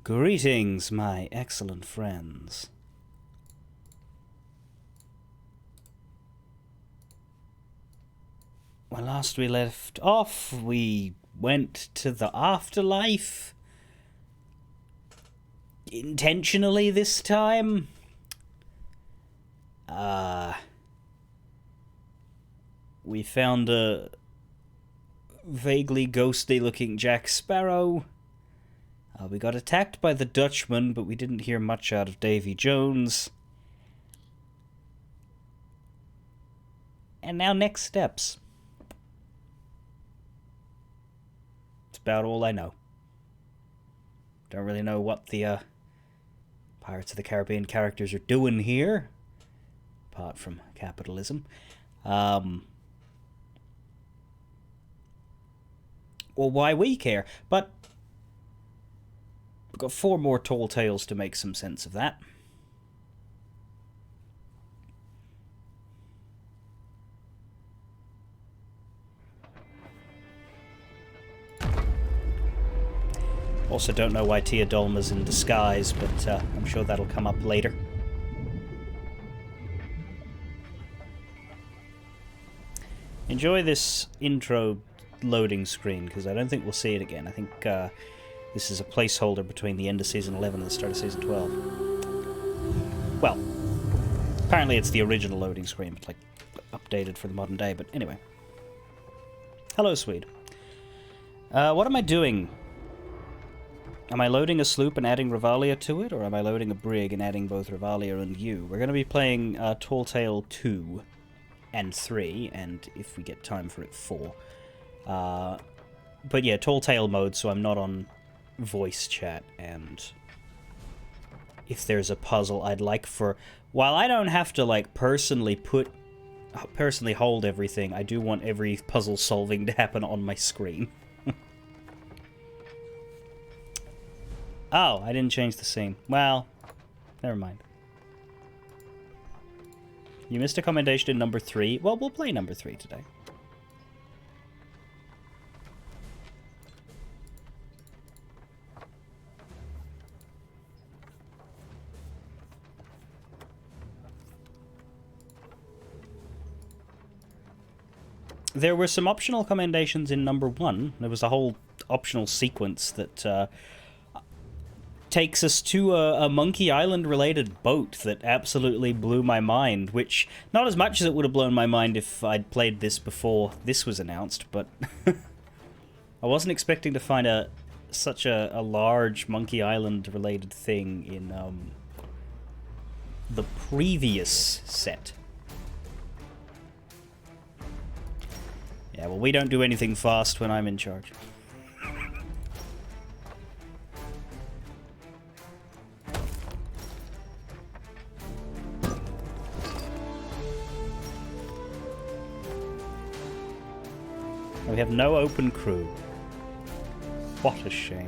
Greetings, my excellent friends. When last we left off, we went to the afterlife. Intentionally this time. We found a vaguely ghostly looking Jack Sparrow. We got attacked by the Dutchman, but we didn't hear much out of Davy Jones. And now next steps. It's about all I know. Don't really know what the Pirates of the Caribbean characters are doing here, apart from capitalism. Or why we care, but we've got 4 more tall tales to make some sense of that. Also don't know why Tia Dolma's in disguise, but I'm sure that'll come up later. Enjoy this intro loading screen, because I don't think we'll see it again. I think this is a placeholder between the end of Season 11 and the start of Season 12. Well, apparently it's the original loading screen, but like updated for the modern day, but anyway. Hello, Swede. What am I doing? Am I loading a sloop and adding Revalia to it, or am I loading a brig and adding both Revalia and you? We're going to be playing Tall Tale 2 and 3, and if we get time for it, 4. But yeah, Tall Tale mode, so I'm not on voice chat, and if there's a puzzle I'd like for... While I don't have to, like, personally hold everything, I do want every puzzle solving to happen on my screen. Oh, I didn't change the scene. Well, never mind. You missed a commendation in number 3. Well, we'll play number 3 today. There were some optional commendations in number 1. There was a whole optional sequence that takes us to a Monkey Island related boat that absolutely blew my mind, which not as much as it would have blown my mind if I'd played this before this was announced, but I wasn't expecting to find such a large Monkey Island related thing in the previous set. Yeah, well, we don't do anything fast when I'm in charge. We have no open crew. What a shame.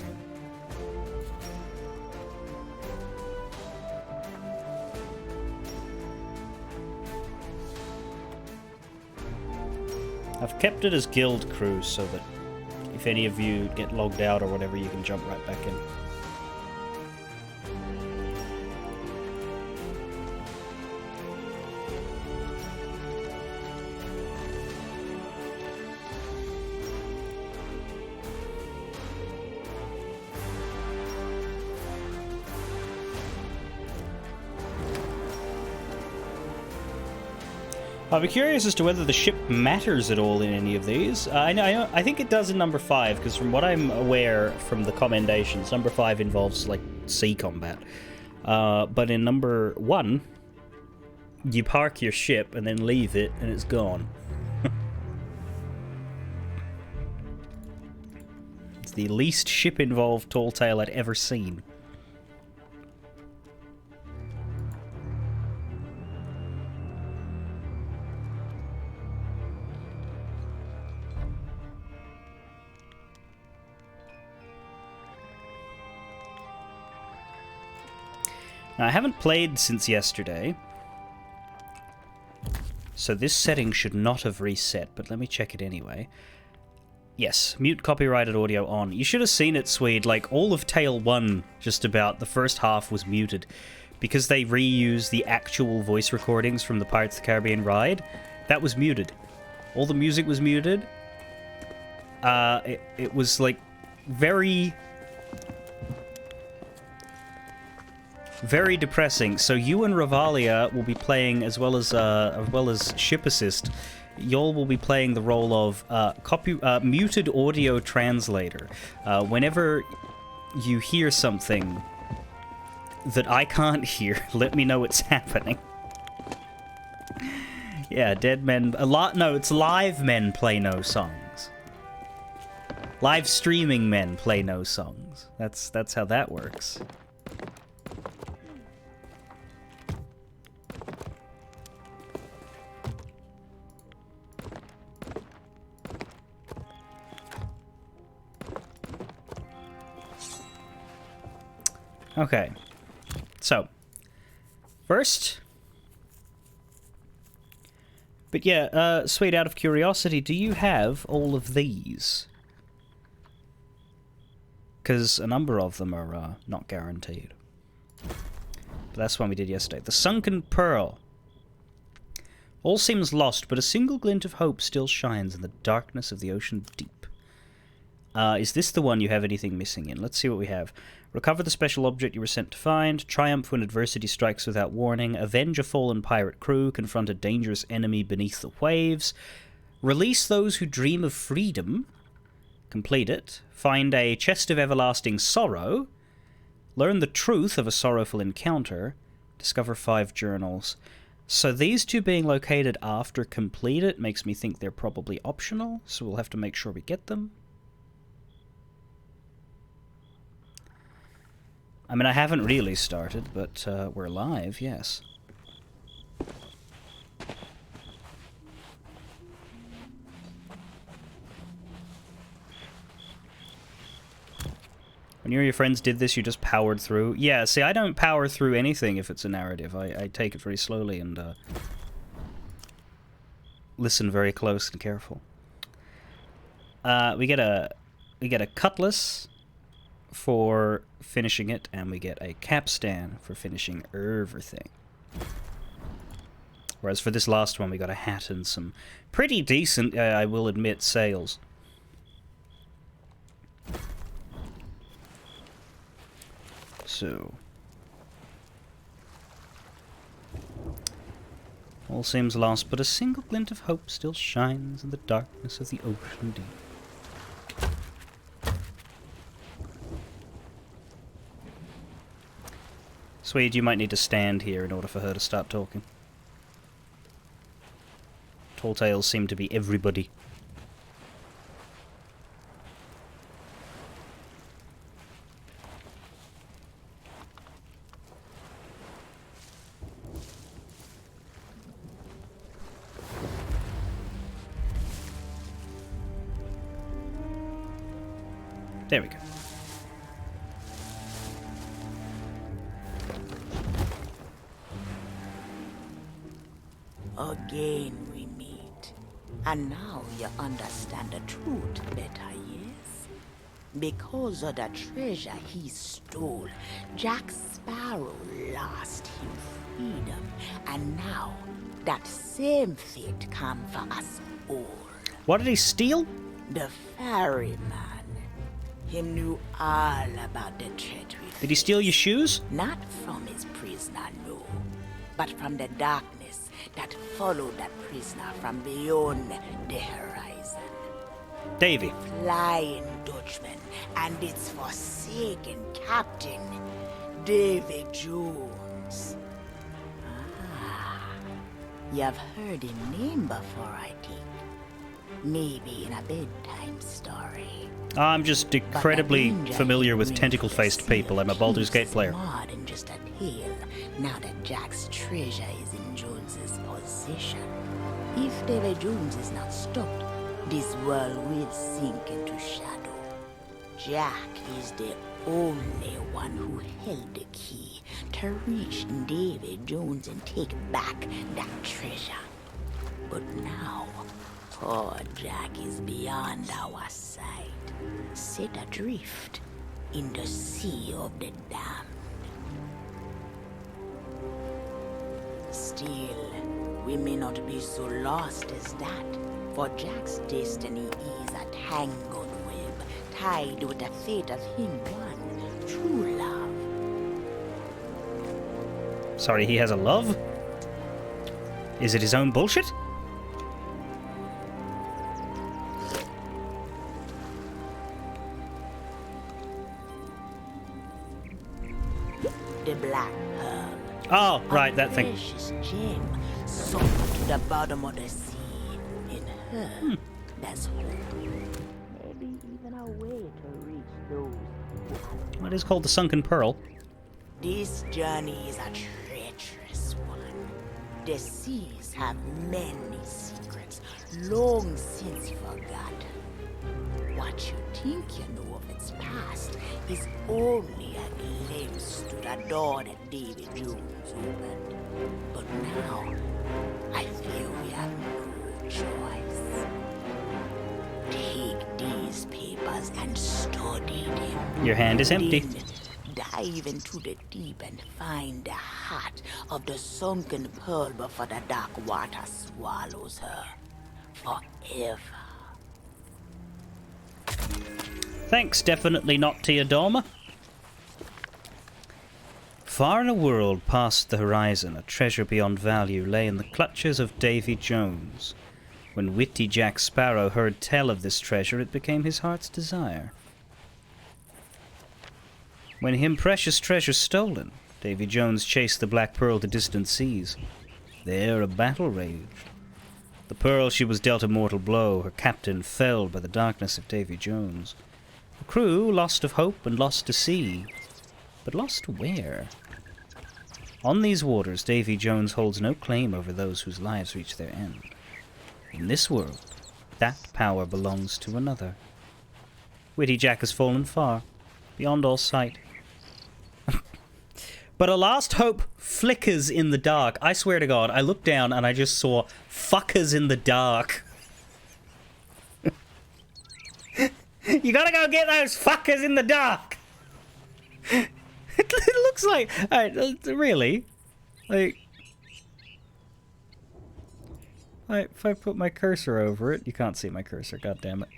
I've kept it as guild crew so that if any of you get logged out or whatever, you can jump right back in. I'll be curious as to whether the ship matters at all in any of these. I think it does in number 5, because from what I'm aware from the commendations, number 5 involves, like, sea combat. But in number 1, you park your ship and then leave it, and it's gone. It's the least ship-involved Tall Tale I'd ever seen. Now, I haven't played since yesterday, so this setting should not have reset, but let me check it anyway. Yes, mute copyrighted audio on. You should have seen it, Swede. Like, all of Tale 1, just about, the first half was muted. Because they reused the actual voice recordings from the Pirates of the Caribbean ride, that was muted. All the music was muted. It was, like, very... very depressing. So you and Ravalia will be playing, as well as Ship Assist, y'all will be playing the role of muted audio translator. Whenever you hear something that I can't hear, let me know it's happening. Yeah, dead men... No, it's live men play no songs. Live streaming men play no songs. That's how that works. Okay, so, first... But yeah, Sweet, out of curiosity, do you have all of these? Because a number of them are not guaranteed. But that's one we did yesterday. The Sunken Pearl. All seems lost, but a single glint of hope still shines in the darkness of the ocean deep. Is this the one you have anything missing in? Let's see what we have. Recover the special object you were sent to find. Triumph when adversity strikes without warning. Avenge a fallen pirate crew. Confront a dangerous enemy beneath the waves. Release those who dream of freedom. Complete it. Find a chest of everlasting sorrow. Learn the truth of a sorrowful encounter. Discover 5 journals. So these two being located after complete it makes me think they're probably optional, so we'll have to make sure we get them. I mean, I haven't really started, but we're live, yes. When you or your friends did this, you just powered through? Yeah, see, I don't power through anything if it's a narrative. I take it very slowly and listen very close and careful. We get a cutlass for finishing it, and we get a capstan for finishing everything. Whereas for this last one, we got a hat and some pretty decent, I will admit, sails. So, all seems lost, but a single glint of hope still shines in the darkness of the ocean deep. Swede, you might need to stand here in order for her to start talking. Tall tales seem to be everybody. There we go. Again we meet. And now you understand the truth better, yes? Because of the treasure he stole, Jack Sparrow lost him freedom. And now, that same fate come for us all. What did he steal? The ferryman. Him knew all about the treachery. Did he steal your shoes? Not from his prisoner, no. But from the darkness that followed that prisoner from beyond the horizon. Davy. Flying Dutchman and its forsaken captain, David Jones. Ah, you've heard his name before, I think. Maybe in a bedtime story. I'm just incredibly familiar with tentacle-faced people. I'm a Baldur's Gate player. More than just a tale, now that Jack's treasure is in Jones's possession. If David Jones is not stopped, this world will sink into shadow. Jack is the only one who held the key to reach David Jones and take back that treasure. But now, Poor Jack is beyond our sight, set adrift in the sea of the damned. Still, we may not be so lost as that, for Jack's destiny is a tangled web, tied with the fate of him one true love. Sorry, he has a love? Is it his own bullshit? The black pearl. Oh, right, that thing. Precious gem sunk to the bottom of the sea. In her, there's hope. Maybe even a way to reach those. What is called the Sunken Pearl? This journey is a treacherous one. The seas have many secrets, long since forgotten. What you think you know of its past is only a glimpse to the door that David Jones opened. But now, I fear we have no choice. Take these papers and study them. Your hand is empty. Then dive into the deep and find the heart of the sunken pearl before the dark water swallows her forever. Thanks, definitely not Teodorma. Far in a world past the horizon, a treasure beyond value lay in the clutches of Davy Jones. When witty Jack Sparrow heard tell of this treasure, it became his heart's desire. When him precious treasure stolen, Davy Jones chased the black pearl to distant seas. There a battle raged. The pearl she was dealt a mortal blow, her captain felled by the darkness of Davy Jones. The crew lost of hope and lost to sea. But lost where? On these waters, Davy Jones holds no claim over those whose lives reach their end. In this world, that power belongs to another. Witty Jack has fallen far, beyond all sight. But a last hope flickers in the dark. I swear to God, I looked down and I just saw fuckers in the dark. You gotta go get those fuckers in the dark. It looks like, really, like, if I put my cursor over it, you can't see my cursor, God damn it.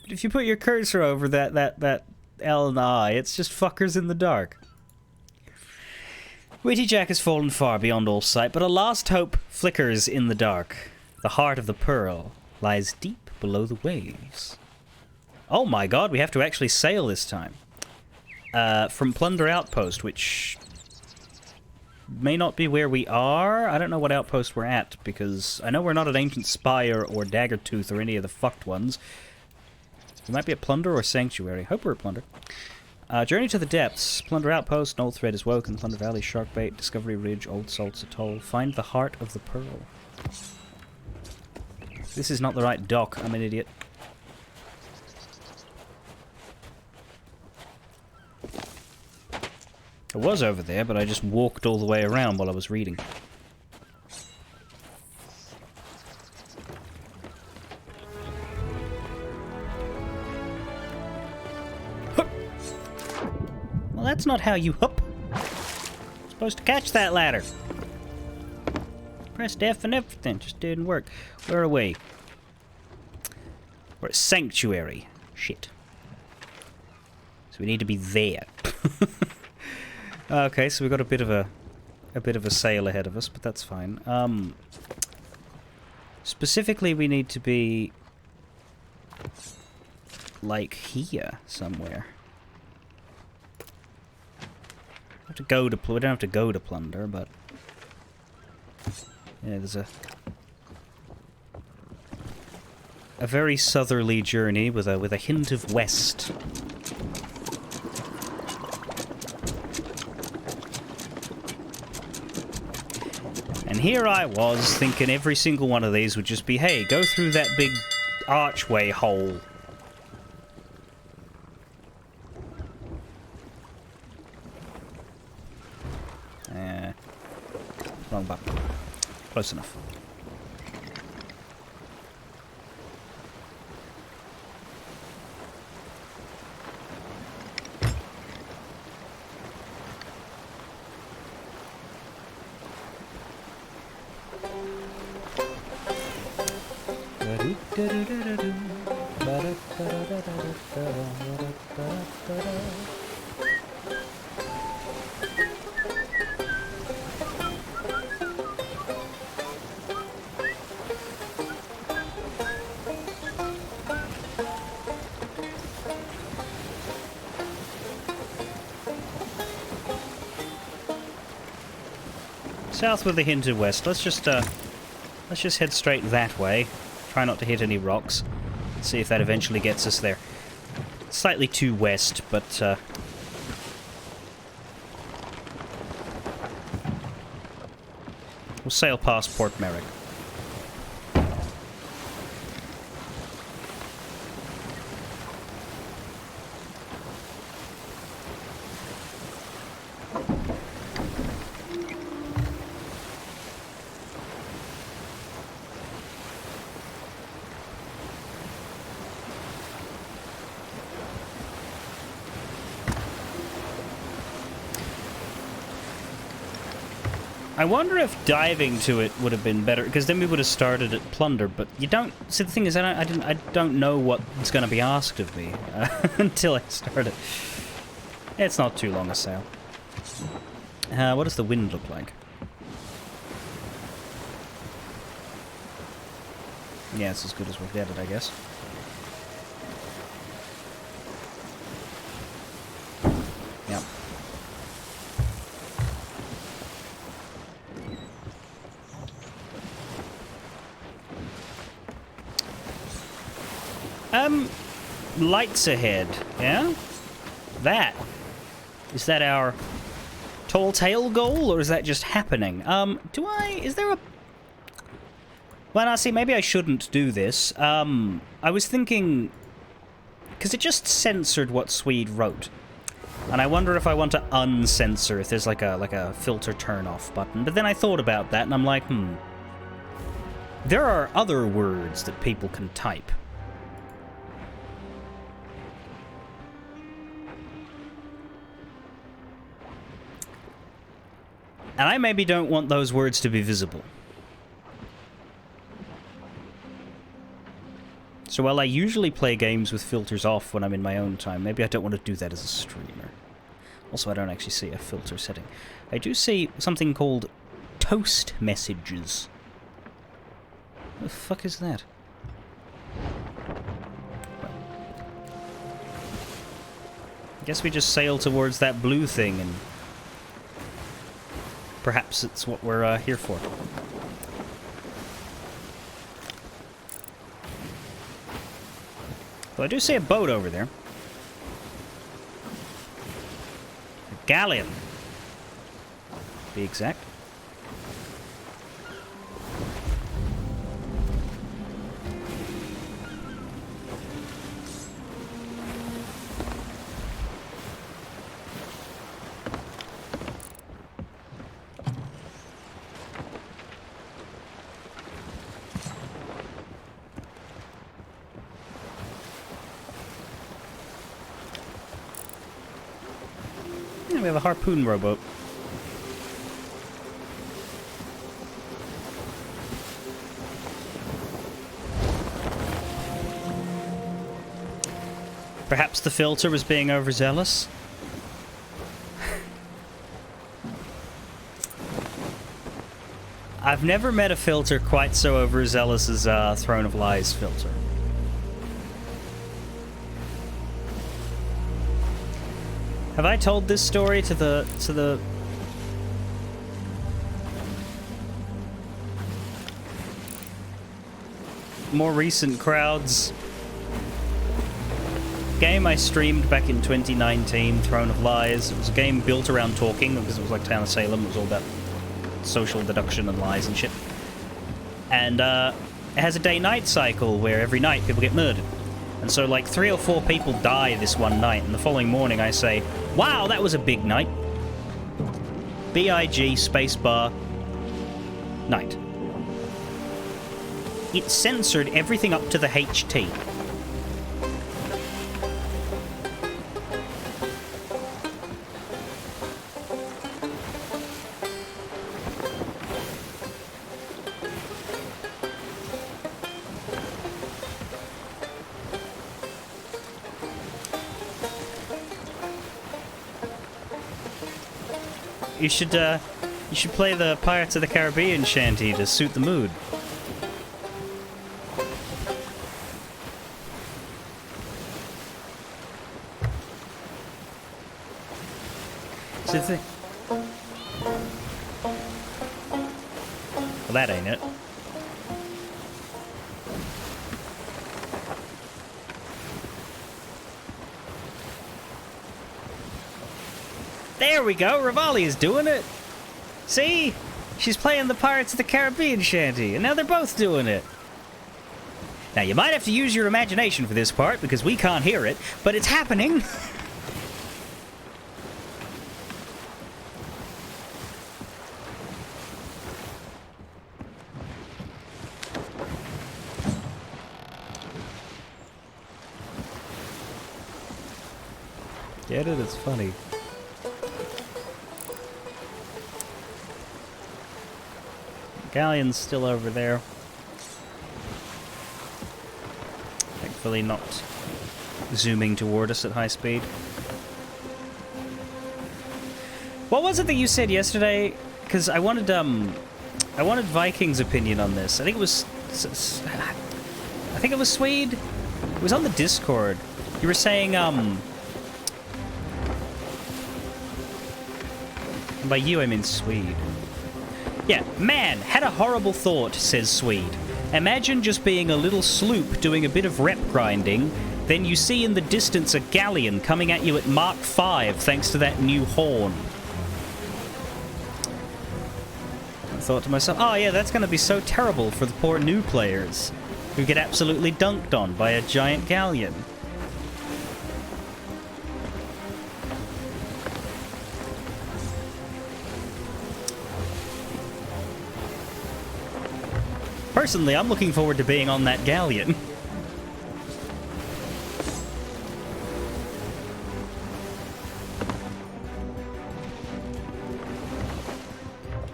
But if you put your cursor over that L and I, it's just fuckers in the dark. Witty Jack has fallen far beyond all sight, but a last hope flickers in the dark. The heart of the pearl lies deep below the waves. Oh my God, we have to actually sail this time. From Plunder Outpost, which may not be where we are. I don't know what outpost we're at, because I know we're not at Ancient Spire or Daggertooth or any of the fucked ones. We might be at Plunder or Sanctuary. Hope we're at Plunder. Journey to the Depths. Plunder Outpost, Old Thread is Woken, Plunder Valley, Sharkbait, Discovery Ridge, Old Salt's Atoll. Find the heart of the pearl. This is not the right dock. I'm an idiot. I was over there, but I just walked all the way around while I was reading. Hup. Well, that's not how you hup. Supposed to catch that ladder. Pressed F and everything, just didn't work. Where are we? We're at Sanctuary. Shit. So we need to be there. Okay, so we've got a bit of a sail ahead of us, but that's fine. Specifically, we need to be like here somewhere. We don't have to go to Plunder, but yeah, there's a very southerly journey with a hint of west. And here I was, thinking every single one of these would just be, hey, go through that big archway hole. Wrong button. Close enough. South with a hint of west. Let's just head straight that way. Try not to hit any rocks. See if that eventually gets us there. Slightly too west, but we'll sail past Port Merrick. I wonder if diving to it would have been better, because then we would have started at plunder. But you don't. See, the thing is, I don't know what's going to be asked of me until I start it. It's not too long a sail. What does the wind look like? Yeah, it's as good as we'll get it, I guess. Yep. Lights ahead, yeah? That. Is that our tall tale goal, or is that just happening? Is there a... Well, now, see, maybe I shouldn't do this. I was thinking... Because it just censored what Swede wrote. And I wonder if I want to uncensor, if there's like a filter turn-off button. But then I thought about that, and I'm like, there are other words that people can type. And I maybe don't want those words to be visible. So while I usually play games with filters off when I'm in my own time, maybe I don't want to do that as a streamer. Also, I don't actually see a filter setting. I do see something called toast messages. What the fuck is that? I guess we just sail towards that blue thing and... Perhaps it's what we're here for. Well, I do see a boat over there. A galleon. To be exact. We have a harpoon rowboat. Perhaps the filter was being overzealous? I've never met a filter quite so overzealous as Throne of Lies filter. Have I told this story to the more recent crowds? Game I streamed back in 2019, Throne of Lies. It was a game built around talking, because it was like Town of Salem. It was all about social deduction and lies and shit. And it has a day-night cycle where every night people get murdered. And so like 3 or 4 people die this one night, and the following morning I say, wow, that was a big night. B-I-G spacebar night. It censored everything up to the HT. You should play the Pirates of the Caribbean shanty to suit the mood. See the thing. Well, that ain't it. There we go, Rivali is doing it! See? She's playing the Pirates of the Caribbean shanty, and now they're both doing it. Now, you might have to use your imagination for this part, because we can't hear it, but it's happening! Get it? It's funny. Galleon's still over there. Thankfully not zooming toward us at high speed. What was it that you said yesterday? Because I wanted Viking's opinion on this. I think it was Swede. It was on the Discord. You were saying and by you I mean Swede. Yeah, man, had a horrible thought, says Swede. Imagine just being a little sloop doing a bit of rep grinding, then you see in the distance a galleon coming at you at Mach 5 thanks to that new horn. I thought to myself, oh yeah, that's going to be so terrible for the poor new players who get absolutely dunked on by a giant galleon. Personally, I'm looking forward to being on that galleon.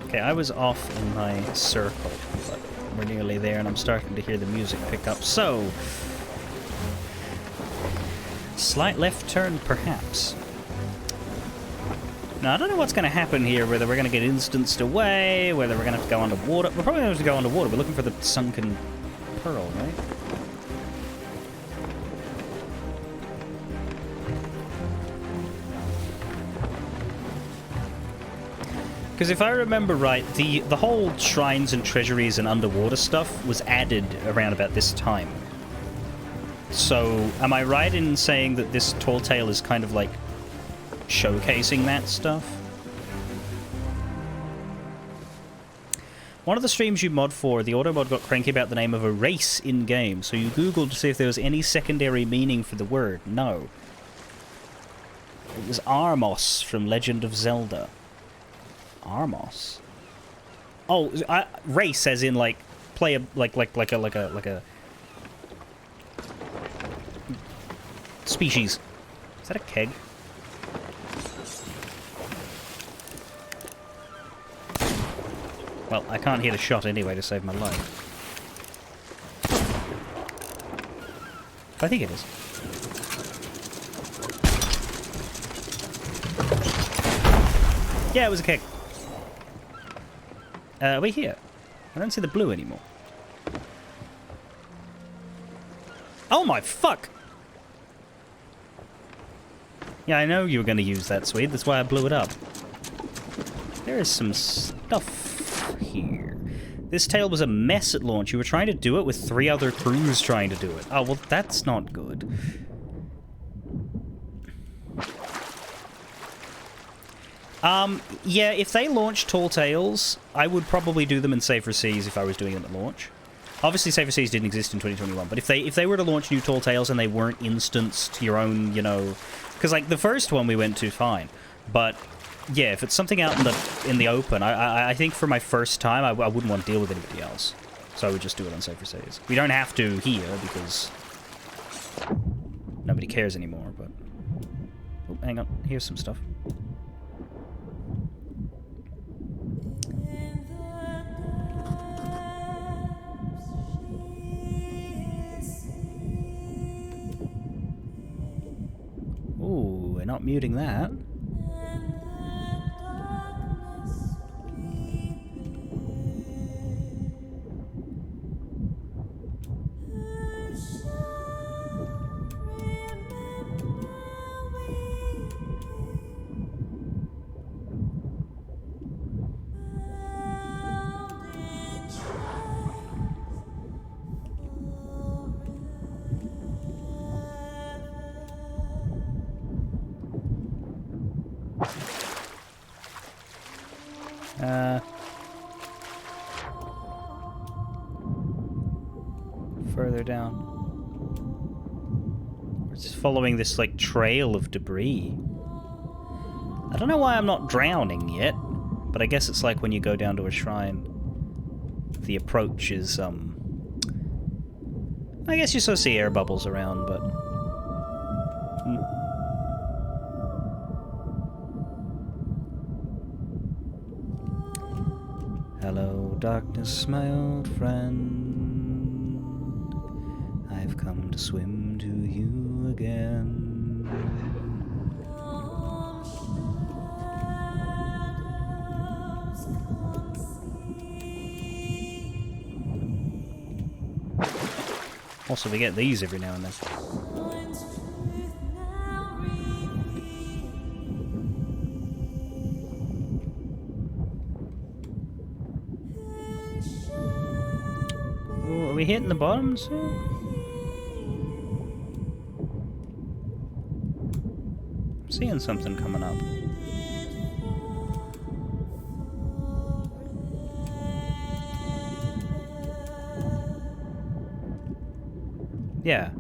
Okay, I was off in my circle, but we're nearly there and I'm starting to hear the music pick up, so... slight left turn, perhaps. Now, I don't know what's going to happen here, whether we're going to get instanced away, whether we're going to have to go underwater. We're probably going to have to go underwater. We're looking for the sunken pearl, right? Because if I remember right, the whole shrines and treasuries and underwater stuff was added around about this time. So, am I right in saying that this Tall Tale is kind of like showcasing that stuff? One of the streams you mod for, the auto mod got cranky about the name of a race in-game, so you googled to see if there was any secondary meaning for the word. No. It was Armos from Legend of Zelda. Armos? Oh, race as in like play a like a species. Is that a keg? Well, I can't hit a shot anyway to save my life. I think it is. Yeah, it was a keg. Are we here? I don't see the blue anymore. Oh my fuck! Yeah, I know you were going to use that, Swede. That's why I blew it up. There is some stuff here. This tale was a mess at launch. You were trying to do it with 3 other crews trying to do it. Oh, well, that's not good. Yeah, if they launched Tall Tales, I would probably do them in Safer Seas if I was doing them at launch. Obviously, Safer Seas didn't exist in 2021, but if they were to launch new Tall Tales and they weren't instanced your own, you know... Because, like, the first one we went to, fine. But, yeah, if it's something out in the open, I think for my first time, I wouldn't want to deal with anybody else. So I would just do it on Safer Seas. We don't have to here, because nobody cares anymore, but... Oh, hang on. Here's some stuff. Ooh, we're not muting that. further down. We're just following this, like, trail of debris. I don't know why I'm not drowning yet, but I guess it's like when you go down to a shrine. The approach is, I guess you still see air bubbles around, but... Hello, darkness, my old friend. I've come to swim to you again. Also, we get these every now and then. Ooh, are we hitting the bottoms? I'm seeing something coming up. Yeah.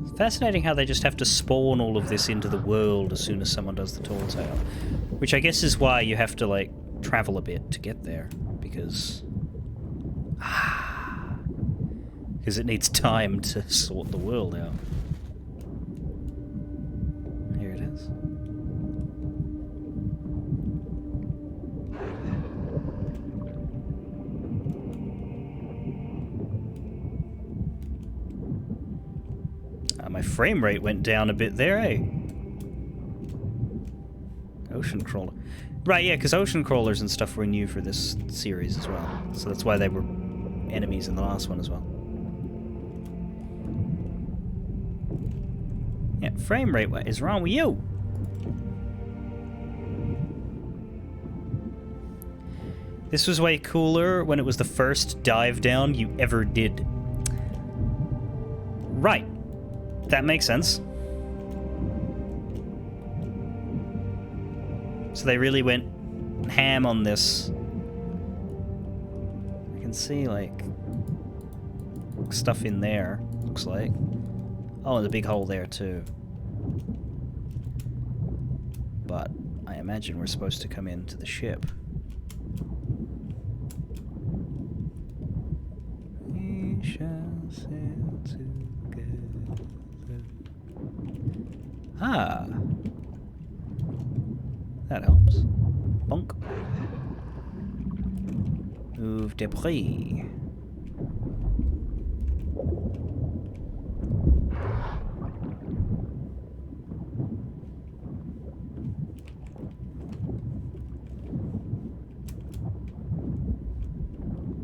It's fascinating how they just have to spawn all of this into the world as soon as someone does the tall tale. Which I guess is why you have to, like, travel a bit to get there, because it needs time to sort the world out. Here it is. My frame rate went down a bit there, eh? Ocean crawler. Right, yeah, because ocean crawlers and stuff were new for this series as well. So that's why they were enemies in the last one as well. Yeah, frame rate, what is wrong with you? This was way cooler when it was the first dive down you ever did. Right. That makes sense. So they really went ham on this. I can see, like, stuff in there, looks like. Oh, and a big hole there, too. But I imagine we're supposed to come into the ship. We shall sail together. Ah. That helps. Bonk. Move debris.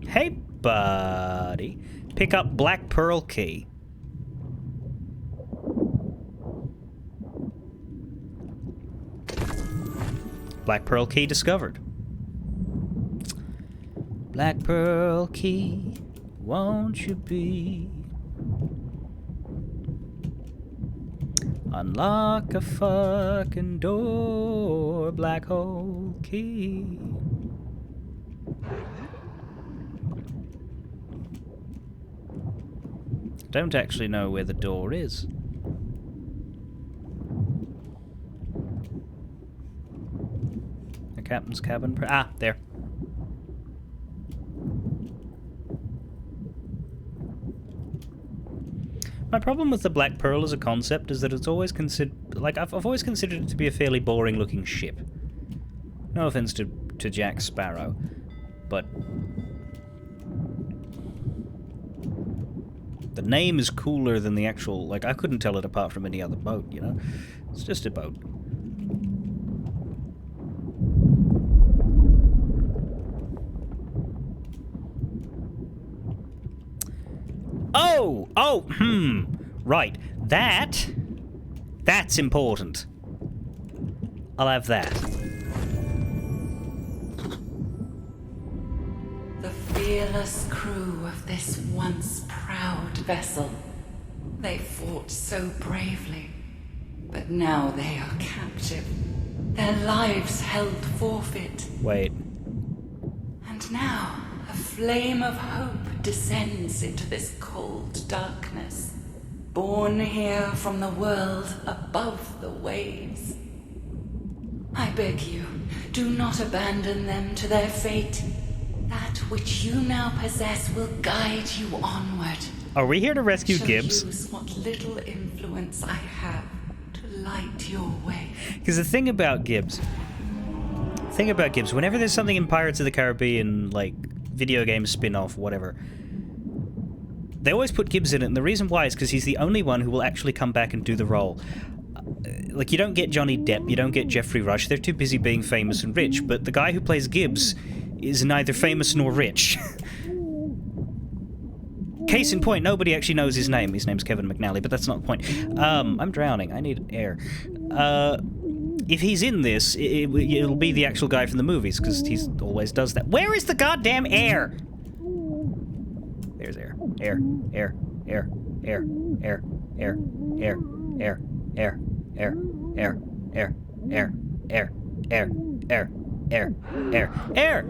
Hey, buddy. Pick up Black Pearl Key. Black Pearl Key discovered. Black Pearl Key, won't you be? Unlock a fucking door, black hole key. Don't actually know where the door is. The captain's cabin. Ah, there. My problem with the Black Pearl as a concept is that it's always considered, like, I've always considered it to be a fairly boring looking ship. No offense to Jack Sparrow, but the name is cooler than the actual, like, I couldn't tell it apart from any other boat, you know? It's just a boat. Right. That's important. I'll have that. fearless crew of this once proud vessel. They fought so bravely, but now they are captive. Their lives held forfeit. Wait. And now, a flame of hope descends into this cold darkness, born here from the world above the waves. I beg you, do not abandon them to their fate. That which you now possess will guide you onward. Are we here to rescue Gibbs? Use what little influence I have to light your way. Because the thing about Gibbs, whenever there's something in Pirates of the Caribbean, like video game spin-off, whatever, they always put Gibbs in it, and the reason why is because he's the only one who will actually come back and do the role. Like, you don't get Johnny Depp, you don't get Jeffrey Rush, they're too busy being famous and rich, but the guy who plays Gibbs is neither famous nor rich. Case in point, nobody actually knows his name. His name's Kevin McNally, but that's not the point. I'm drowning. I need air. If he's in this, it'll be the actual guy from the movies, because he always does that. Where is the goddamn air? There's air. Air. Air. Air. Air. Air. Air. Air. Air. Air. Air. Air. Air. Air. Air. Air. Air. Air. Air. Air!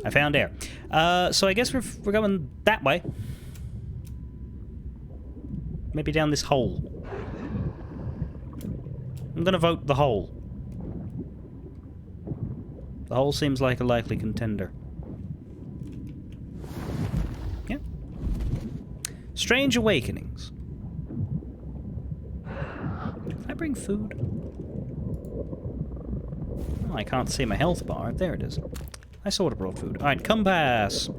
I found air. So I guess we're going that way. Maybe down this hole. I'm gonna vote the hole. The hole seems like a likely contender. Yeah. Strange Awakenings. Can I bring food? Oh, I can't see my health bar. There it is. I sort of brought food. Alright, compass.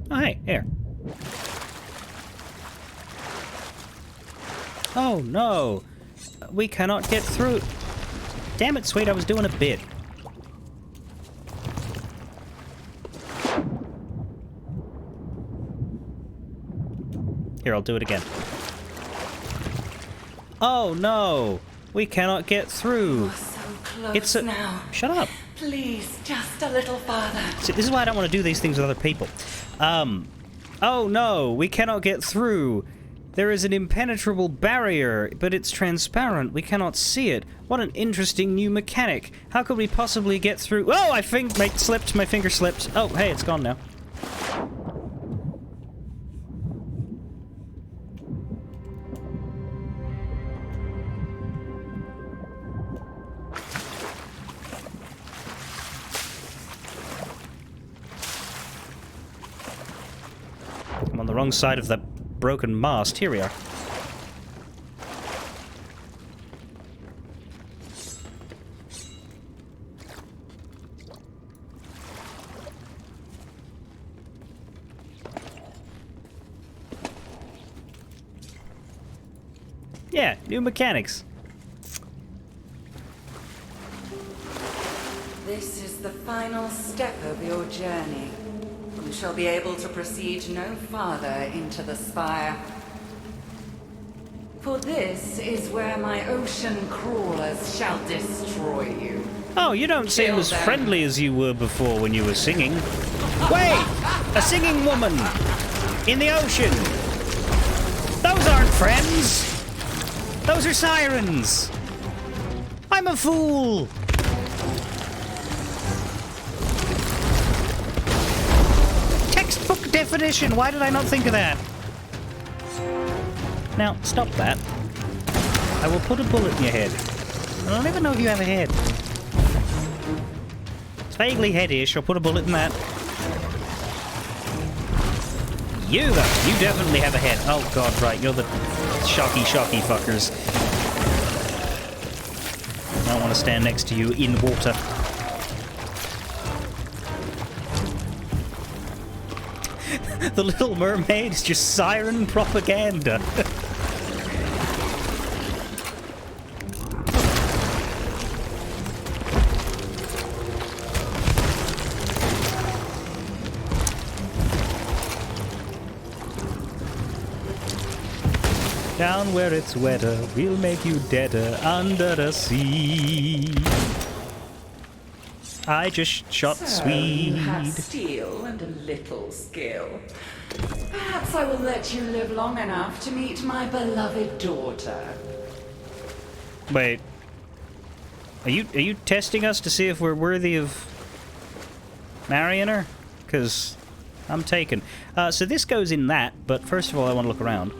Oh, hey, air. Oh, no. We cannot get through. Damn it, sweet, I was doing a bit. Here, I'll do it again. Oh, no. We cannot get through. You're so close It's a... now. Shut up. Please, just a little farther. See, this is why I don't want to do these things with other people. Oh, no. We cannot get through. There is an impenetrable barrier, but it's transparent. We cannot see it. What an interesting new mechanic. How could we possibly get through? Oh, my finger slipped. Oh, hey, it's gone now. I'm on the wrong side of that broken mast. Here we are. Yeah, new mechanics. This is the final step of your journey. You shall be able to proceed no farther into the spire. For this is where my ocean crawlers shall destroy you. Oh, you don't seem as friendly as you were before when you were singing. Wait! A singing woman! In the ocean! Those aren't friends! Those are sirens! I'm a fool! Textbook definition! Why did I not think of that? Now, stop that. I will put a bullet in your head. I don't even know if you have a head. It's vaguely headish. I'll put a bullet in that. You, though. You definitely have a head. Oh, God, right. You're the shocky fuckers. I don't want to stand next to you in water. The Little Mermaid is just siren propaganda. Down where it's wetter, we'll make you deader under the sea. I just shot So, you have Swede. steel and a little skill. Perhaps I will let you live long enough to meet my beloved daughter. Wait. Are you testing us to see if we're worthy of marrying her? Because I'm taken. So this goes in that, but first of all I want to look around.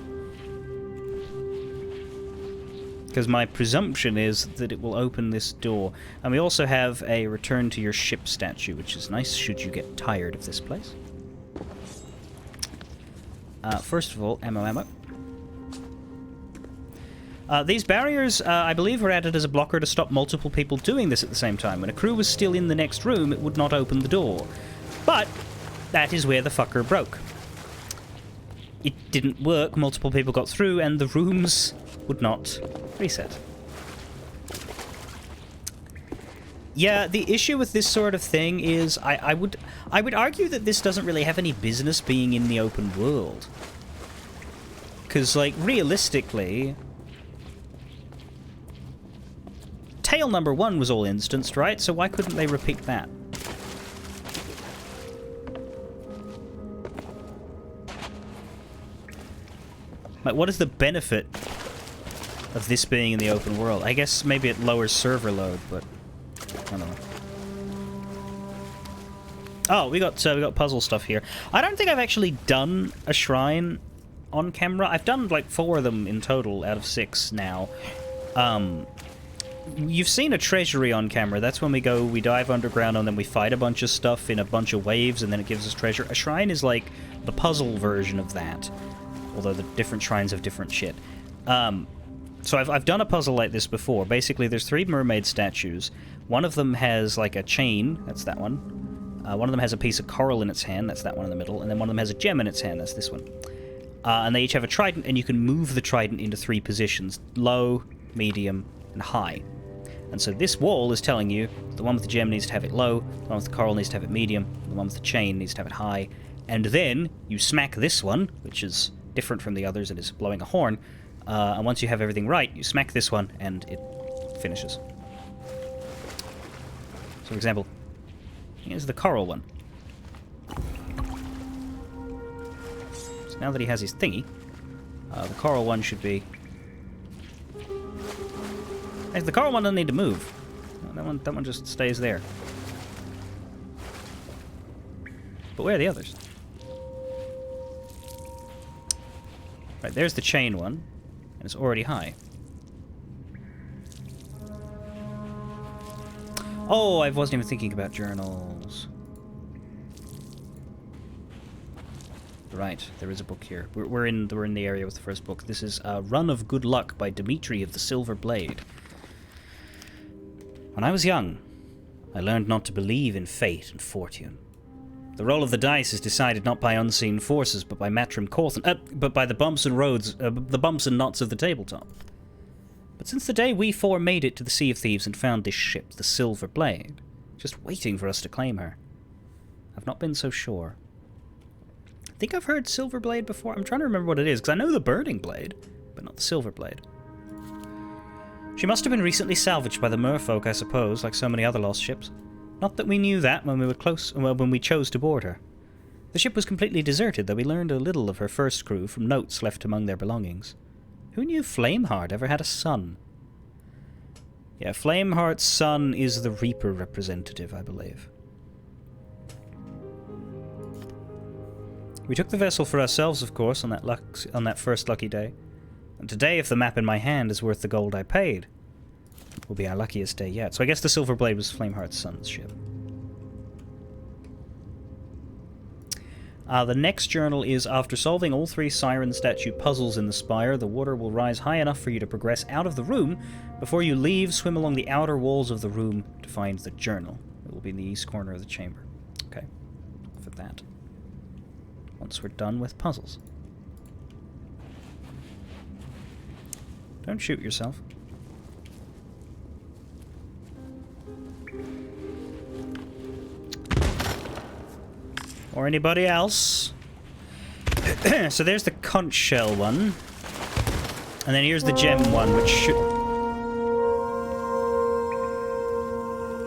Because my presumption is that it will open this door. And we also have a return to your ship statue, which is nice should you get tired of this place. First of all, ammo. These barriers, I believe, were added as a blocker to stop multiple people doing this at the same time. When a crew was still in the next room, it would not open the door. But that is where the fucker broke. It didn't work, multiple people got through, and the rooms would not reset. Yeah, the issue with this sort of thing is I would argue that this doesn't really have any business being in the open world. Because, like, realistically, Tale number 1 was all instanced, right? So why couldn't they repeat that? Like, what is the benefit of this being in the open world? I guess maybe it lowers server load, but I don't know. Oh, we got puzzle stuff here. I don't think I've actually done a shrine on camera. I've done like 4 of them in total out of 6 now. You've seen a treasury on camera. That's when we dive underground, and then we fight a bunch of stuff in a bunch of waves, and then it gives us treasure. A shrine is like the puzzle version of that, although the different shrines have different shit. So I've done a puzzle like this before. Basically, there's 3 mermaid statues. One of them has like a chain. That's that one. One of them has a piece of coral in its hand. That's that one in the middle. And then one of them has a gem in its hand. That's this one. And they each have a trident, and you can move the trident into 3 positions: low, medium, and high. And so this wall is telling you the one with the gem needs to have it low, the one with the coral needs to have it medium, the one with the chain needs to have it high. And then you smack this one, which is different from the others and is blowing a horn. And once you have everything right, you smack this one, and it finishes. So, for example, here's the coral one. So now that he has his thingy, the coral one should be... The coral one doesn't need to move. That one just stays there. But where are the others? Right, there's the chain one, and it's already high. Oh, I wasn't even thinking about journals. Right, there is a book here. We're in the area with the first book. This is Run of Good Luck by Dimitri of the Silver Blade. When I was young, I learned not to believe in fate and fortune. The roll of the dice is decided not by unseen forces, but by Matrim Corthan, but by the bumps and knots of the tabletop. But since the day we 4 made it to the Sea of Thieves and found this ship, the Silver Blade, just waiting for us to claim her, I've not been so sure. I think I've heard Silver Blade before. I'm trying to remember what it is, because I know the Burning Blade, but not the Silver Blade. She must have been recently salvaged by the merfolk, I suppose, like so many other lost ships. Not that we knew that when we chose to board her. The ship was completely deserted, though we learned a little of her first crew from notes left among their belongings. Who knew Flameheart ever had a son? Yeah, Flameheart's son is the Reaper representative, I believe. We took the vessel for ourselves, of course, on that first lucky day. And today, if the map in my hand is worth the gold I paid, will be our luckiest day yet. So I guess the Silver Blade was Flameheart's son's ship. The next journal is, after solving all 3 Siren statue puzzles in the spire, the water will rise high enough for you to progress out of the room. Before you leave, swim along the outer walls of the room to find the journal. It will be in the east corner of the chamber. Okay, for that. Once we're done with puzzles. Don't shoot yourself. Or anybody else. So there's the conch shell one. And then here's the gem one, which should...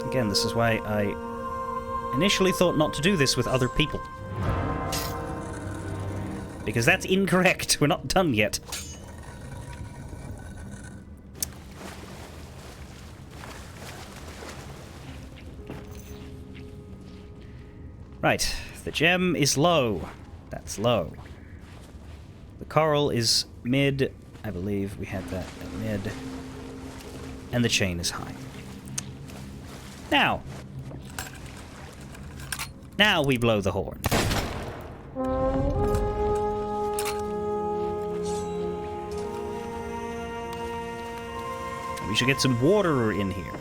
Again, this is why I initially thought not to do this with other people. Because that's incorrect. We're not done yet. Right. The gem is low. That's low. The coral is mid. I believe we had that at mid. And the chain is high. Now we blow the horn. We should get some water in here.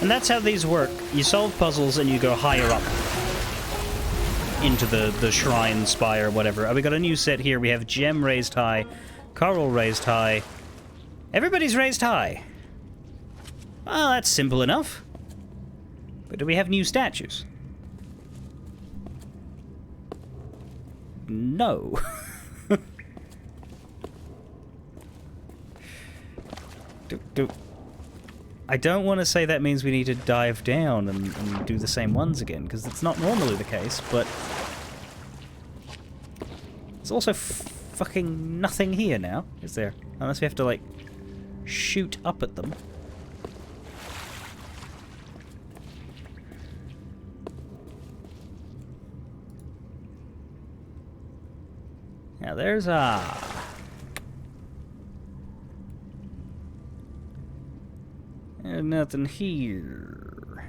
And that's how these work. You solve puzzles and you go higher up into the shrine, spire, whatever. We got a new set here. We have gem raised high, coral raised high. Everybody's raised high. Well, that's simple enough. But do we have new statues? No. I don't want to say that means we need to dive down and do the same ones again, because it's not normally the case, but... There's also fucking nothing here now, is there? Unless we have to, like, shoot up at them. Now there's and nothing here.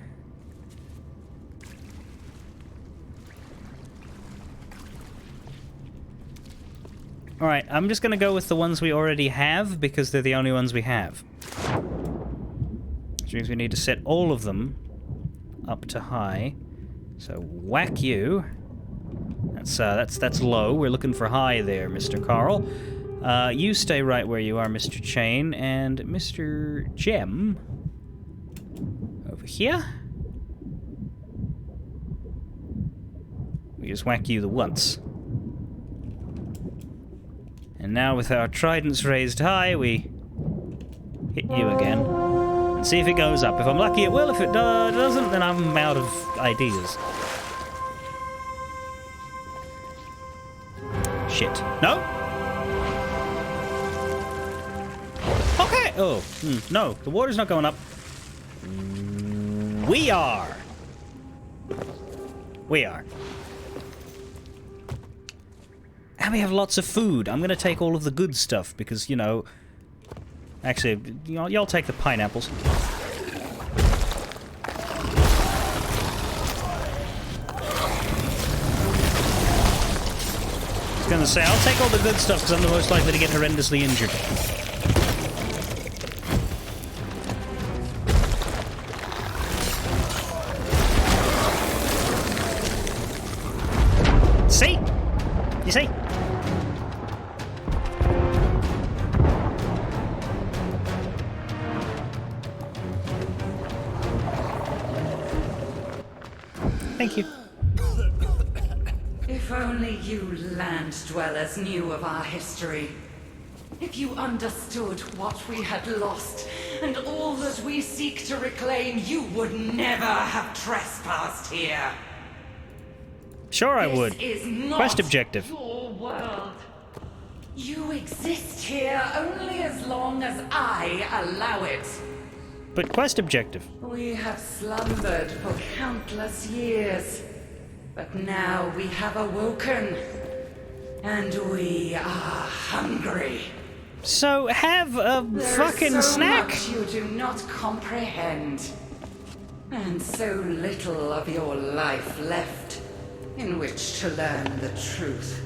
Alright, I'm just gonna go with the ones we already have, because they're the only ones we have. Which means we need to set all of them up to high. So, whack you. That's low. We're looking for high there, Mr. Carl. You stay right where you are, Mr. Chain, and Mr. Gem... over here. We just whack you the once. And now with our tridents raised high, we hit you again. And see if it goes up. If I'm lucky, it will. If it doesn't, then I'm out of ideas. Shit. No? Okay! Oh, no. The water's not going up. We are! We are. And we have lots of food. I'm gonna take all of the good stuff, because, you know... Actually, y'all take the pineapples. I was gonna say, I'll take all the good stuff, because I'm the most likely to get horrendously injured. See? You see? Thank you. If only you land dwellers knew of our history. If you understood what we had lost and all that we seek to reclaim, you would never have trespassed here. Sure I would. This is not Quest objective. your world. You exist here only as long as I allow it. But quest objective. We have slumbered for countless years, but now we have awoken, and we are hungry. So have a fucking There is so snack. much you do not comprehend, and so little of your life left in which to learn the truth.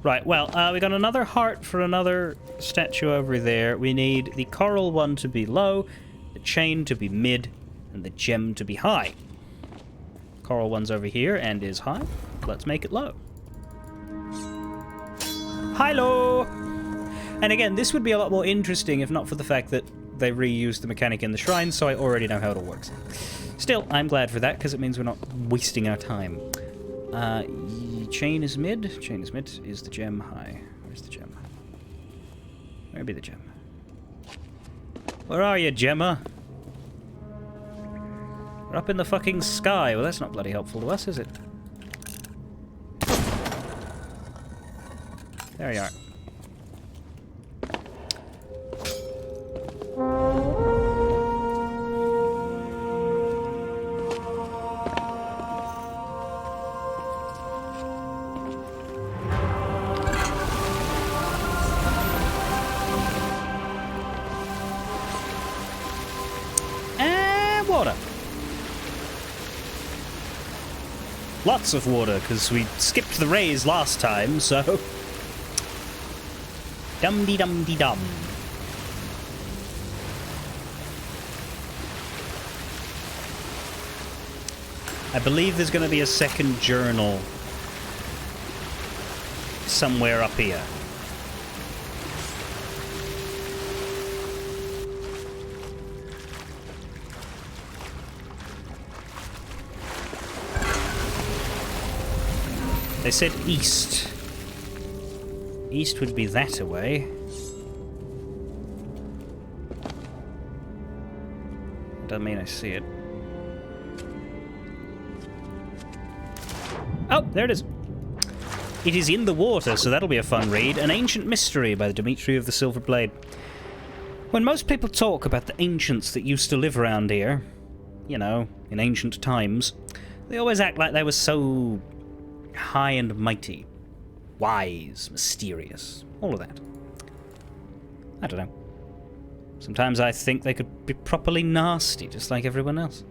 Right, well, we got another heart for another statue over there. We need the coral one to be low, the chain to be mid, and the gem to be high. Coral one's over here and is high. Let's make it low. Hi-lo! And again, this would be a lot more interesting if not for the fact that they reused the mechanic in the shrine, so I already know how it all works. Still, I'm glad for that, because it means we're not wasting our time. Chain is mid. Chain is mid. Is the gem high? Where's the gem? Where be the gem? Where are you, Gemma? We're up in the fucking sky. Well, that's not bloody helpful to us, is it? There you are. Water. Lots of water, because we skipped the rays last time, so... Dum-de-dum-de-dum. I believe there's going to be a second journal somewhere up here. They said east. East would be that away. Doesn't mean I see it. Oh, there it is. It is in the water, so that'll be a fun read. An Ancient Mystery by Dimitri of the Silver Blade. When most people talk about the ancients that used to live around here, you know, in ancient times, they always act like they were so high and mighty, wise, mysterious, all of that. I don't know. Sometimes I think they could be properly nasty, just like everyone else.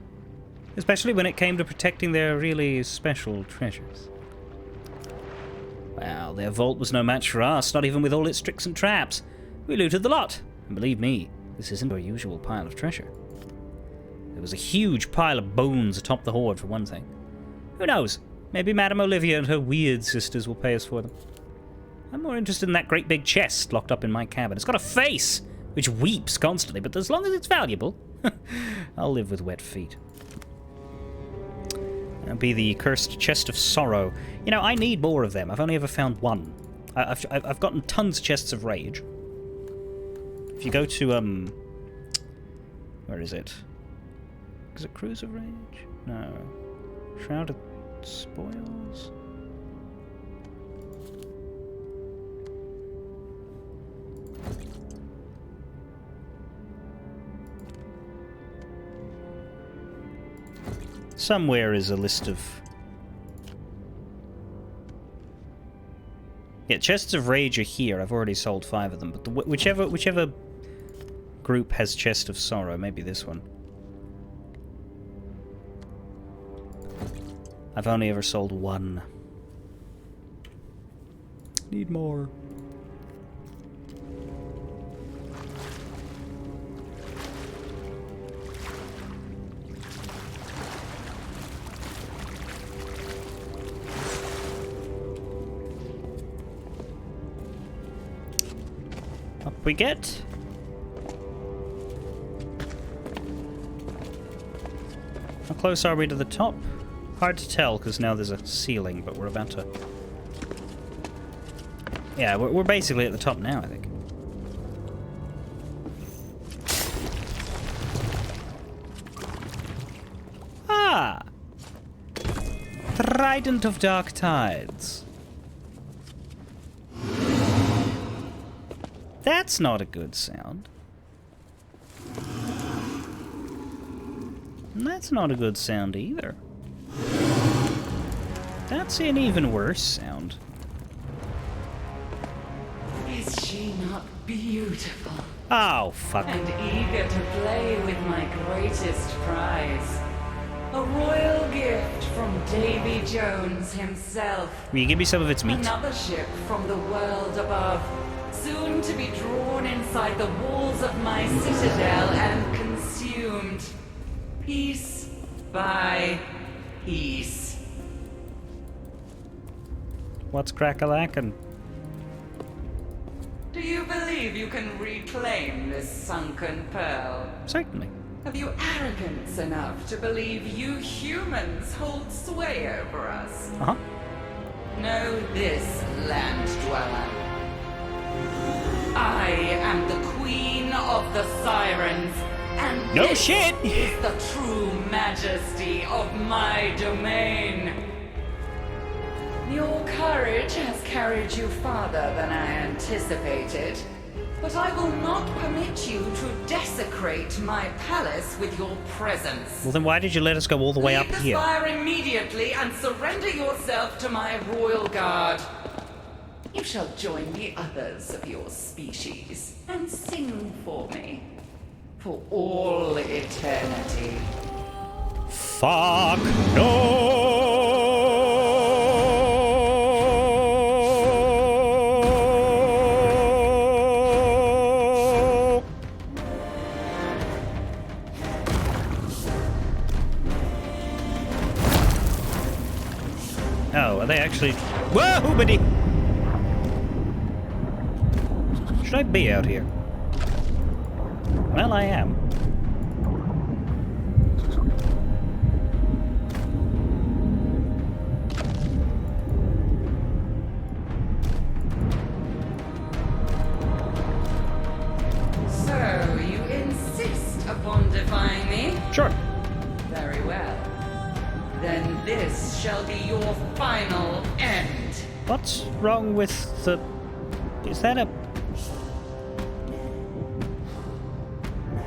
Especially when it came to protecting their really special treasures. Well, their vault was no match for us, not even with all its tricks and traps. We looted the lot, and believe me, this isn't our usual pile of treasure. There was a huge pile of bones atop the hoard, for one thing. Who knows? Maybe Madame Olivia and her weird sisters will pay us for them. I'm more interested in that great big chest locked up in my cabin. It's got a face, which weeps constantly, but as long as it's valuable, I'll live with wet feet. That'll be the cursed chest of sorrow. You know, I need more of them. I've only ever found one. I've gotten tons of chests of rage. If you go to, where is it? Is it Cruise of Rage? No. Shrouded Spoils? Somewhere is a list of... Yeah, Chests of Rage are here. I've already sold 5 of them, but whichever group has Chest of Sorrow, maybe this one. I've only ever sold 1. Need more. Up we get. How close are we to the top? Hard to tell, because now there's a ceiling, but we're about to... Yeah, we're basically at the top now, I think. Ah! Trident of Dark Tides. That's not a good sound. And that's not a good sound either. That's an even worse sound. Is she not beautiful? Oh, fuck. And eager to play with my greatest prize. A royal gift from Davy Jones himself. Will you give me some of its meat? Another ship from the world above. Soon to be drawn inside the walls of my citadel and consumed. Piece by piece. What's crack-a-lackin'? Do you believe you can reclaim this sunken pearl? Certainly. Have you arrogance enough to believe you humans hold sway over us? Uh-huh. Know this, land dweller. I am the queen of the sirens, and No this shit! is the true majesty of my domain. Your courage has carried you farther than I anticipated, but I will not permit you to desecrate my palace with your presence. Well, then why did you let us go all the way up Leave the here? spire immediately and surrender yourself to my royal guard. You shall join the others of your species and sing for me for all eternity. Fuck no! Oh, are they actually... Whoa, buddy! Should I be out here? Well, I am. So, you insist upon defying me? Sure. Very well. Then this shall be your final end. What's wrong with the... Is that a...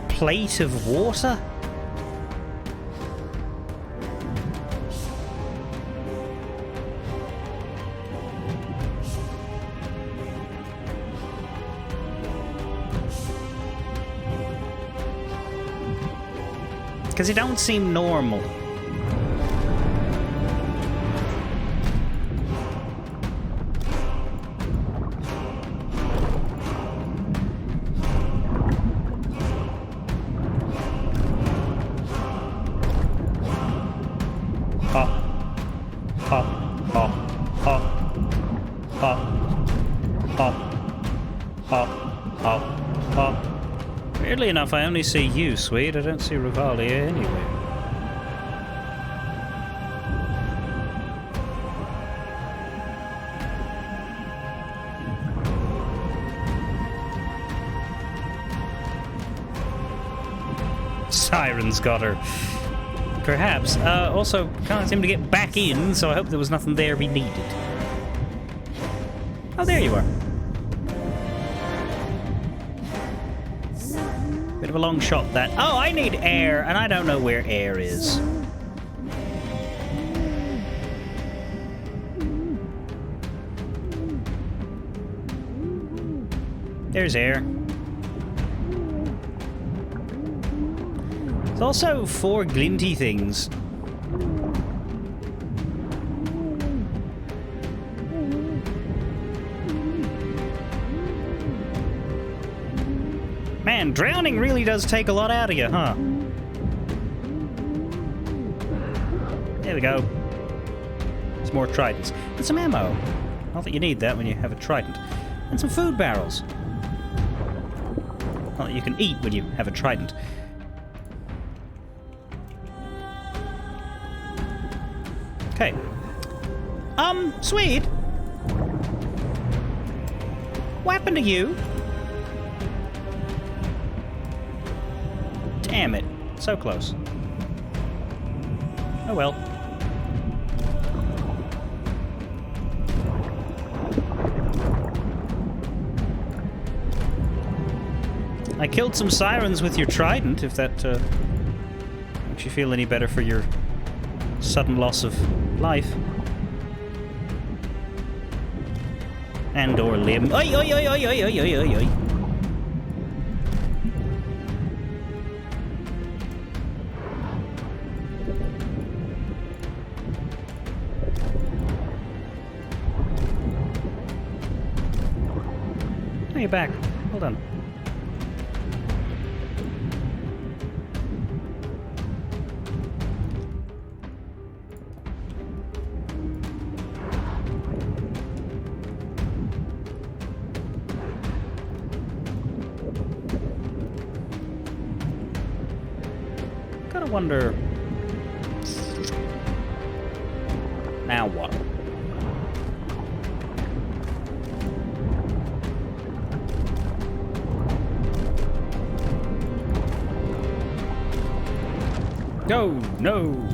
plate of water? Because it don't seem normal. Weirdly enough, I only see you, Sweet. I don't see Rivalia anywhere. Sirens got her. Perhaps. Also, can't seem to get back in, so I hope there was nothing there we needed. Oh, there you are. Bit of a long shot, that. Oh, I need air, and I don't know where air is. There's air. There's also 4 glinty things. Man, drowning really does take a lot out of you, huh? There we go. Some more tridents. And some ammo. Not that you need that when you have a trident. And some food barrels. Not that you can eat when you have a trident. Okay. Swede? What happened to you? Damn it. So close. Oh well. I killed some sirens with your trident, if that makes you feel any better for your sudden loss of life. And or limb. Oi, oi, oi, oi, oi, oi, oi, oi, oi. Oh, you're back. Hold on. wonder... Now what? No, no!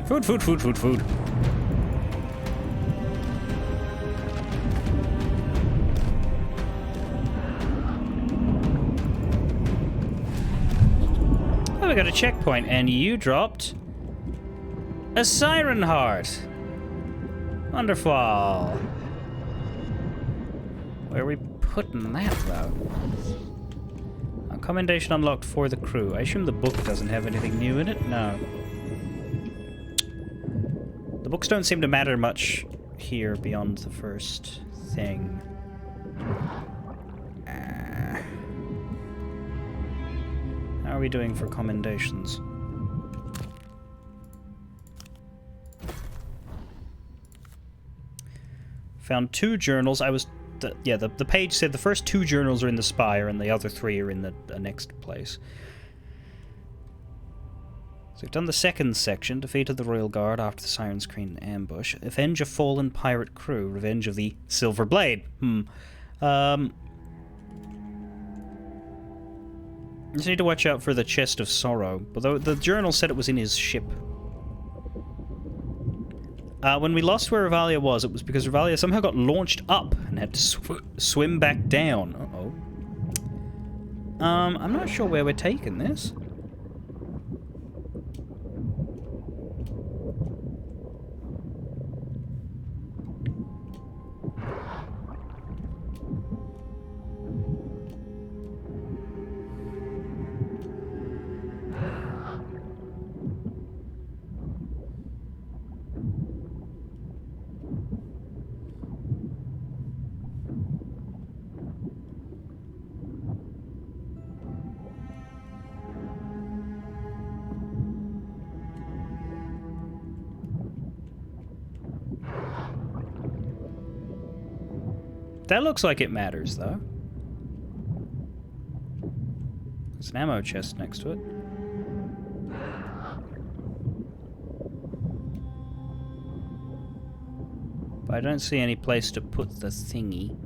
Food, food, food, food, food. Oh, we got a checkpoint, and you dropped a siren heart. Wonderful. Where are we putting that, though? A commendation unlocked for the crew. I assume the book doesn't have anything new in it? No. The books don't seem to matter much here beyond the first thing. How are we doing for commendations? Found 2 journals. I was... the page said the first 2 journals are in the spire and the other 3 are in the next place. So we've done the second section. Defeated the Royal Guard after the Siren Screen ambush. Avenge a fallen pirate crew. Revenge of the Silver Blade. Just need to watch out for the Chest of Sorrow. Although the journal said it was in his ship. When we lost where Revalia was, it was because Revalia somehow got launched up and had to swim back down. Uh-oh. I'm not sure where we're taking this. That looks like it matters, though. There's an ammo chest next to it. But I don't see any place to put the thingy.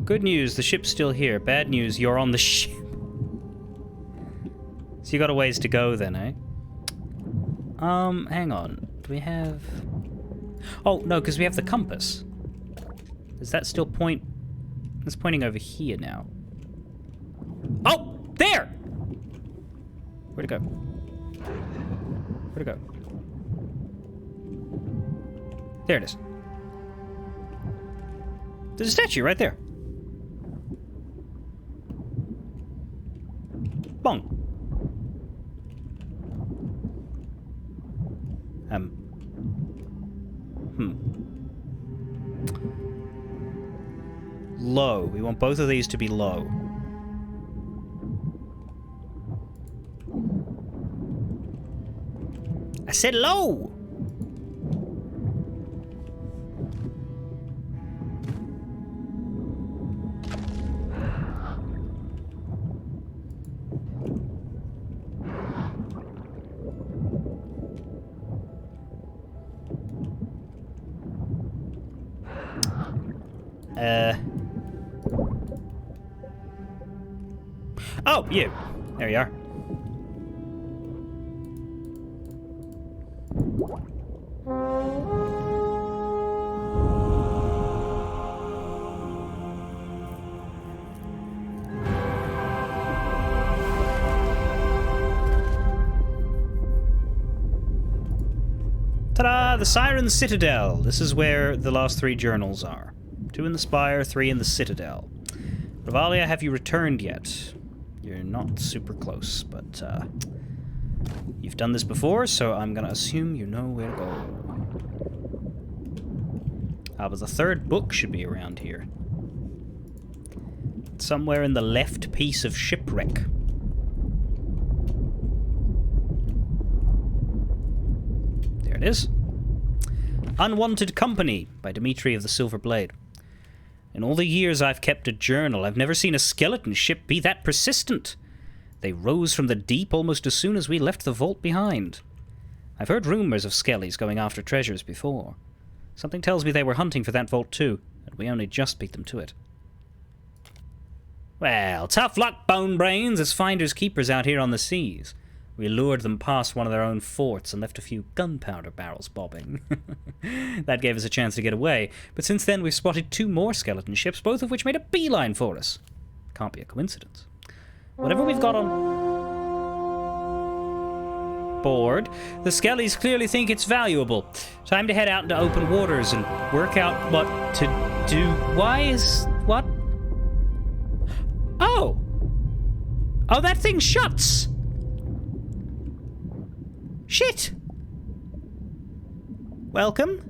Good news, the ship's still here. Bad news, you're on the ship. So you got a ways to go then, eh? Hang on. Do we have... Oh, no, because we have the compass. Does that still point... It's pointing over here now. Oh! There! Where'd it go? Where'd it go? There it is. There's a statue right there. Bong. Low. We want both of these to be low. I said low! Oh, you. There you are. Ta-da! The Siren Citadel. This is where the last 3 journals are. 2 in the Spire, 3 in the Citadel. Revalia, have you returned yet? You're not super close, but you've done this before, so I'm gonna assume you know where to but the third book should be around here. Somewhere in the left piece of shipwreck. There it is. Unwanted Company by Dimitri of the Silver Blade. In all the years I've kept a journal, I've never seen a skeleton ship be that persistent. They rose from the deep almost as soon as we left the vault behind. I've heard rumors of skellies going after treasures before. Something tells me they were hunting for that vault too, and we only just beat them to it. Well, tough luck, Bone Brains, as finders keepers out here on the seas. We lured them past one of their own forts and left a few gunpowder barrels bobbing. That gave us a chance to get away, but since then we've spotted 2 more skeleton ships, both of which made a beeline for us. Can't be a coincidence. Whatever we've got on board, the skellies clearly think it's valuable. Time to head out into open waters and work out what to do. What? Oh! Oh, that thing shuts! Shit! Welcome.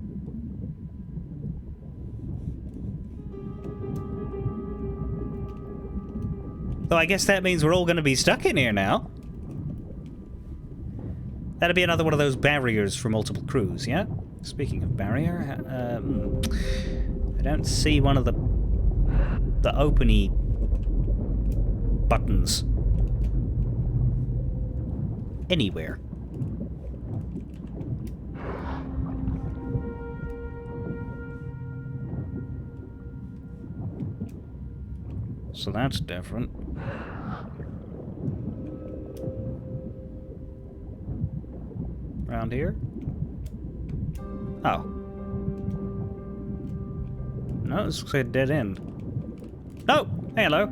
Though I guess that means we're all going to be stuck in here now. That'd be another one of those barriers for multiple crews, yeah? Speaking of barrier, I don't see one of the openy buttons anywhere. So that's different. Around here? Oh. No, this looks like a dead end. Oh! Hey, hello.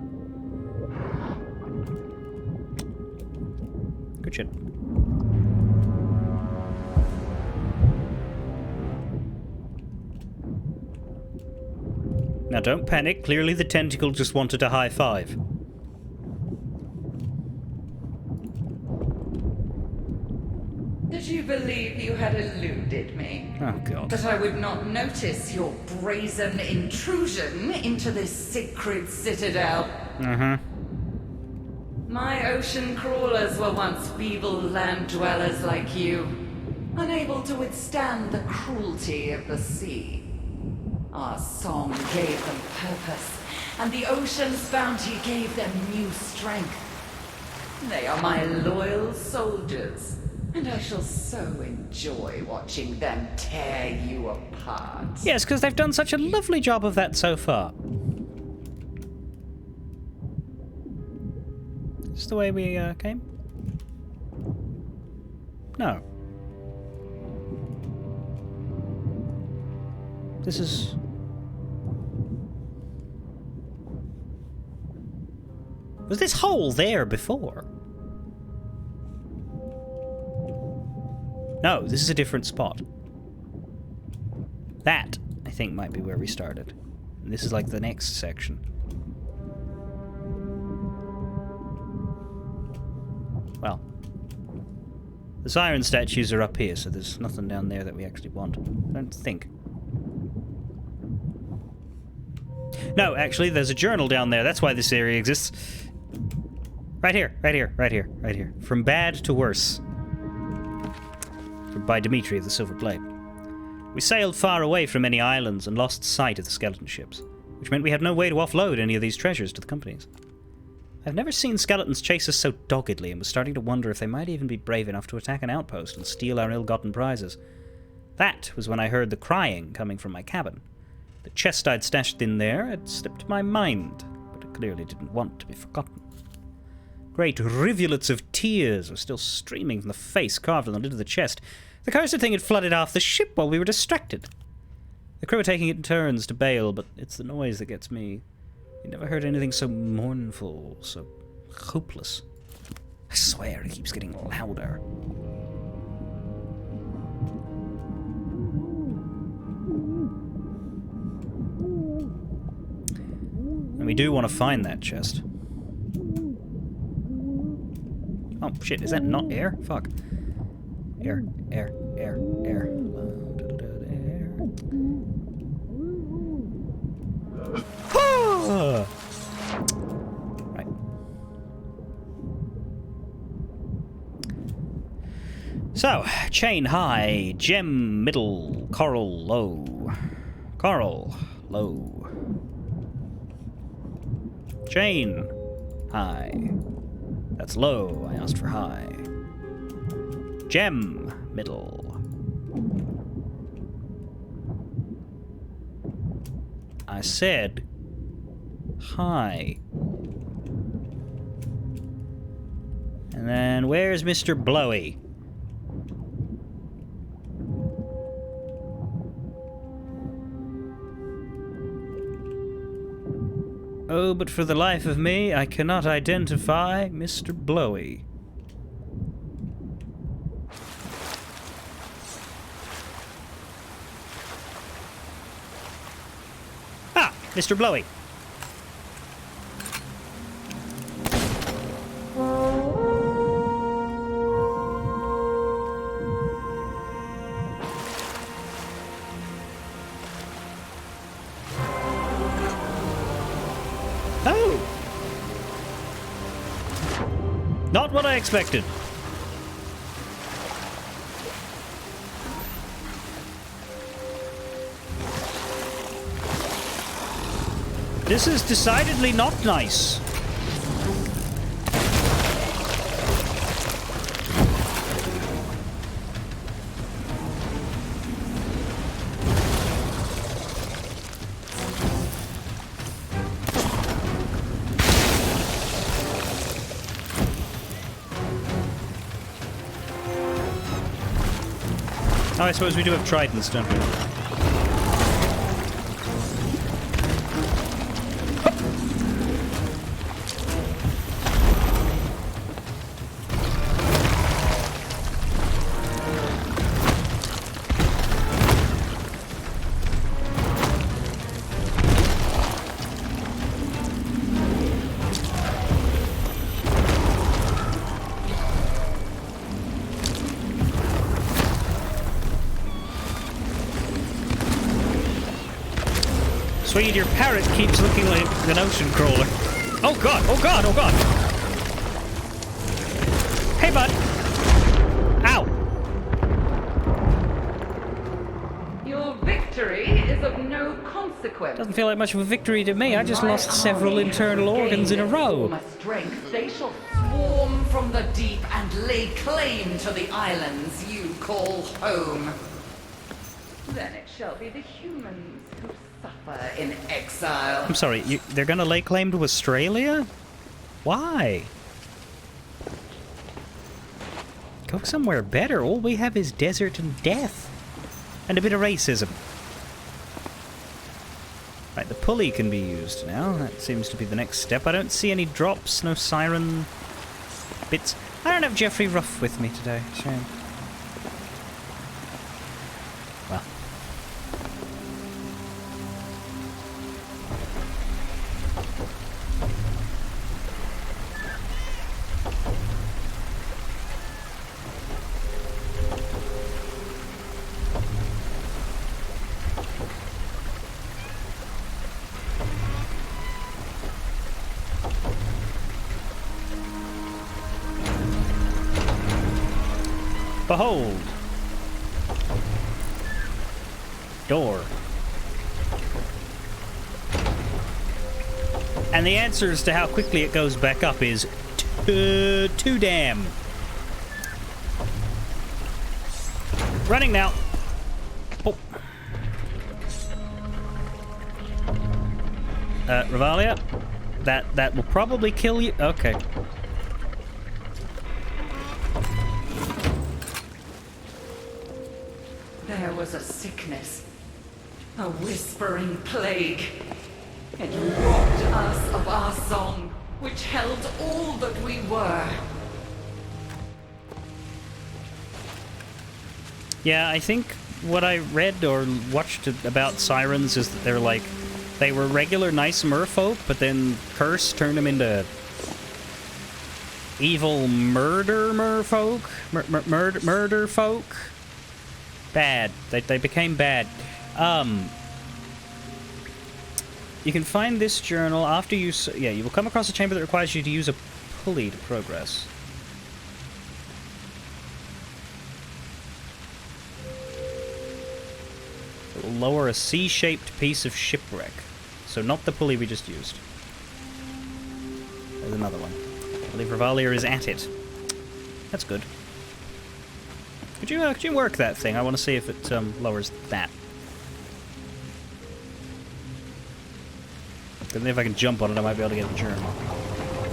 Good shit. Now don't panic, clearly the tentacle just wanted a high five. Did you believe you had eluded me? Oh god. That I would not notice your brazen intrusion into this sacred citadel? Uh-huh. My ocean crawlers were once feeble land dwellers like you, unable to withstand the cruelty of the sea. Our song gave them purpose, and the ocean's bounty gave them new strength. They are my loyal soldiers, and I shall so enjoy watching them tear you apart. Yes, because they've done such a lovely job of that so far. Is this the way we came? No. This is... Was this hole there before? No, this is a different spot. That, I think, might be where we started. And this is like the next section. Well. The siren statues are up here, so there's nothing down there that we actually want. I don't think. No, actually, there's a journal down there. That's why this area exists. Right here, right here, right here, right here. From bad to worse. By Dimitri of the Silver Blade. We sailed far away from any islands and lost sight of the skeleton ships, which meant we had no way to offload any of these treasures to the companies. I've never seen skeletons chase us so doggedly and was starting to wonder if they might even be brave enough to attack an outpost and steal our ill-gotten prizes. That was when I heard the crying coming from my cabin. The chest I'd stashed in there had slipped my mind, but it clearly didn't want to be forgotten. Great rivulets of tears were still streaming from the face carved on the lid of the chest. The cursed thing had flooded half the ship while we were distracted. The crew are taking it in turns to bail, but it's the noise that gets me. You never heard anything so mournful, so hopeless. I swear it keeps getting louder. And we do want to find that chest. Oh shit, is that not air? Fuck. Air, air, air, air. Right. So, chain high, gem middle, coral low. Coral low. Chain high. That's low. I asked for high. Gem middle. I said high. And then where's Mr. Blowy? Oh, but for the life of me, I cannot identify Mr. Blowy. Ah, Mr. Blowy. Oh! Not what I expected. This is decidedly not nice. Oh, I suppose we do have tridents, don't we? Sweet, your parrot keeps looking like an ocean crawler. Oh god, oh god, oh god! Hey, bud! Ow! Your victory is of no consequence. Doesn't feel like much of a victory to me. I just lost several internal organs in a row. Strength, they shall swarm from the deep and lay claim to the islands you call home. Then it shall be the humans who suffer in exile. I'm sorry, they're gonna lay claim to Australia? Why? Go somewhere better. All we have is desert and death. And a bit of racism. Right, the pulley can be used now. That seems to be the next step. I don't see any drops, no siren bits. I don't have Jeffrey Ruff with me today. Shame. Well. Behold! Door. And the answer as to how quickly it goes back up is too damn. Running now. Oh. Revalia? That will probably kill you. Okay. There was a sickness, a whispering plague. It robbed us of our song, which held all that we were. Yeah, I think what I read or watched about sirens is that they're like, they were regular nice merfolk, but then Curse turned them into evil murder merfolk? Murder folk? Bad. They became bad. You can find this journal after you... Yeah, you will come across a chamber that requires you to use a pulley to progress. It will lower a C-shaped piece of shipwreck. So not the pulley we just used. There's another one. I believe Revalia is at it. That's good. Could you work that thing? I want to see if it lowers that. Then if I can jump on it, I might be able to get the journal.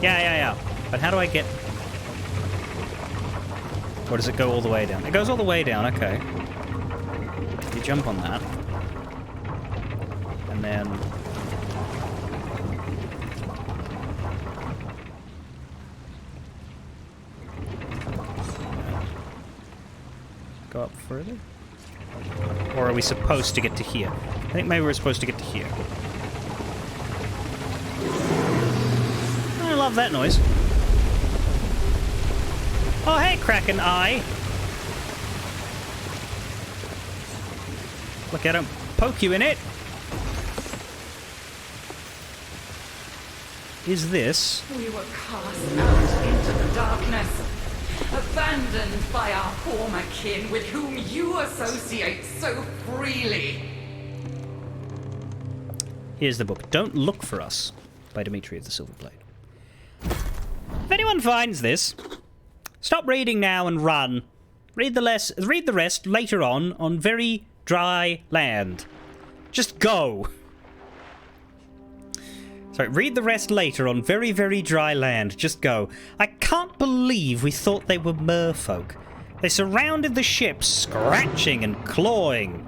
Yeah. But how do I get... Or does it go all the way down? It goes all the way down, okay. You jump on that. And then... Go up further? Or are we supposed to get to here? I think maybe we're supposed to get to here. I love that noise. Oh, hey, Kraken Eye! Look, I don't poke you in it! Is this... We were cast out into the darkness, abandoned by our former kin with whom you associate so freely. Here's the book. Don't Look for Us, by Dimitri of the Silver Blade. If anyone finds this, stop reading now and run. Read the rest later on very dry land. Just go. Sorry, read the rest later on very, very dry land. Just go. I can't believe we thought they were merfolk. They surrounded the ship, scratching and clawing.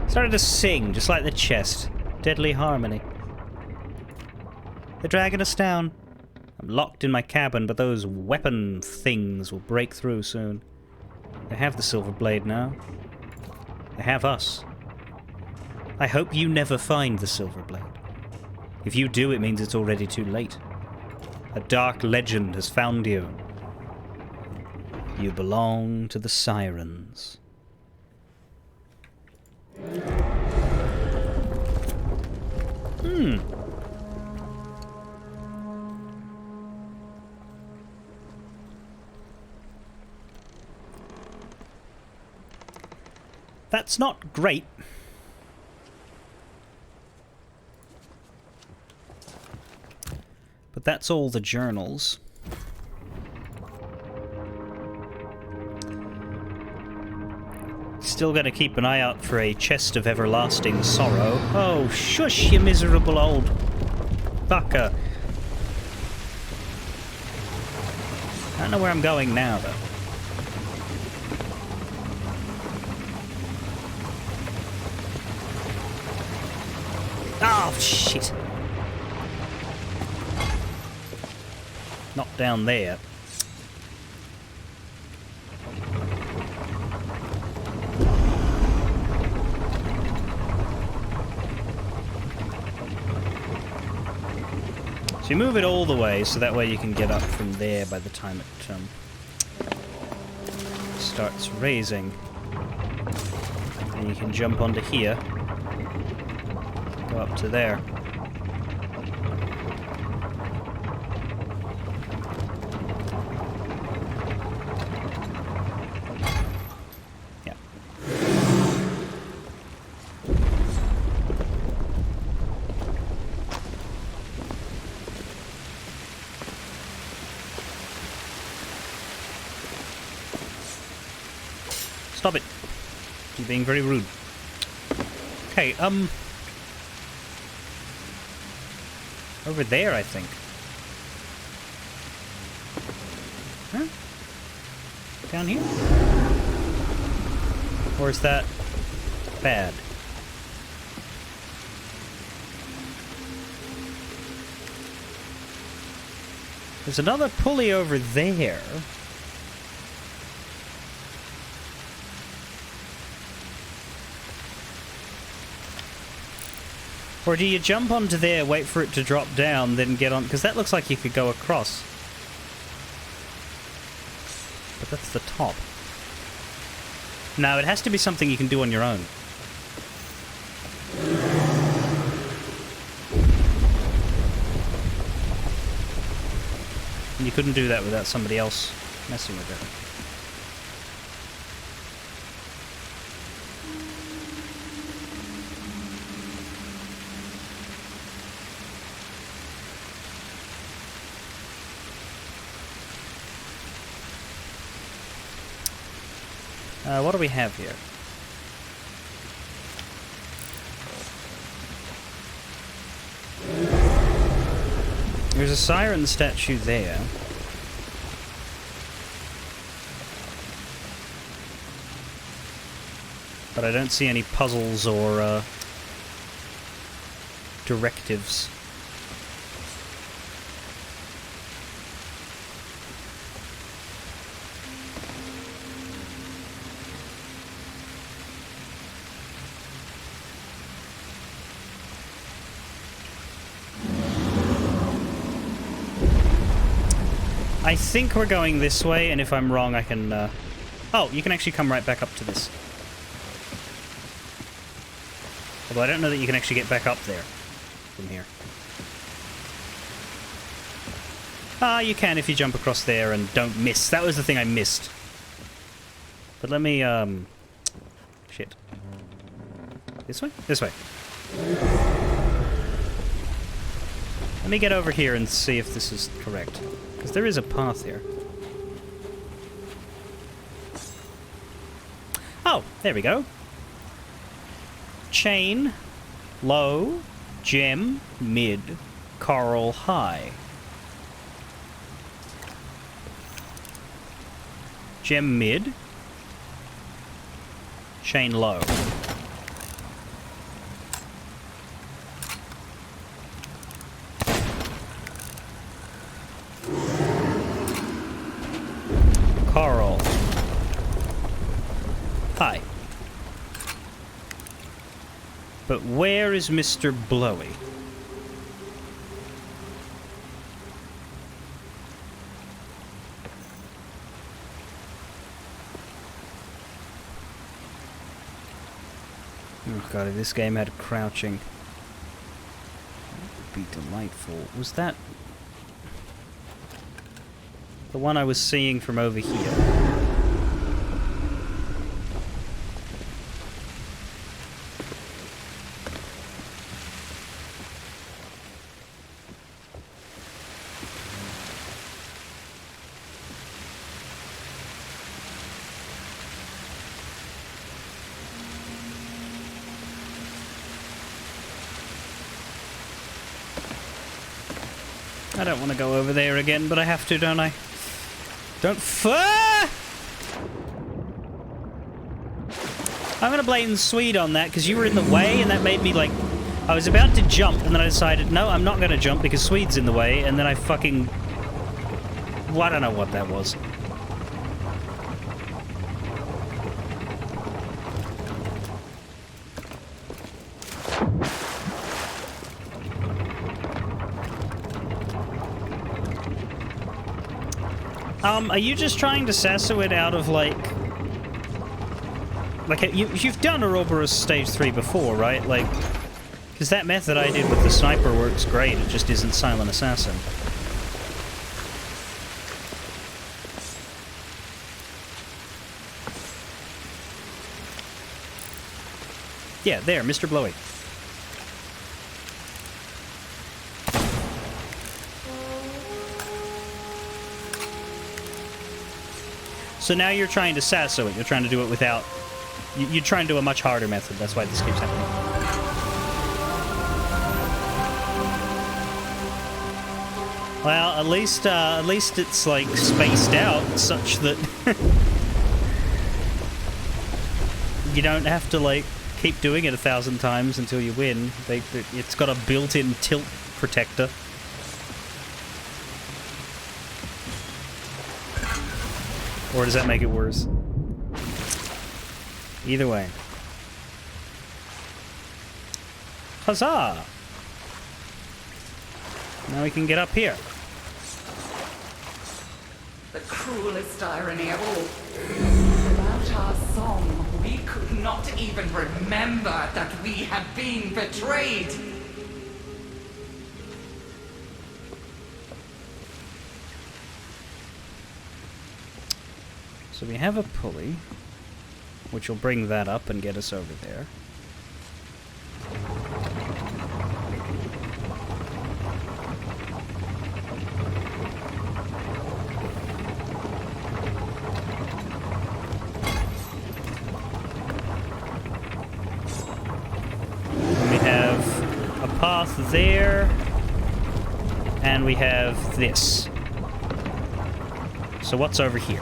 Started to sing, just like the chest. Deadly harmony. They're dragging us down. I'm locked in my cabin, but those weapon things will break through soon. They have the Silver Blade now. They have us. I hope you never find the Silver Blade. If you do, it means it's already too late. A dark legend has found you. You belong to the Sirens. That's not great. But that's all the journals. Still gotta keep an eye out for a chest of everlasting sorrow. Oh, shush, you miserable old fucker. I don't know where I'm going now, though. Oh, shit. Not down there. So you move it all the way, so that way you can get up from there by the time it starts raising. And you can jump onto here. Go up to there. Yeah. Stop it. You're being very rude. Okay, over there, I think. Huh? Down here? Or is that bad? There's another pulley over there. Or do you jump onto there, wait for it to drop down, then get on? Because that looks like you could go across. But that's the top. No, it has to be something you can do on your own. You couldn't do that without somebody else messing with it. What do we have here? There's a siren statue there. But I don't see any puzzles or directives. I think we're going this way, and if I'm wrong, I can... Oh, you can actually come right back up to this. Although I don't know that you can actually get back up there from here. Ah, you can if you jump across there and don't miss. That was the thing I missed. But let me, shit. This way? This way. Let me get over here and see if this is correct. Because there is a path here. Oh, there we go. Chain, low, gem, mid, coral, high. Gem mid, chain low. Coral. High. But where is Mr. Blowy? Oh god, if this game had crouching, that would be delightful. Was that the one I was seeing from over here? I don't want to go over there again, but I have to, don't I? Don't I'm gonna blame Swede on that, because you were in the way, and that made me, like... I was about to jump, and then I decided, no, I'm not gonna jump, because Swede's in the way, and then I fucking... Well, I don't know what that was. Are you just trying to sasso it out of, like... Like, you've done Ouroboros Stage 3 before, right? Like, because that method I did with the sniper works great, it just isn't Silent Assassin. Yeah, there, Mr. Blowy. So now you're trying to sasso it. You're trying to do it without... You're trying to do a much harder method. That's why this keeps happening. Well, at least it's, like, spaced out such that... you don't have to, like, keep doing it 1,000 times until you win. It's got a built-in tilt protector. Or does that make it worse? Either way. Huzzah! Now we can get up here. The cruelest irony of all. Without our song, we could not even remember that we had been betrayed. So we have a pulley, which will bring that up and get us over there. We have a path there, and we have this. So what's over here?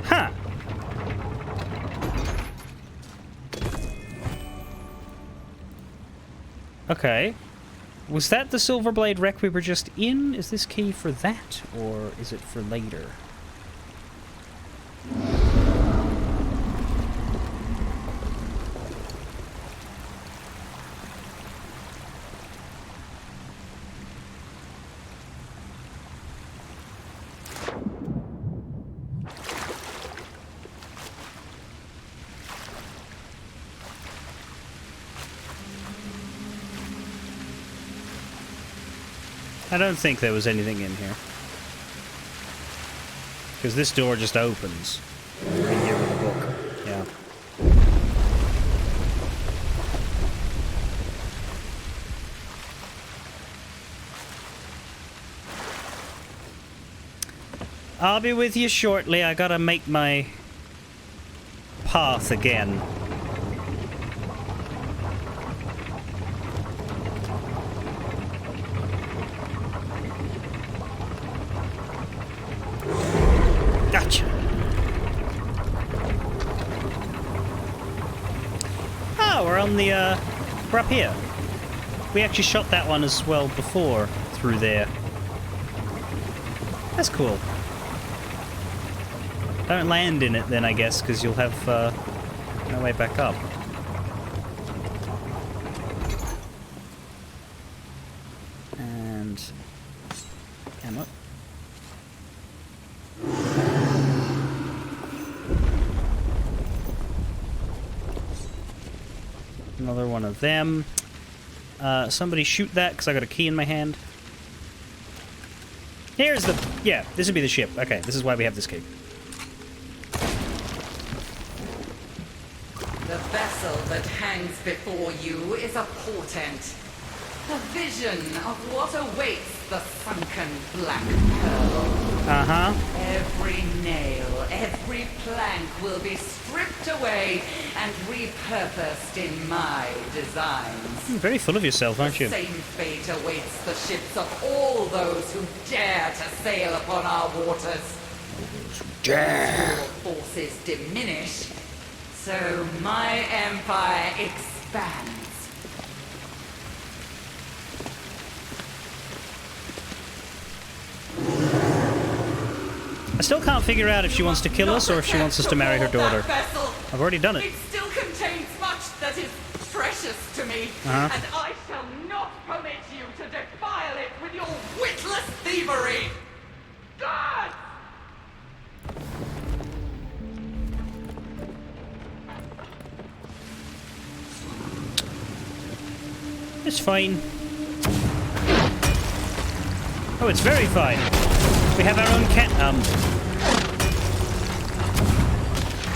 Huh. Okay. Was that the Silverblade wreck we were just in? Is this key for that, or is it for later? I don't think there was anything in here. Because this door just opens. Right here with the book. Yeah. I'll be with you shortly. I gotta make my path again. Gotcha. Oh, we're on the, we're up here. We actually shot that one as well before through there. That's cool. Don't land in it then, I guess, because you'll have, no way back up. And... ammo. Another one of them. Somebody shoot that, because I got a key in my hand. Here's the... yeah, this would be the ship. Okay, this is why we have this key. The vessel that hangs before you is a portent. A vision of what awaits the sunken black pearl. Uh-huh. Every nail, every plank will be stripped away and repurposed in my designs. You're very full of yourself, aren't you? The same fate awaits the ships of all those who dare to sail upon our waters. Dare. Your forces diminish, so my empire expands. I still can't figure out if she wants to kill us or if she wants us to marry her daughter. I've already done it. It still contains much that is precious to me, Uh-huh. and I shall not permit you to defile it with your witless thievery. God! It's fine. Oh, it's very fine. We have our own cat.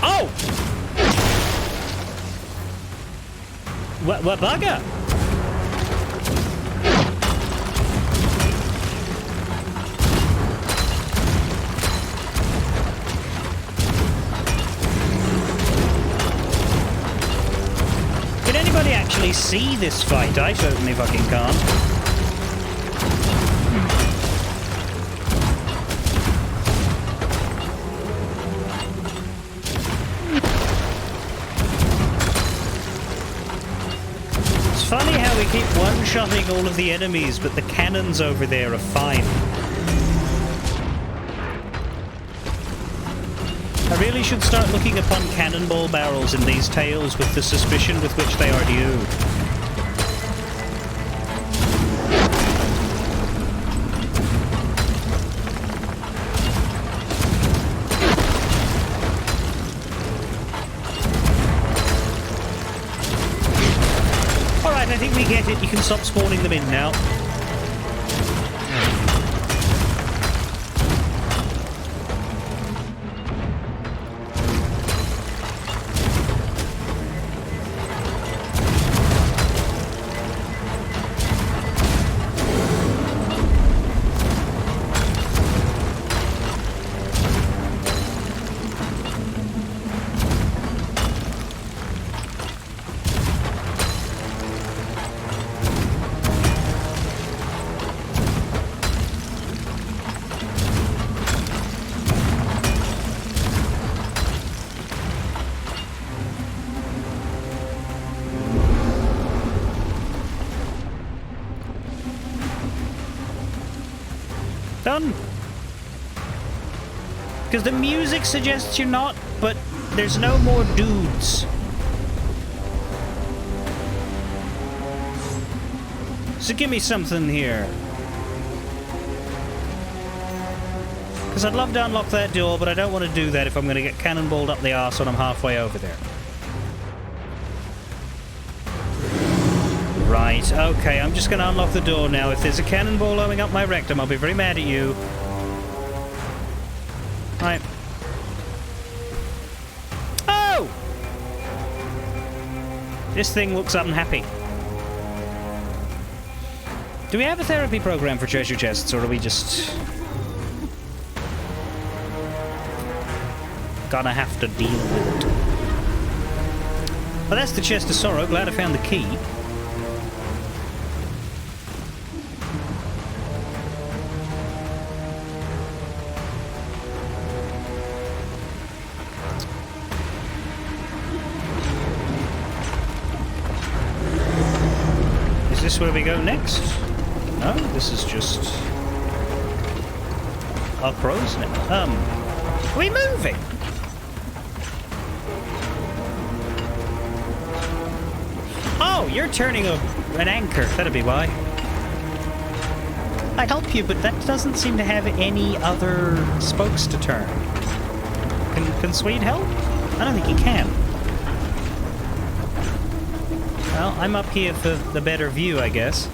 Oh! What bugger? Can anybody actually see this fight? I certainly fucking can't. Funny how we keep one-shotting all of the enemies, but the cannons over there are fine. I really should start looking upon cannonball barrels in these tales with the suspicion with which they are due. Right, I think we get it. You can stop spawning them in now. Done. Because the music suggests you're not, but there's no more dudes. So give me something here. Because I'd love to unlock that door, but I don't want to do that if I'm going to get cannonballed up the arse when I'm halfway over there. Right, okay, I'm just going to unlock the door now. If there's a cannonball loading up my rectum, I'll be very mad at you. Right. Oh! This thing looks unhappy. Do we have a therapy program for treasure chests, or are we just gonna have to deal with it? Well, that's the chest of sorrow. Glad I found the key. Is this where we go next? No, this is just our crow's nest. Are we moving? Oh, you're turning an anchor. That'd be why. I'd help you, but that doesn't seem to have any other spokes to turn. Can Swede help? I don't think he can. Well, I'm up here for the better view, I guess.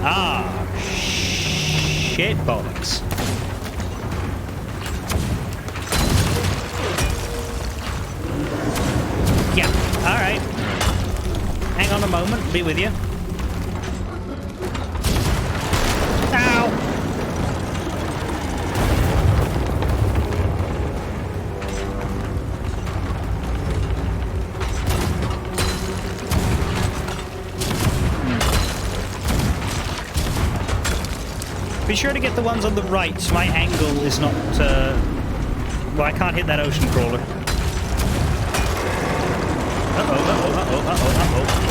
Ah, shit bollocks. Yeah, alright. Hang on a moment, be with you. Ow! Be sure to get the ones on the right. My angle is not, well, I can't hit that ocean crawler. Uh-oh, uh-oh, uh-oh, uh-oh, uh-oh.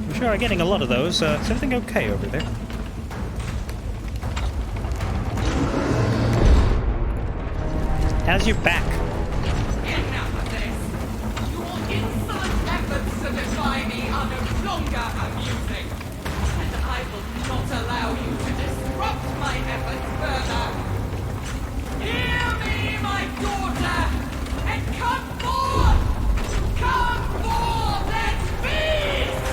I'm sure I'm getting a lot of those. Is everything okay over there? How's your back? Enough of this! Your insolent efforts to defy me are no longer amusing, and I will not allow you to disrupt my efforts further. Hear me, my daughter, and come forth! Come forth, let's feast!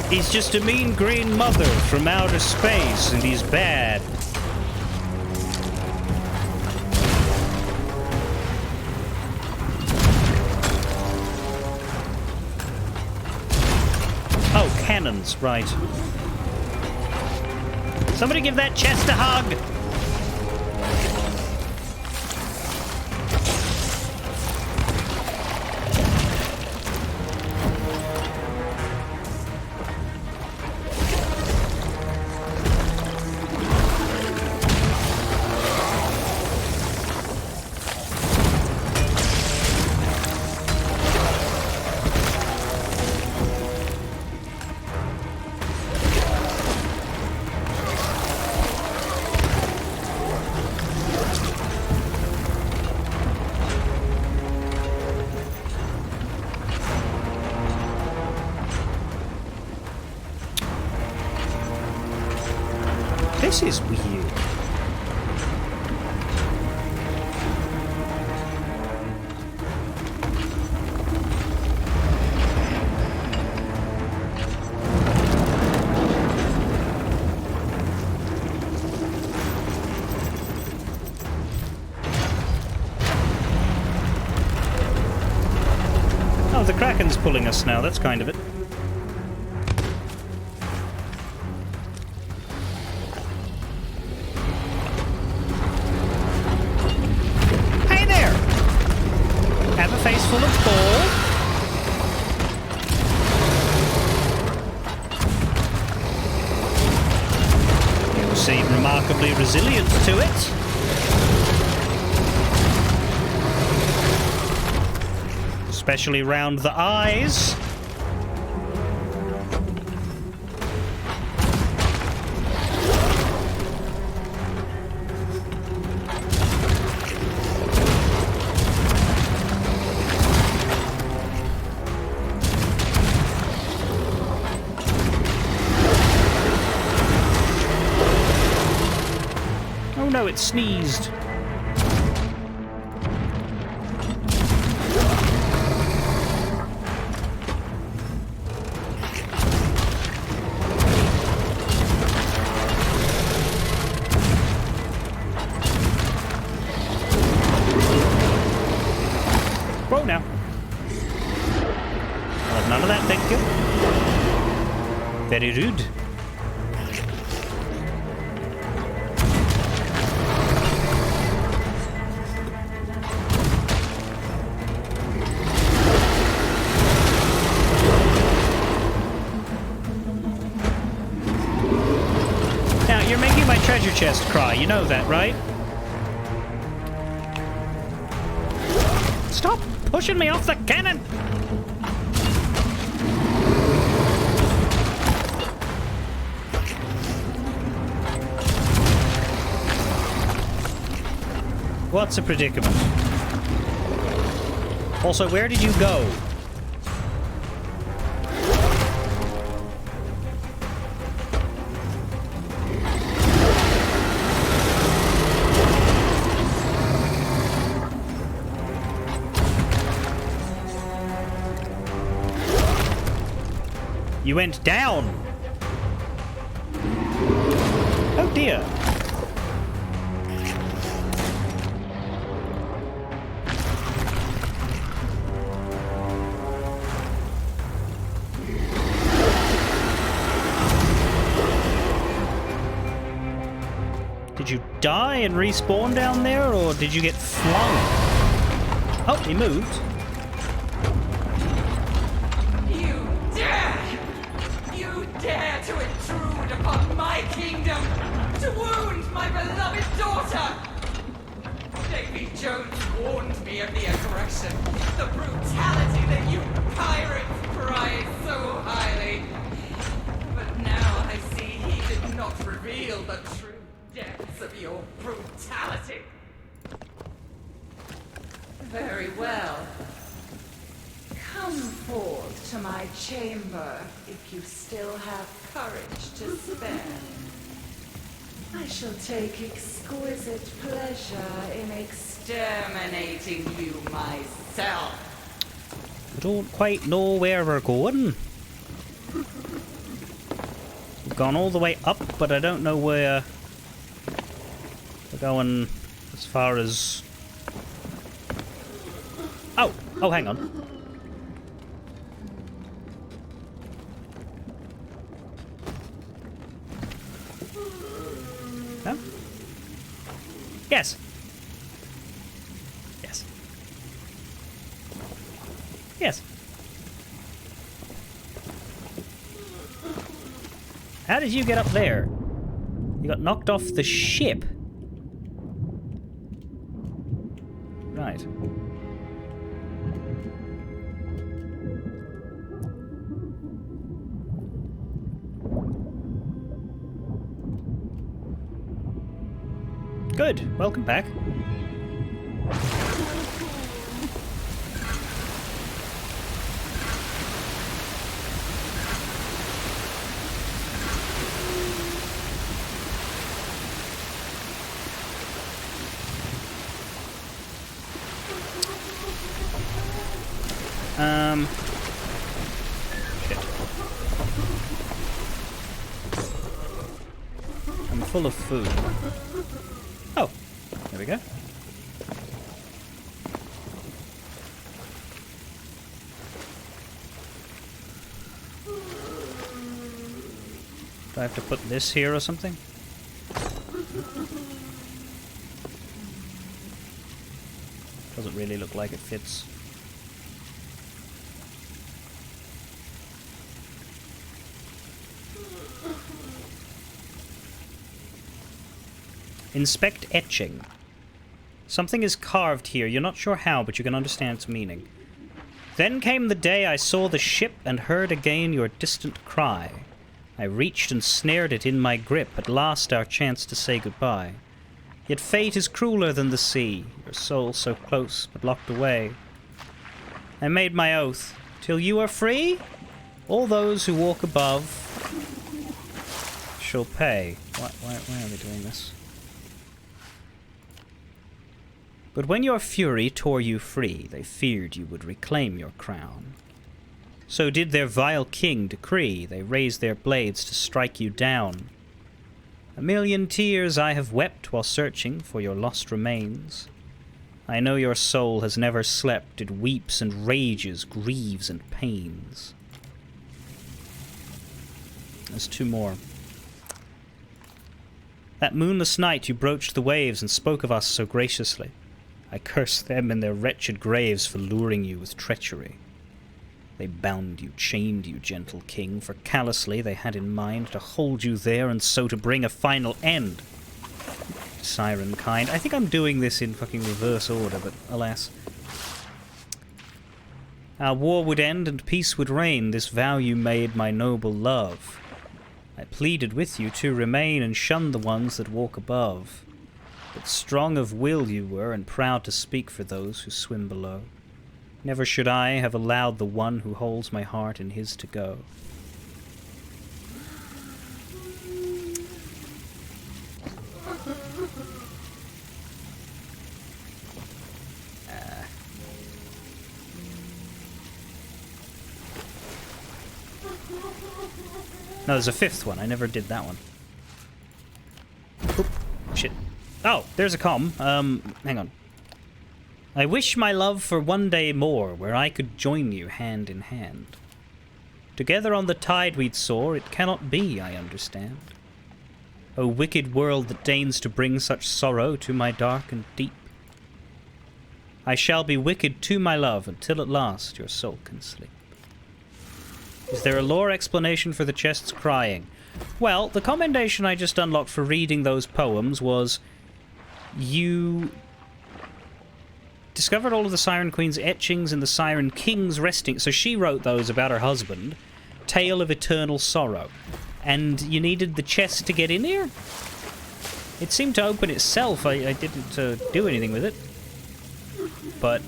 He's just a mean green mother from outer space, and he's bad. cannons, right. Somebody give that chest a hug! This is weird. Oh, the Kraken's pulling us now. That's kind of it. Face full of gold. You seem remarkably resilient to it. Especially round the eyes. Oh no, it sneezed. Whoa now. I'll have none of that, thank you. Very rude. Treasure chest cry, you know that, right? Stop pushing me off the cannon! What's a predicament? Also, where did you go? You went down! Oh dear. Did you die and respawn down there, or did you get flung? Oh, he moved. Dare to intrude upon my kingdom, to wound my beloved daughter! Davy Jones warned me of the aggression, the brutality that you pirates prize so highly. But now I see he did not reveal the true depths of your brutality. Very well. Come forth to my chamber if you still have courage to spare. I shall take exquisite pleasure in exterminating you myself. I don't quite know where we're going. We've gone all the way up, but I don't know where we're going as far as... Oh, hang on. Yes. Yes. Yes. How did you get up there? You got knocked off the ship. Right. Good. Welcome back. Shit. I'm full of food. Oh, there we go. Do I have to put this here or something? Doesn't really look like it fits. Inspect etching. Something is carved here. You're not sure how, but you can understand its meaning. Then came the day I saw the ship and heard again your distant cry. I reached and snared it in my grip, at last our chance to say goodbye. Yet fate is crueler than the sea, your soul so close but locked away. I made my oath, till you are free, all those who walk above shall pay. Why are they doing this? But when your fury tore you free, they feared you would reclaim your crown. So did their vile king decree, they raised their blades to strike you down. A million tears I have wept while searching for your lost remains. I know your soul has never slept, it weeps and rages, grieves and pains. There's two more. That moonless night you broached the waves and spoke of us so graciously. I curse them in their wretched graves for luring you with treachery. They bound you, chained you, gentle king, for callously they had in mind to hold you there and so to bring a final end. Siren kind. I think I'm doing this in fucking reverse order, but alas. Our war would end and peace would reign, this vow you made, my noble love. I pleaded with you to remain and shun the ones that walk above. But strong of will you were, and proud to speak for those who swim below. Never should I have allowed the one who holds my heart in his to go. No, there's a fifth one. I never did that one. Oop, shit. Oh, there's a comm. Hang on. I wish, my love, for one day more, where I could join you hand in hand. Together on the tide we'd soar, it cannot be, I understand. O wicked world that deigns to bring such sorrow to my dark and deep. I shall be wicked to my love, until at last your soul can sleep. Is there a lore explanation for the chest's crying? Well, the commendation I just unlocked for reading those poems was... You discovered all of the Siren Queen's etchings and the Siren King's resting... So she wrote those about her husband. Tale of Eternal Sorrow. And you needed the chest to get in here? It seemed to open itself. I didn't do anything with it. But...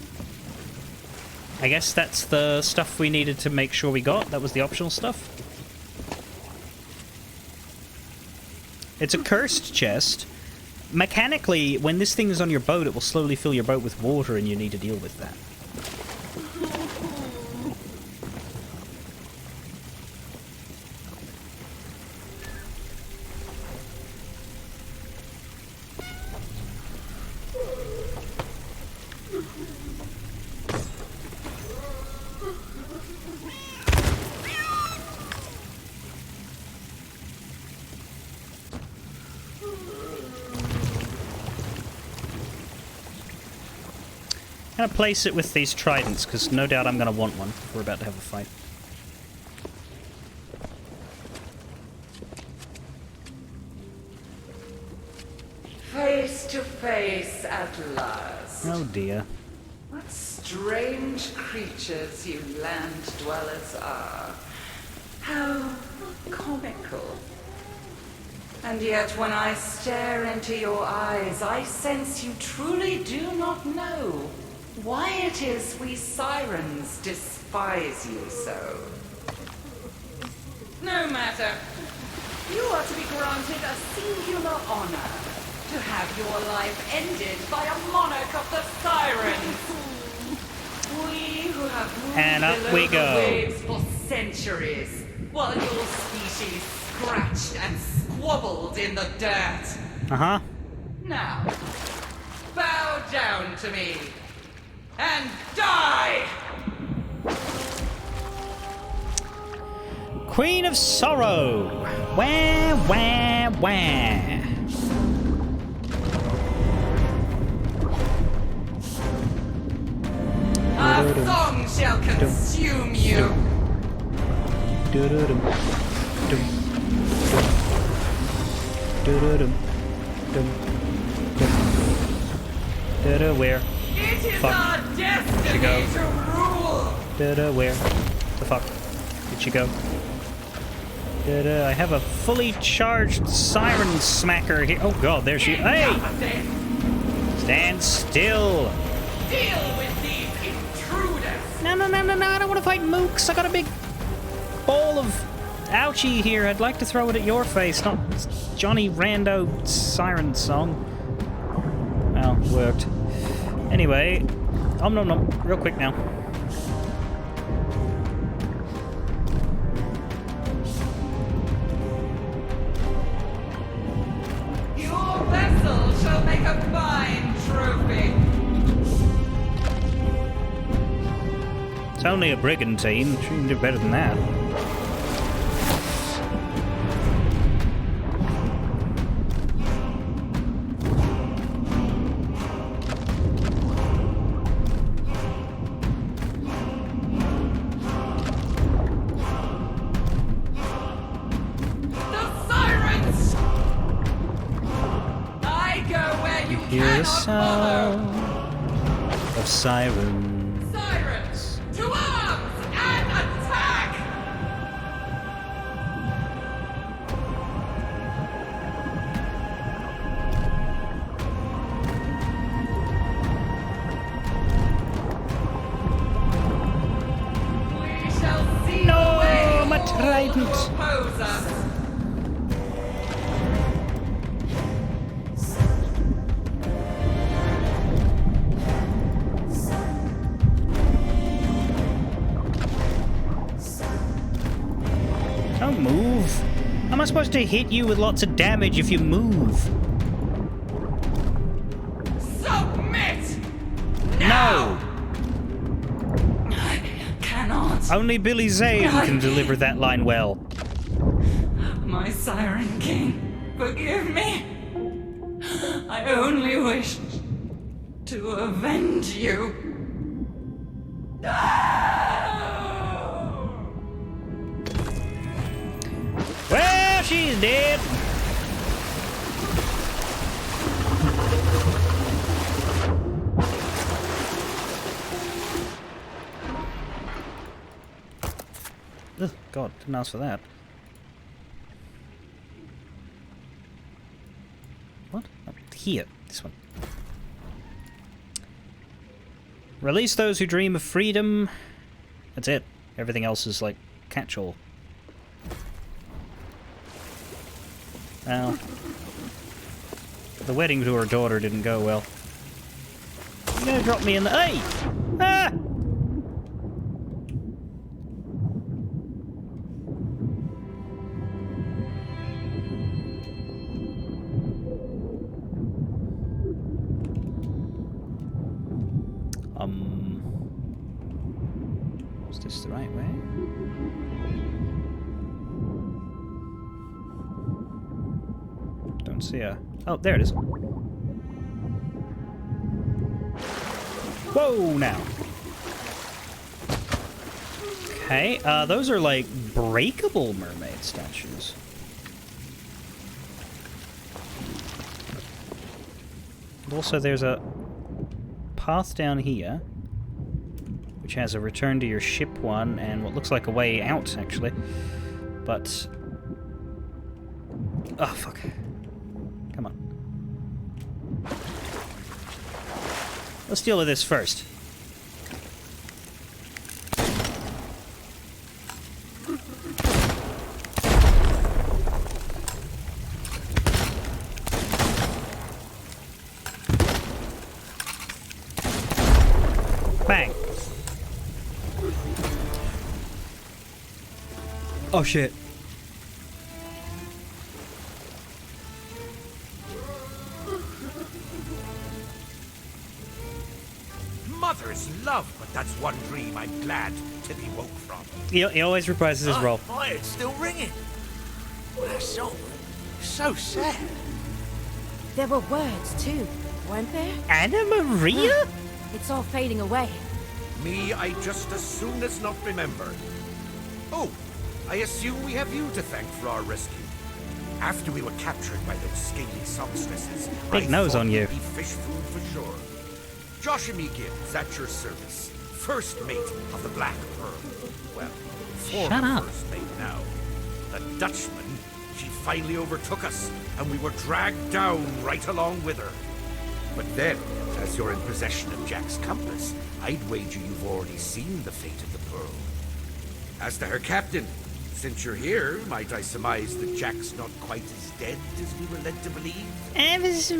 I guess that's the stuff we needed to make sure we got. That was the optional stuff. It's a cursed chest. Mechanically, when this thing is on your boat, it will slowly fill your boat with water, and you need to deal with that. I'm gonna place it with these tridents, because no doubt I'm gonna want one if we're about to have a fight. Face to face at last. Oh dear. What strange creatures you land dwellers are. How comical. And yet when I stare into your eyes, I sense you truly do not know why it is we sirens despise you so. No matter. You are to be granted a singular honor. To have your life ended by a monarch of the sirens. We who have ruled And up below we the go. waves for centuries, while your species scratched and squabbled in the dirt. Uh-huh. Now, bow down to me and die! Queen of Sorrow! Wah, wah, wah. Our song shall consume you! Do-do-dum. Dum. Do-do-dum. Dum. Dum. Da-da, where? It is Fuck. our destiny go? to rule! Da-da, where? The fuck? Did she go? Da-da, I have a fully charged siren smacker here. Oh god, there she... Hey! Enough of this. Stand still! Deal with these intruders! No, no, no, no, no, I don't want to fight mooks. I got a big ball of ouchie here. I'd like to throw it at your face, not Johnny Rando siren song. Well, worked. Anyway, nom nom nom, real quick now. Your vessel shall make a fine trophy! It's only a brigantine. She can do better than that. The sirens! I go where you Hear the cannot follow! sound of sirens. Sirens, to arms and attack! We shall see No, the way my all trident. who oppose us. Don't move. How am I supposed to hit you with lots of damage if you move? Submit! No! I cannot. Only Billy Zane can deliver that line well. My Siren King, forgive me. I only wished to avenge you. Well, she's dead. Ugh, God, didn't ask for that. What? Up here. This one. Release those who dream of freedom. That's it. Everything else is like catch-all. Well, the wedding to her daughter didn't go well. You're gonna drop me in the... Hey! Ah! Is this the right way? Don't see her. Oh, there it is. Whoa, now. Okay, those are like breakable mermaid statues. Also, there's a path down here, which has a return to your ship one and what looks like a way out, actually. But... oh, fuck. Come on. Let's deal with this first. Bang. Oh shit. Mother's love, but that's one dream I'm glad to be woke from. He always reprises his role. Why, it's still ringing. That's so sad. There were words, too, weren't there? Anna Maria? It's all fading away. Me, I just as soon as not remember. Oh, I assume we have you to thank for our rescue. After we were captured by those scaly songstresses, Big I nose thought on you. we'd be fish food for sure. Joshua Gibbs, at your service. First mate of the Black Pearl. Well, Shut up. first mate now. The Dutchman, she finally overtook us, and we were dragged down right along with her. But then, as you're in possession of Jack's compass, I'd wager you've already seen the fate of the Pearl. As to her captain, since you're here, might I surmise that Jack's not quite as dead as we were led to believe?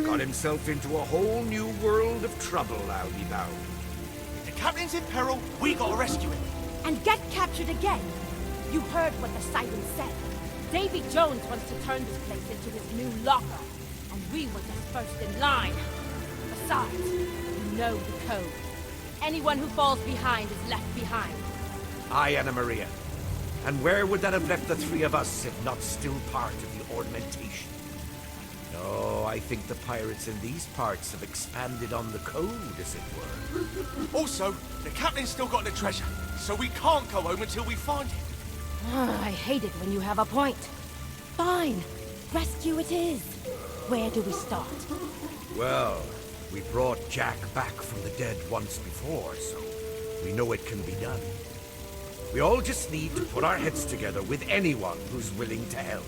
Got himself into a whole new world of trouble, I'll be bound. If the captain's in peril, we gotta rescue him. And get captured again. You heard what the siren said. Davy Jones wants to turn this place into his new locker. And we were just first in line. Besides, you know the code. Anyone who falls behind is left behind. Aye, Anna Maria. And where would that have left the three of us if not still part of the ornamentation? No, I think the pirates in these parts have expanded on the code, as it were. Also, the captain's still got the treasure, so we can't go home until we find it. I hate it when you have a point. Fine. Rescue it is. Where do we start? Well, we brought Jack back from the dead once before, so we know it can be done. We all just need to put our heads together with anyone who's willing to help.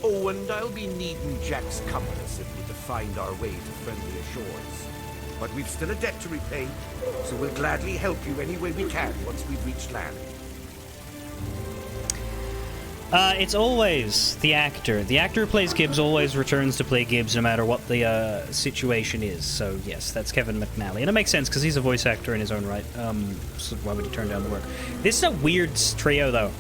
Oh, and I'll be needing Jack's compass if we're to find our way to friendlier shores. But we've still a debt to repay, so we'll gladly help you any way we can once we've reached land. It's always the actor. The actor who plays Gibbs always returns to play Gibbs no matter what the situation is. So yes, that's Kevin McNally. And it makes sense because he's a voice actor in his own right. So why would he turn down the work? This is a weird trio though.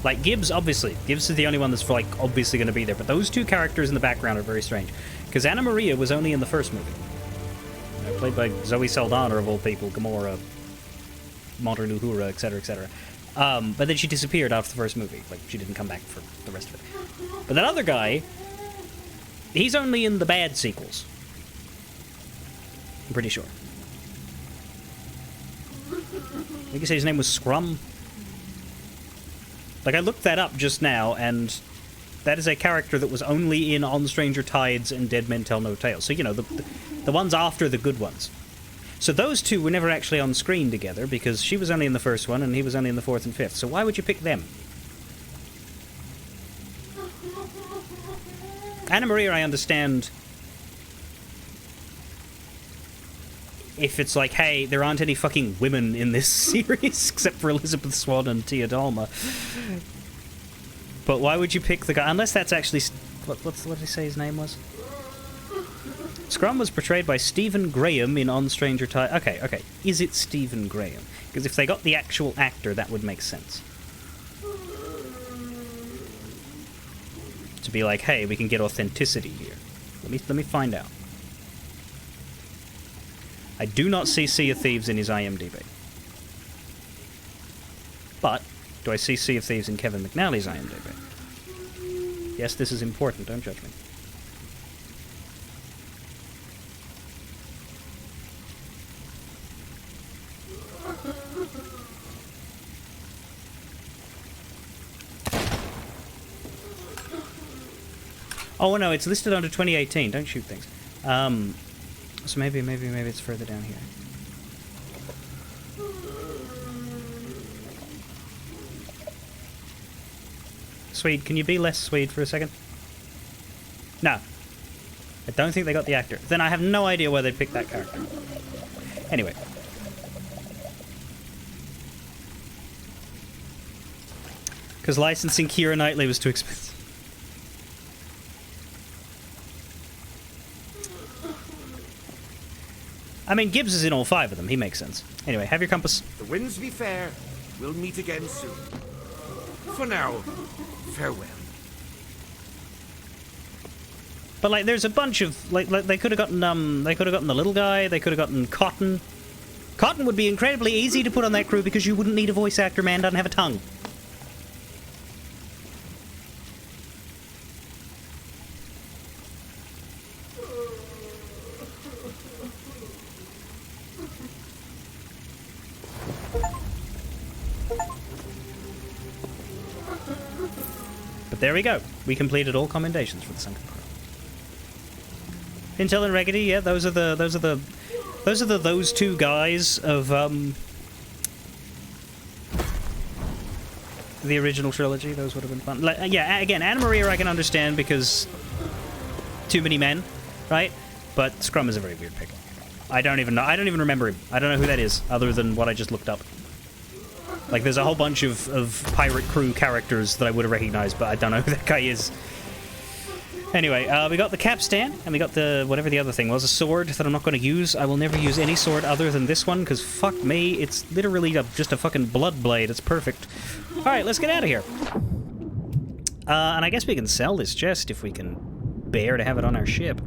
Like Gibbs, obviously. Gibbs is the only one that's like obviously going to be there. But those two characters in the background are very strange. Because Anna Maria was only in the first movie. Played by Zoe Saldana of all people, Gamora, Modern Uhura, etc., etc. But then she disappeared after the first movie. Like, she didn't come back for the rest of it. But that other guy, he's only in the bad sequels. I'm pretty sure. I think you say his name was Scrum. Like, I looked that up just now, and that is a character that was only in On Stranger Tides and Dead Men Tell No Tales. So, you know, the ones after the good ones. So those two were never actually on screen together because she was only in the first one and he was only in the fourth and fifth. So why would you pick them? Anna Maria, I understand if it's like, hey, there aren't any fucking women in this series except for Elizabeth Swann and Tia Dalma. But why would you pick the guy? Unless that's actually... What did he say his name was? Scrum was portrayed by Stephen Graham in On Stranger Tides. Okay. Is it Stephen Graham? Because if they got the actual actor, that would make sense. To be like, hey, we can get authenticity here. Let me find out. I do not see Sea of Thieves in his IMDb. But, do I see Sea of Thieves in Kevin McNally's IMDb? Yes, this is important, don't judge me. Oh no, it's listed under 2018. Don't shoot things. So maybe it's further down here. Swede, can you be less Swede for a second? No. I don't think they got the actor. Then I have no idea why they picked that character. Anyway. Because licensing Keira Knightley was too expensive. I mean, Gibbs is in all 5 of them. He makes sense. Anyway, have your compass. The winds be fair. We'll meet again soon. For now, farewell. But like, there's a bunch of like they could have gotten the little guy. They could have gotten Cotton. Cotton would be incredibly easy to put on that crew because you wouldn't need a voice actor. Man doesn't have a tongue. There we go. We completed all commendations for the Sunken Crow. Intel and Raggedy, yeah, those are those two guys of the original trilogy. Those would have been fun. Like, yeah, again, Anna Maria I can understand because too many men, right? But Scrum is a very weird pick. I don't even remember him. I don't know who that is, other than what I just looked up. Like, there's a whole bunch of pirate crew characters that I would have recognized, but I don't know who that guy is. Anyway, we got the capstan, and we got the, whatever the other thing was, a sword that I'm not going to use. I will never use any sword other than this one, because fuck me, it's literally just a fucking blood blade. It's perfect. Alright, let's get out of here. And I guess we can sell this chest if we can bear to have it on our ship.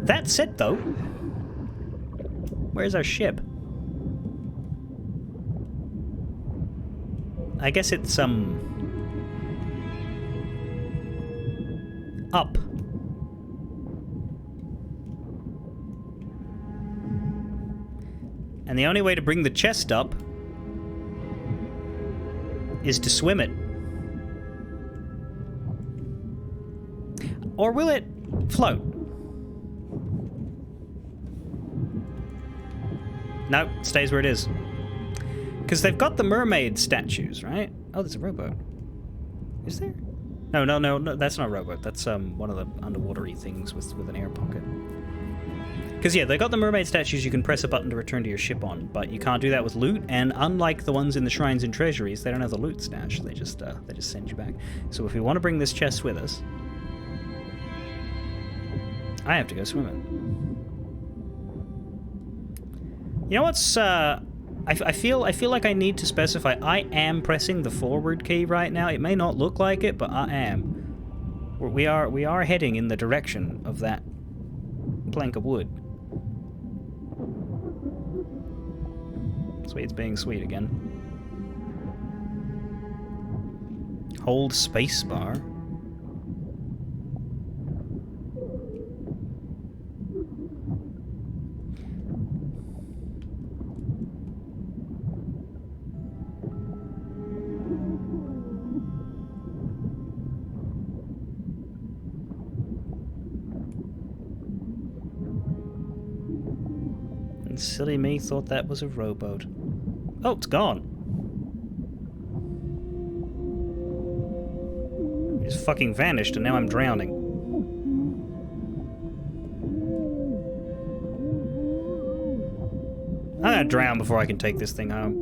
That said, though, where's our ship? I guess it's, up. And the only way to bring the chest up is to swim it. Or will it float? No, it stays where it is. Because they've got the mermaid statues, right? Oh, there's a rowboat. Is there? No, that's not a rowboat. That's one of the underwatery things with an air pocket. Because, yeah, they got the mermaid statues you can press a button to return to your ship on, but you can't do that with loot, and unlike the ones in the shrines and treasuries, they don't have the loot stash. They just send you back. So if we want to bring this chest with us, I have to go swimming. You know what's, I feel like I need to specify I am pressing the forward key right now. It may not look like it, but I am. We are heading in the direction of that plank of wood. Sweet's being sweet again. Hold spacebar. And silly me thought that was a rowboat. Oh, it's gone. It just fucking vanished and now I'm drowning. I'm gonna drown before I can take this thing home.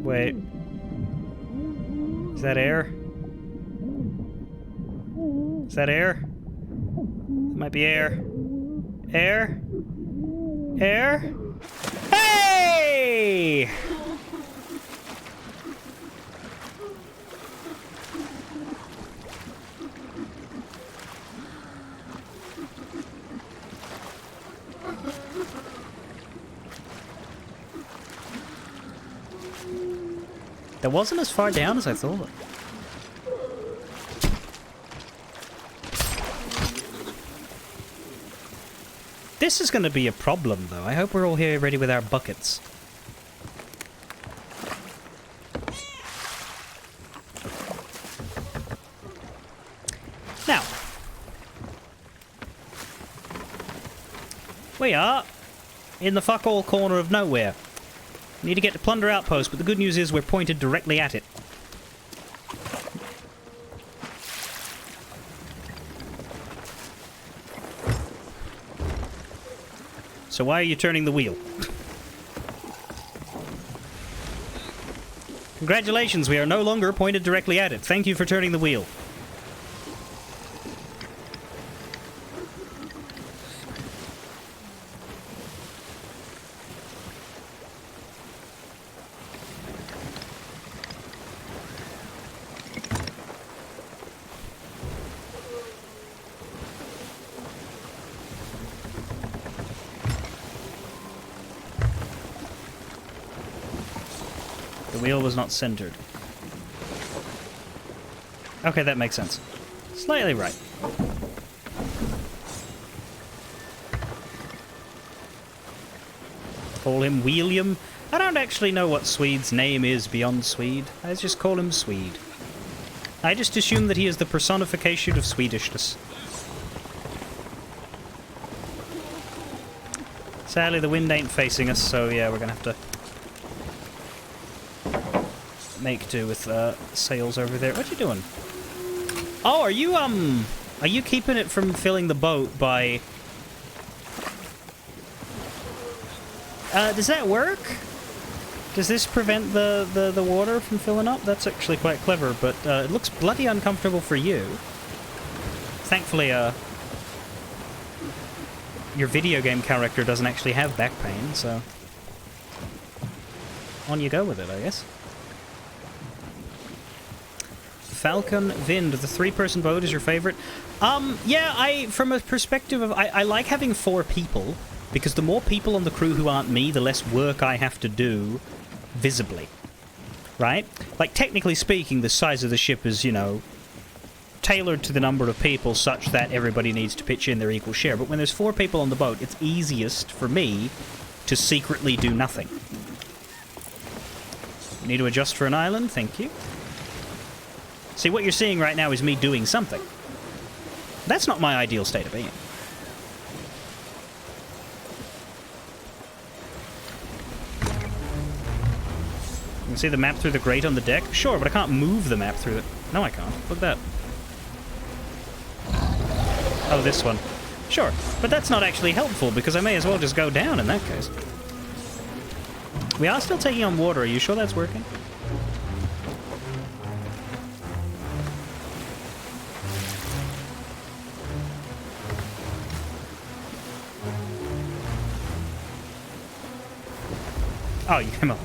Wait. Is that air? Is that air? It might be air. Air? Air? Hey! That wasn't as far down as I thought. This is going to be a problem, though. I hope we're all here ready with our buckets. Now, we are in the fuck-all corner of nowhere. We need to get to Plunder Outpost, but the good news is we're pointed directly at it. So why are you turning the wheel? Congratulations, we are no longer pointed directly at it. Thank you for turning the wheel. The wheel was not centered. Okay, that makes sense. Slightly right. Call him William. I don't actually know what Swede's name is beyond Swede. I just call him Swede. I just assume that he is the personification of Swedishness. Sadly, the wind ain't facing us, so yeah, we're gonna have to make do with sails over there. What you doing? Oh, are you keeping it from filling the boat by... does that work? Does this prevent the water from filling up? That's actually quite clever, but it looks bloody uncomfortable for you. Thankfully, your video game character doesn't actually have back pain, so... on you go with it, I guess. Falcon Vind, the 3-person boat is your favorite? Yeah, from a perspective of... I like having 4 people, because the more people on the crew who aren't me, the less work I have to do visibly. Right? Like, technically speaking, the size of the ship is, you know, tailored to the number of people such that everybody needs to pitch in their equal share. But when there's 4 people on the boat, it's easiest for me to secretly do nothing. Need to adjust for an island? Thank you. See, what you're seeing right now is me doing something. That's not my ideal state of being. You can see the map through the grate on the deck? Sure, but I can't move the map through it. No, I can't. Look at that. Oh, this one. Sure, but that's not actually helpful, because I may as well just go down in that case. We are still taking on water. Are you sure that's working? Oh, you came up.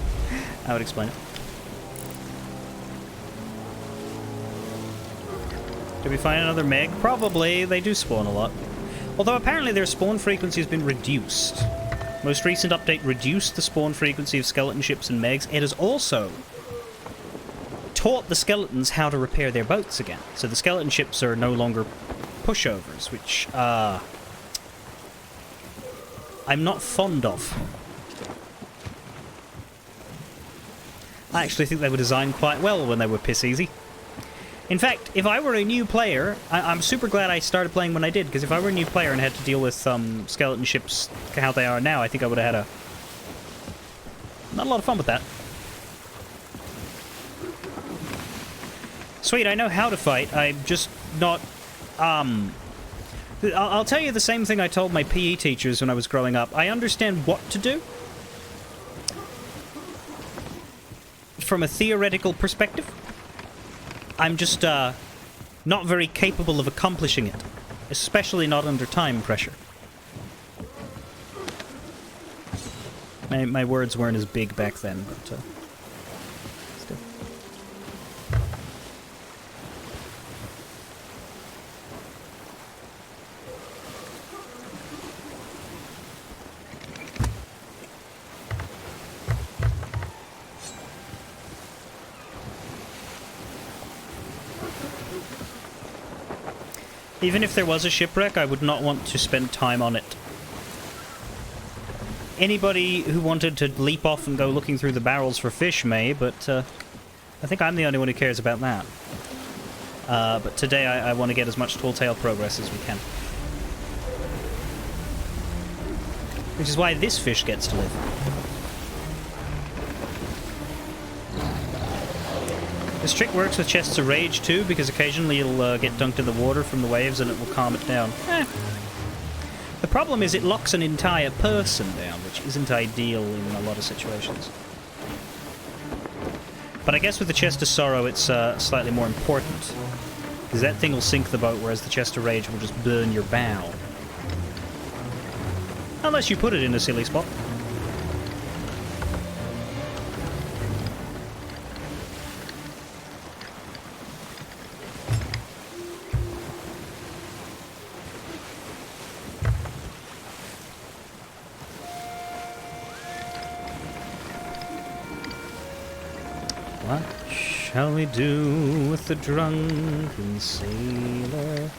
I would explain it. Did we find another Meg? Probably. They do spawn a lot. Although apparently their spawn frequency has been reduced. Most recent update reduced the spawn frequency of skeleton ships and Megs. It has also taught the skeletons how to repair their boats again. So the skeleton ships are no longer pushovers, which, I'm not fond of. I actually think they were designed quite well when they were piss easy. In fact, if I were a new player, I'm super glad I started playing when I did, because if I were a new player and had to deal with skeleton ships how they are now, I think I would have had not a lot of fun with that. Sweet, I know how to fight, I'm just not... I'll tell you the same thing I told my PE teachers when I was growing up. I understand what to do from a theoretical perspective. I'm just not very capable of accomplishing it, especially not under time pressure. My words weren't as big back then, but still. Even if there was a shipwreck, I would not want to spend time on it. Anybody who wanted to leap off and go looking through the barrels for fish may, but I think I'm the only one who cares about that. But today I want to get as much Tall Tale progress as we can. Which is why this fish gets to live. This trick works with chests of rage too, because occasionally you'll get dunked in the water from the waves and it will calm it down. The problem is it locks an entire person down, which isn't ideal in a lot of situations. But I guess with the Chest of Sorrow it's slightly more important, because that thing will sink the boat, whereas the Chest of Rage will just burn your bow. Unless you put it in a silly spot. What shall we do with the drunken sailor?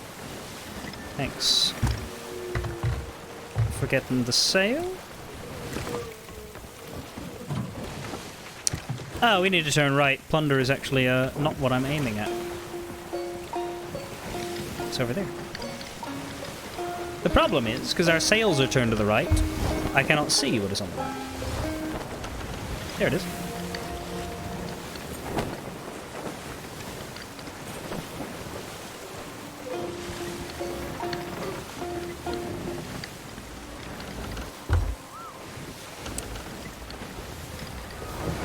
Thanks. Forgetting the sail? Oh, we need to turn right. Plunder is actually not what I'm aiming at. It's over there. The problem is, because our sails are turned to the right, I cannot see what is on the right. There it is.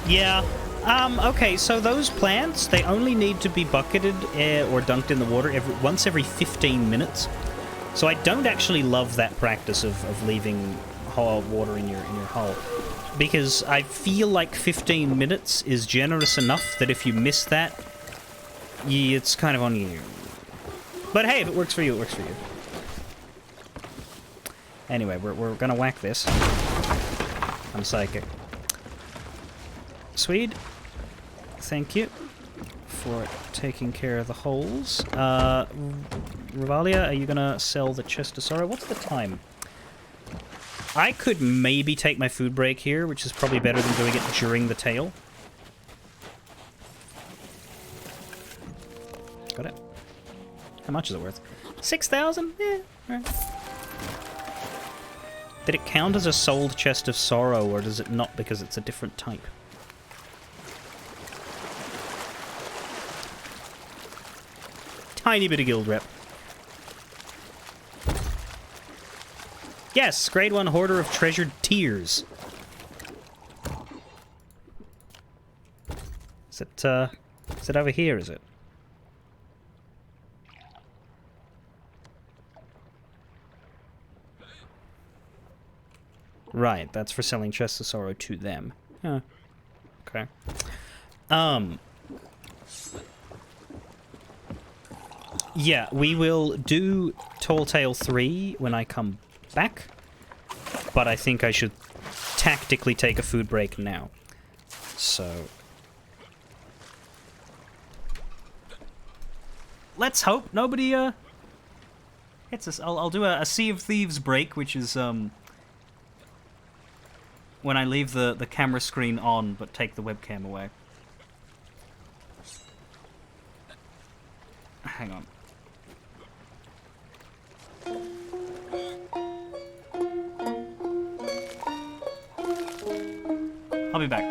Yeah. Okay, so those plants, they only need to be bucketed or dunked in the water once every 15 minutes. So I don't actually love that practice of leaving water in your hull, because I feel like 15 minutes is generous enough that if you miss that, it's kind of on you. But hey, if it works for you, it works for you. Anyway, we're gonna whack this. I'm psychic. Swede, thank you for taking care of the holes. Rivalia, are you gonna sell the Chest of Sorrow? What's the time? I could maybe take my food break here, which is probably better than doing it during the tail. Got it. How much is it worth? 6,000? Yeah, right. Did it count as a sold Chest of Sorrow, or does it not because it's a different type? Tiny bit of guild rep. Yes, grade 1 Hoarder of Treasured Tears. Is it over here, is it? Right, that's for selling Chests of Sorrow to them. Huh. Okay. Yeah, we will do Tall Tale 3 when I come back, but I think I should tactically take a food break now. So let's hope nobody hits us. I'll do a Sea of Thieves break, which is when I leave the camera screen on but take the webcam away. Hang on. I'll be back.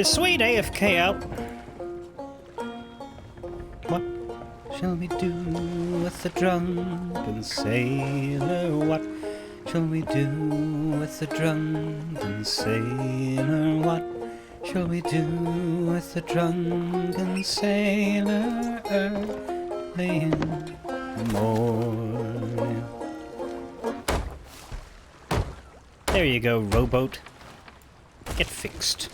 Is Sweet AFK out? What shall we do with the drunken sailor? What shall we do with the drunken sailor? What shall we do with the drunken sailor early in the morning? There you go, rowboat. Get fixed.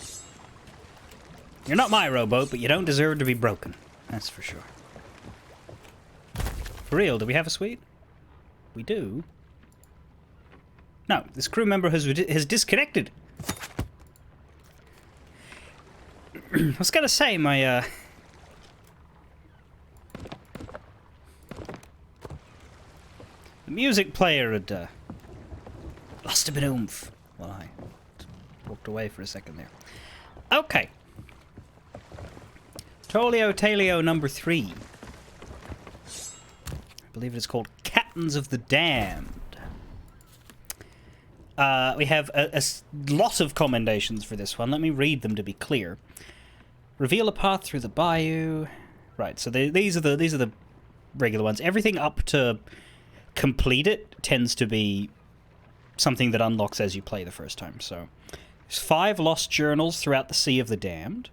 You're not my rowboat, but you don't deserve to be broken. That's for sure. For real, do we have a suite? We do. No, this crew member has disconnected. I was gonna say, my, the music player had, lost a bit of oomph while I walked away for a second there. Okay. Tolio Talio number 3. I believe it is called Captains of the Damned. We have a lot of commendations for this one. Let me read them to be clear. Reveal a path through the bayou. Right, so these are the regular ones. Everything up to complete it tends to be something that unlocks as you play the first time. So there's 5 lost journals throughout the Sea of the Damned.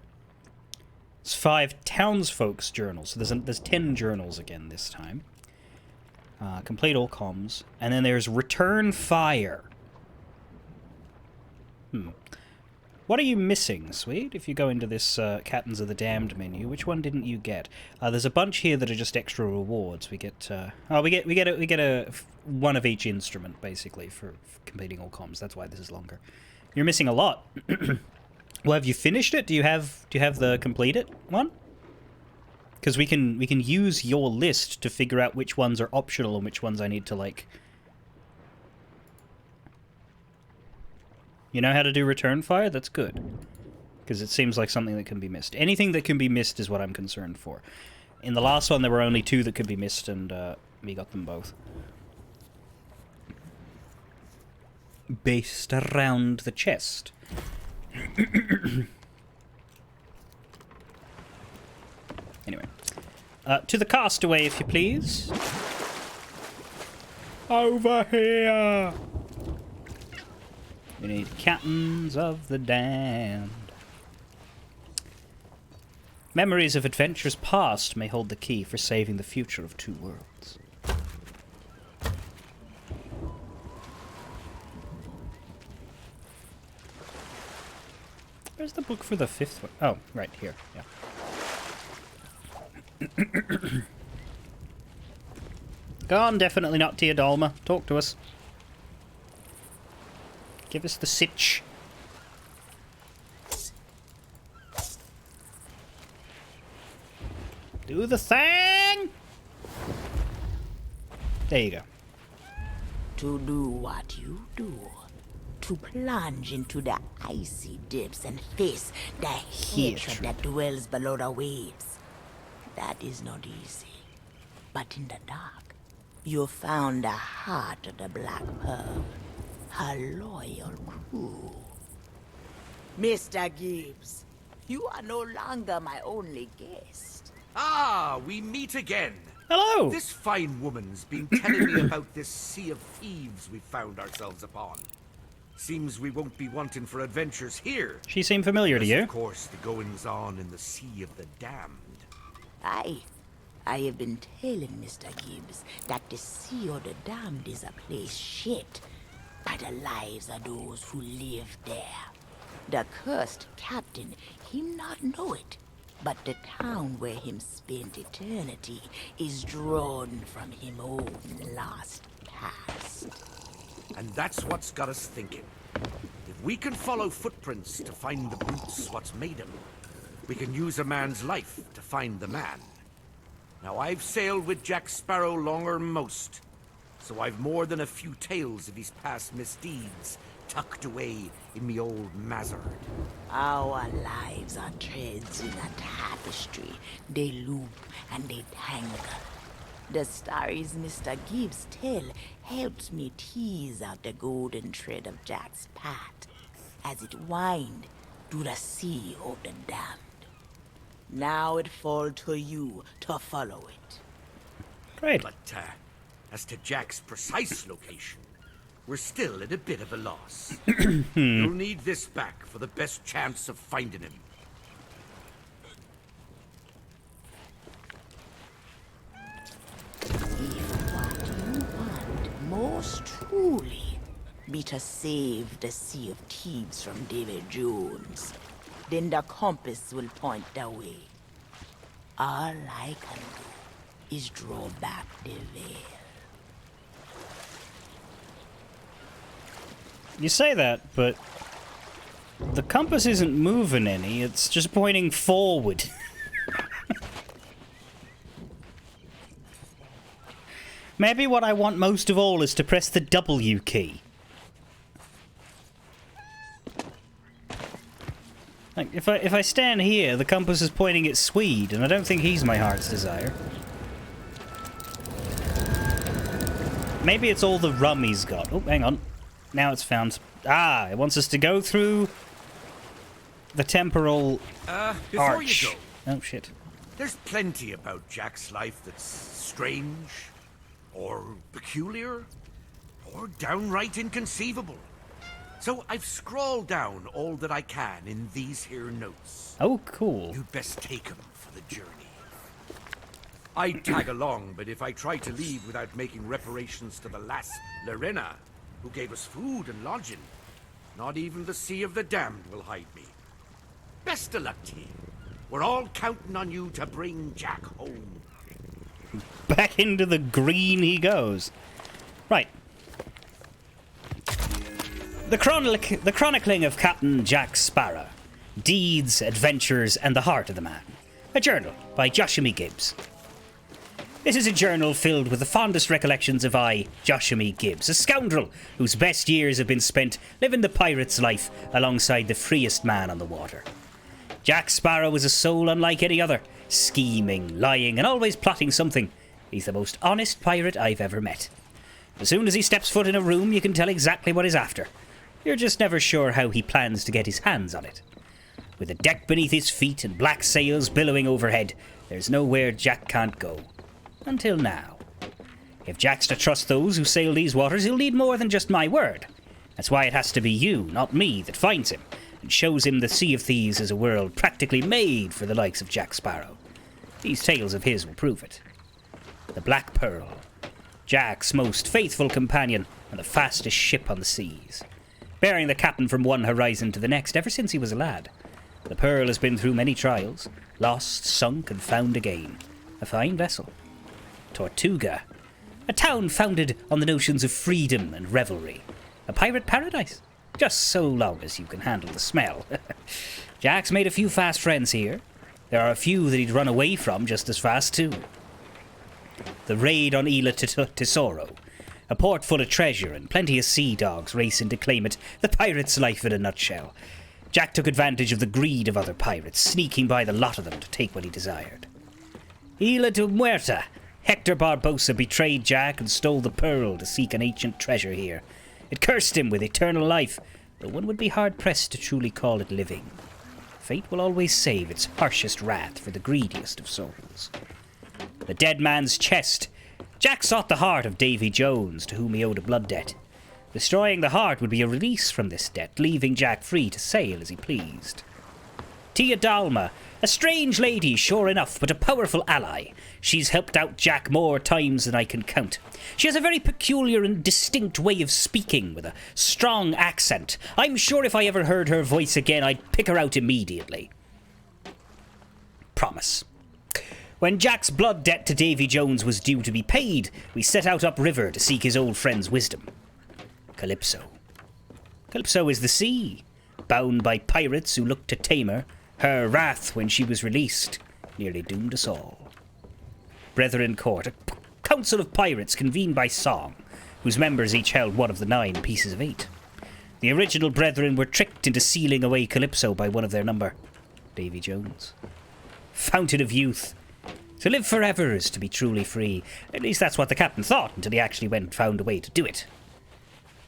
There's 5 townsfolk's journals. So there's 10 journals again this time. Complete all comms. And then there's Return Fire. What are you missing, Sweet? If you go into this Captains of the Damned menu, which one didn't you get? There's a bunch here that are just extra rewards. We get we get a one of each instrument basically for completing all comms. That's why this is longer. You're missing a lot. Well, have you finished it? Do you have the complete it one? Because we can use your list to figure out which ones are optional and which ones I need to like. You know how to do return fire? That's good. Because it seems like something that can be missed. Anything that can be missed is what I'm concerned for. In the last one, there were only 2 that could be missed, and we got them both. Based around the chest. Anyway. To the castaway, if you please. Over here! We need Captains of the Damned. Memories of adventures past may hold the key for saving the future of 2 worlds. Where's the book for the 5th one? Oh, right here. Yeah. Go on, definitely not Teodalma. Talk to us. Give us the sitch. Do the thing! There you go. To do what you do. To plunge into the icy depths and face the hatred that dwells below the waves. That is not easy. But in the dark, you found the heart of the Black Pearl. Her loyal crew. Mr. Gibbs, you are no longer my only guest. Ah, we meet again. Hello! This fine woman's been telling me about this sea of thieves we found ourselves upon. Seems we won't be wanting for adventures here. She seemed familiar to you. Of course, the goings-on in the Sea of the Damned. Aye. I have been telling Mr. Gibbs that the Sea of the Damned is a place shaped by the lives of those who live there. The cursed captain, him not know it, but the town where him spent eternity is drawn from him own lost past. And that's what's got us thinking. If we can follow footprints to find the brutes what's made him, we can use a man's life to find the man. Now, I've sailed with Jack Sparrow longer than most, so I've more than a few tales of his past misdeeds tucked away in me old mazzard. Our lives are threads in a tapestry. They loop and they tangle. The stories Mr. Gibbs tell helps me tease out the golden thread of Jack's path as it wind to the Sea of the Damned. Now it falls to you to follow it. Great. But as to Jack's precise location, we're still at a bit of a loss. You'll need this back for the best chance of finding him. If what you want most truly be to save the Sea of Thieves from David Jones, then the compass will point the way. All I can do is draw back the veil. You say that, but the compass isn't moving any, it's just pointing forward. Maybe what I want most of all is to press the W key. Like, if I stand here, the compass is pointing at Swede, and I don't think he's my heart's desire. Maybe it's all the rum he's got. Oh, hang on. Now it's found... Ah, it wants us to go through the temporal Before arch. you go, Oh, shit. there's plenty about Jack's life that's strange, or peculiar, or downright inconceivable. So I've scrawled down all that I can in these here notes. Oh, cool. You'd best take 'em for the journey. I'd tag along, but if I try to leave without making reparations to the lass Lorena, who gave us food and lodging, not even the Sea of the Damned will hide me. Best of luck to you. We're all counting on you to bring Jack home. Back into the green he goes. Right. The Chronicling of Captain Jack Sparrow. Deeds, Adventures, and the Heart of the Man. A journal by Joshua Gibbs. This is a journal filled with the fondest recollections of I, Joshua Gibbs, a scoundrel whose best years have been spent living the pirate's life alongside the freest man on the water. Jack Sparrow was a soul unlike any other, scheming, lying, and always plotting something. He's the most honest pirate I've ever met. As soon as he steps foot in a room, you can tell exactly what he's after. You're just never sure how he plans to get his hands on it. With a deck beneath his feet and black sails billowing overhead, there's nowhere Jack can't go. Until now. If Jack's to trust those who sail these waters, he'll need more than just my word. That's why it has to be you, not me, that finds him, and shows him the Sea of Thieves is a world practically made for the likes of Jack Sparrow. These tales of his will prove it. The Black Pearl. Jack's most faithful companion and the fastest ship on the seas. Bearing the captain from one horizon to the next ever since he was a lad. The Pearl has been through many trials, lost, sunk, and found again. A fine vessel. Tortuga. A town founded on the notions of freedom and revelry. A pirate paradise. Just so long as you can handle the smell. Jack's made a few fast friends here. There are a few that he'd run away from just as fast, too. The raid on Isla Tesoro. A port full of treasure and plenty of sea dogs racing to claim it. The pirate's life in a nutshell. Jack took advantage of the greed of other pirates, sneaking by the lot of them to take what he desired. Isla de Muerta. Hector Barbosa betrayed Jack and stole the pearl to seek an ancient treasure here. It cursed him with eternal life, but one would be hard-pressed to truly call it living. Fate will always save its harshest wrath for the greediest of souls. The dead man's chest. Jack sought the heart of Davy Jones, to whom he owed a blood debt. Destroying the heart would be a release from this debt, leaving Jack free to sail as he pleased. Tia Dalma, a strange lady, sure enough, but a powerful ally. She's helped out Jack more times than I can count. She has a very peculiar and distinct way of speaking, with a strong accent. I'm sure if I ever heard her voice again, I'd pick her out immediately. Promise. When Jack's blood debt to Davy Jones was due to be paid, we set out upriver to seek his old friend's wisdom. Calypso. Calypso is the sea, bound by pirates who looked to tame her. Her wrath when she was released nearly doomed us all. Brethren Court, a council of pirates convened by song, whose members each held one of the 9 pieces of 8. The original brethren were tricked into sealing away Calypso by one of their number, Davy Jones. Fountain of youth. To live forever is to be truly free. At least that's what the captain thought until he actually went and found a way to do it.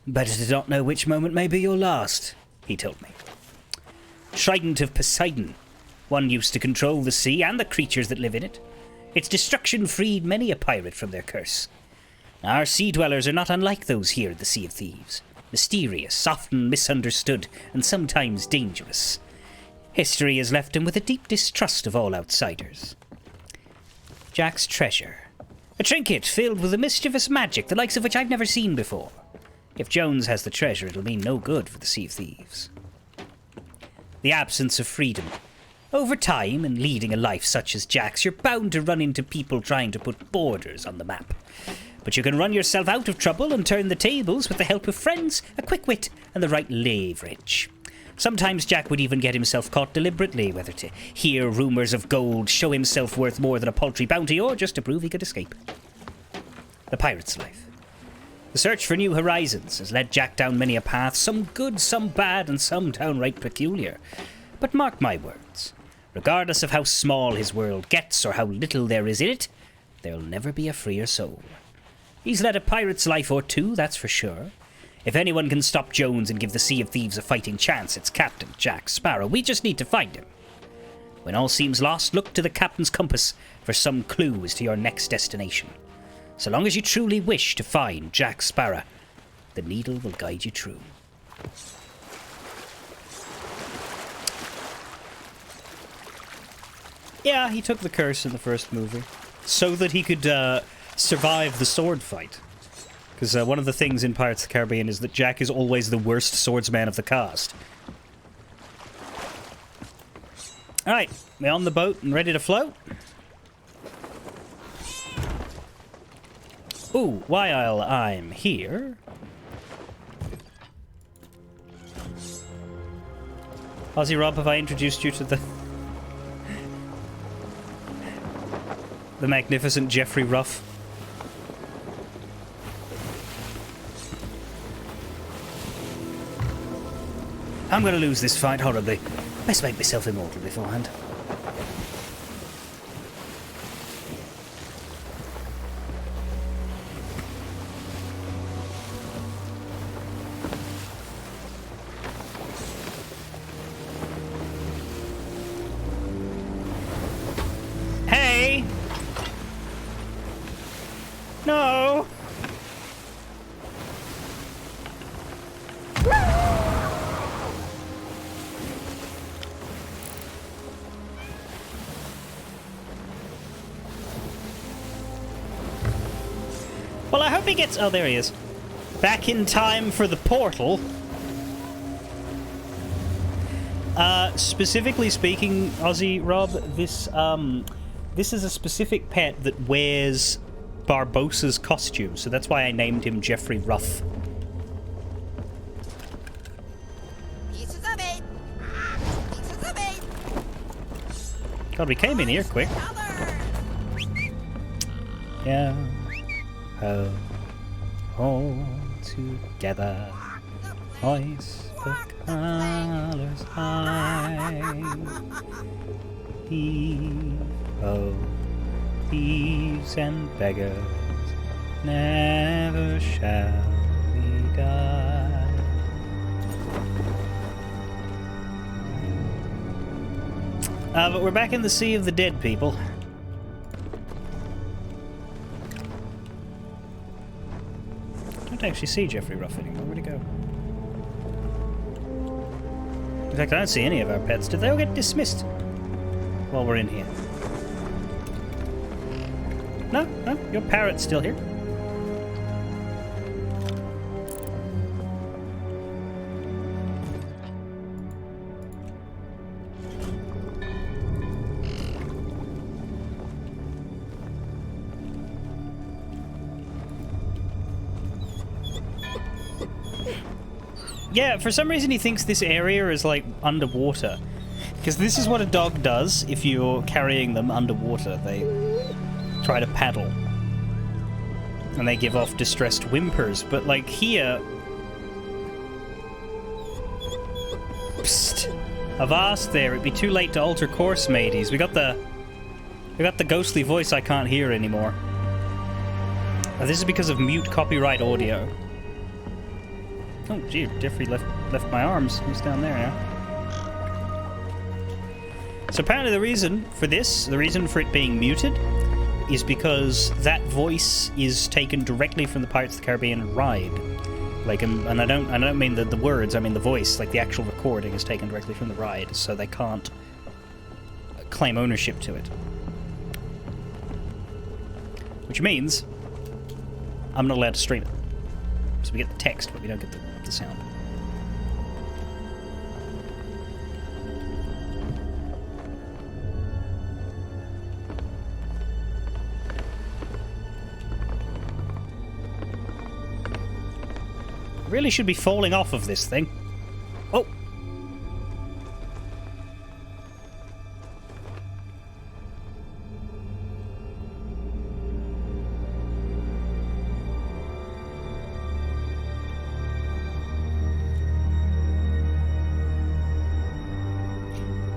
Better to not know which moment may be your last, he told me. Trident of Poseidon, one used to control the sea and the creatures that live in it. Its destruction freed many a pirate from their curse. Our sea dwellers are not unlike those here at the Sea of Thieves. Mysterious, often misunderstood, and sometimes dangerous. History has left him with a deep distrust of all outsiders. Jack's treasure. A trinket filled with a mischievous magic, the likes of which I've never seen before. If Jones has the treasure, it'll mean no good for the Sea of Thieves. The absence of freedom. Over time, and leading a life such as Jack's, you're bound to run into people trying to put borders on the map. But you can run yourself out of trouble and turn the tables with the help of friends, a quick wit, and the right leverage. Sometimes Jack would even get himself caught deliberately, whether to hear rumours of gold, show himself worth more than a paltry bounty, or just to prove he could escape. The pirate's life. The search for new horizons has led Jack down many a path, some good, some bad, and some downright peculiar. But mark my words, regardless of how small his world gets or how little there is in it, there'll never be a freer soul. He's led a pirate's life or two, that's for sure. If anyone can stop Jones and give the Sea of Thieves a fighting chance, it's Captain Jack Sparrow. We just need to find him. When all seems lost, look to the captain's compass for some clue as to your next destination. So long as you truly wish to find Jack Sparrow, the needle will guide you true. Yeah, he took the curse in the first movie so that he could survive the sword fight. Because one of the things in Pirates of the Caribbean is that Jack is always the worst swordsman of the cast. Alright, we're on the boat and ready to float. Ooh, while I'm here... Ozzy Rob, have I introduced you to the magnificent Jeffrey Ruff? I'm gonna lose this fight horribly. Best make myself immortal beforehand. Hey! No! Well, I hope he gets... Oh, there he is. Back in time for the portal. Specifically speaking, Ozzy Rob, this is a specific pet that wears Barbossa's costume, so that's why I named him Jeffrey Ruff. God, we came in here quick. Yeah. All together, hoist the colours high. Heave ho, thieves and beggars, never shall we die. But we're back in the Sea of the Dead, people. I don't actually see Jeffrey Ruff anymore. Where'd he go? In fact, I don't see any of our pets. Did they all get dismissed while we're in here? No, no, your parrot's still here. Yeah, for some reason he thinks this area is, like, underwater. Because this is what a dog does if you're carrying them underwater. They try to paddle. And they give off distressed whimpers. But, like, here... Psst. Avast there, it'd be too late to alter course, mateys. We got the ghostly voice I can't hear anymore. This is because of mute copyright audio. Oh, gee, Jeffrey left my arms. He's down there now. So apparently the reason for this, the reason for it being muted, is because that voice is taken directly from the Pirates of the Caribbean ride. Like, and I don't mean the words, I mean the voice, like the actual recording is taken directly from the ride, so they can't claim ownership to it. Which means I'm not allowed to stream it. So we get the text, but we don't get the sound. Really should be falling off of this thing. Oh!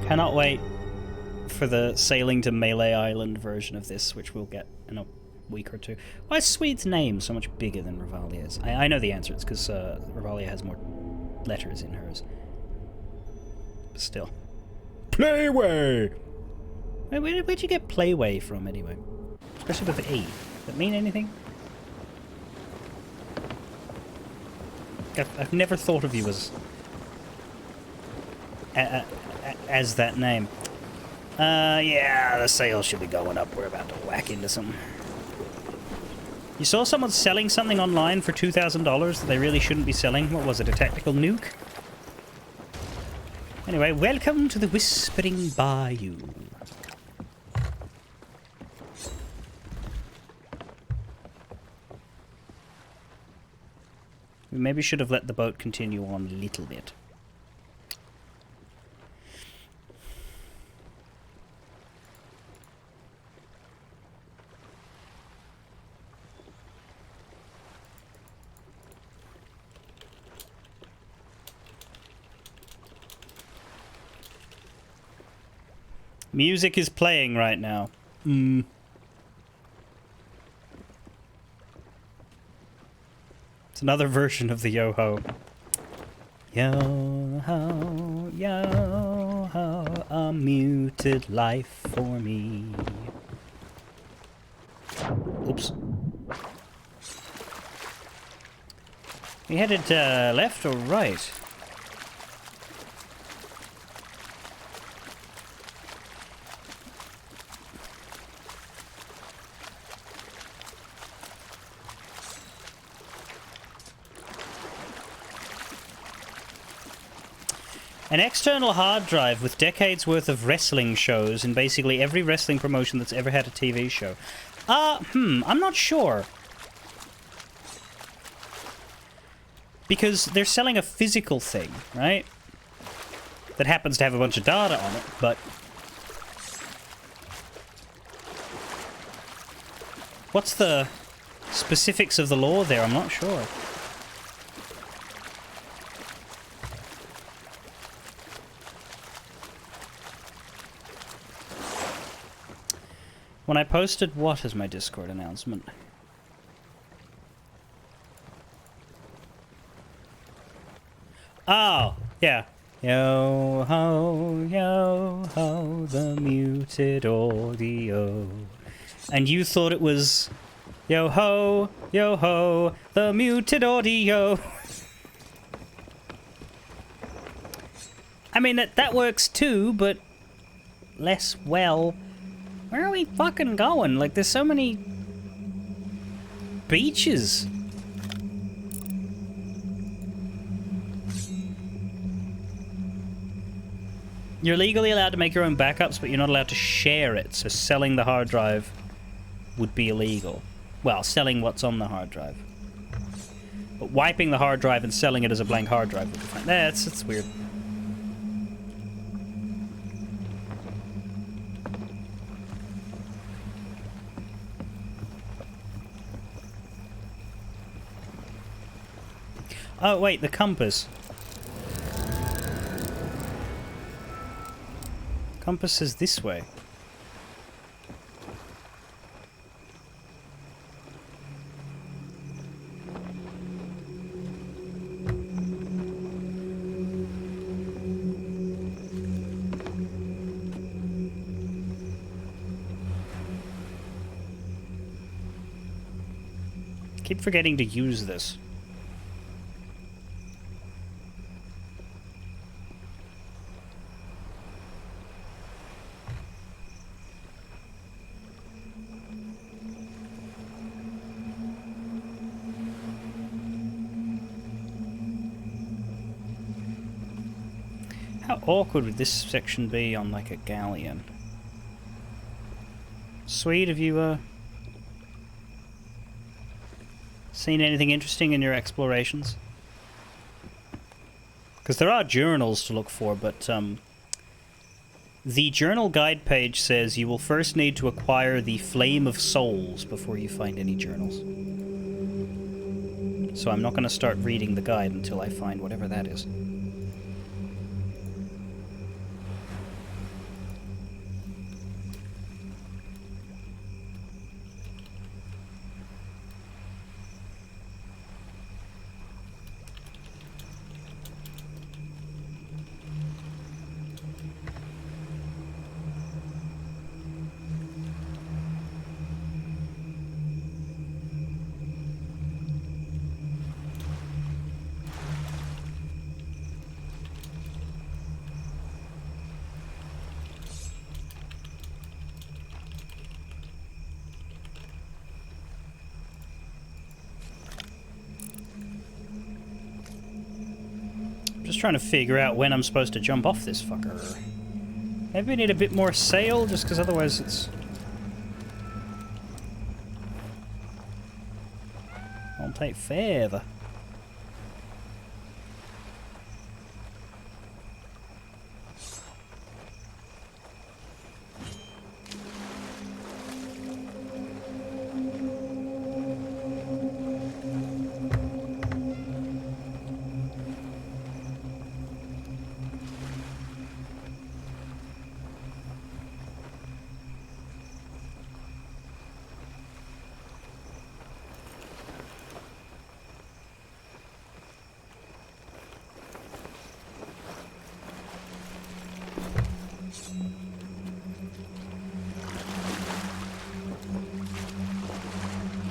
Cannot wait for the sailing to Melee Island version of this, which we'll get in a week or two. Why is Swede's name so much bigger than Revalia's? I know the answer. It's because Revalia has more letters in hers. But still. Playway! Where'd you get Playway from, anyway? Especially with the E. Does that mean anything? I've never thought of you as that name. Yeah, the sales should be going up. We're about to whack into something. You saw someone selling something online for $2,000 that they really shouldn't be selling. What was it, a tactical nuke? Anyway, welcome to the Whispering Bayou. We maybe should have let the boat continue on a little bit. Music is playing right now. It's another version of the Yo-Ho. Yo-Ho, Yo-Ho, a muted life for me. Oops. We headed left or right? An external hard drive with decades worth of wrestling shows and basically every wrestling promotion that's ever had a TV show. I'm not sure. Because they're selling a physical thing, right? That happens to have a bunch of data on it, but... what's the specifics of the law there? I'm not sure. When I posted what as my Discord announcement? Oh, yeah. Yo ho, the muted audio. And you thought it was yo ho, the muted audio. I mean, that works too, but less well. Where are we fucking going? Like, there's so many beaches. You're legally allowed to make your own backups, but you're not allowed to share it. So selling the hard drive would be illegal. Well, selling what's on the hard drive. But wiping the hard drive and selling it as a blank hard drive would be fine. It's weird. Oh, wait, the compass. Compass is this way. Keep forgetting to use this. How awkward would this section be on, like, a galleon? Sweet, have you, seen anything interesting in your explorations? Because there are journals to look for, but, the journal guide page says you will first need to acquire the Flame of Souls before you find any journals. So I'm not going to start reading the guide until I find whatever that is. Just trying to figure out when I'm supposed to jump off this fucker. Maybe we need a bit more sail, just because otherwise it's... won't take further.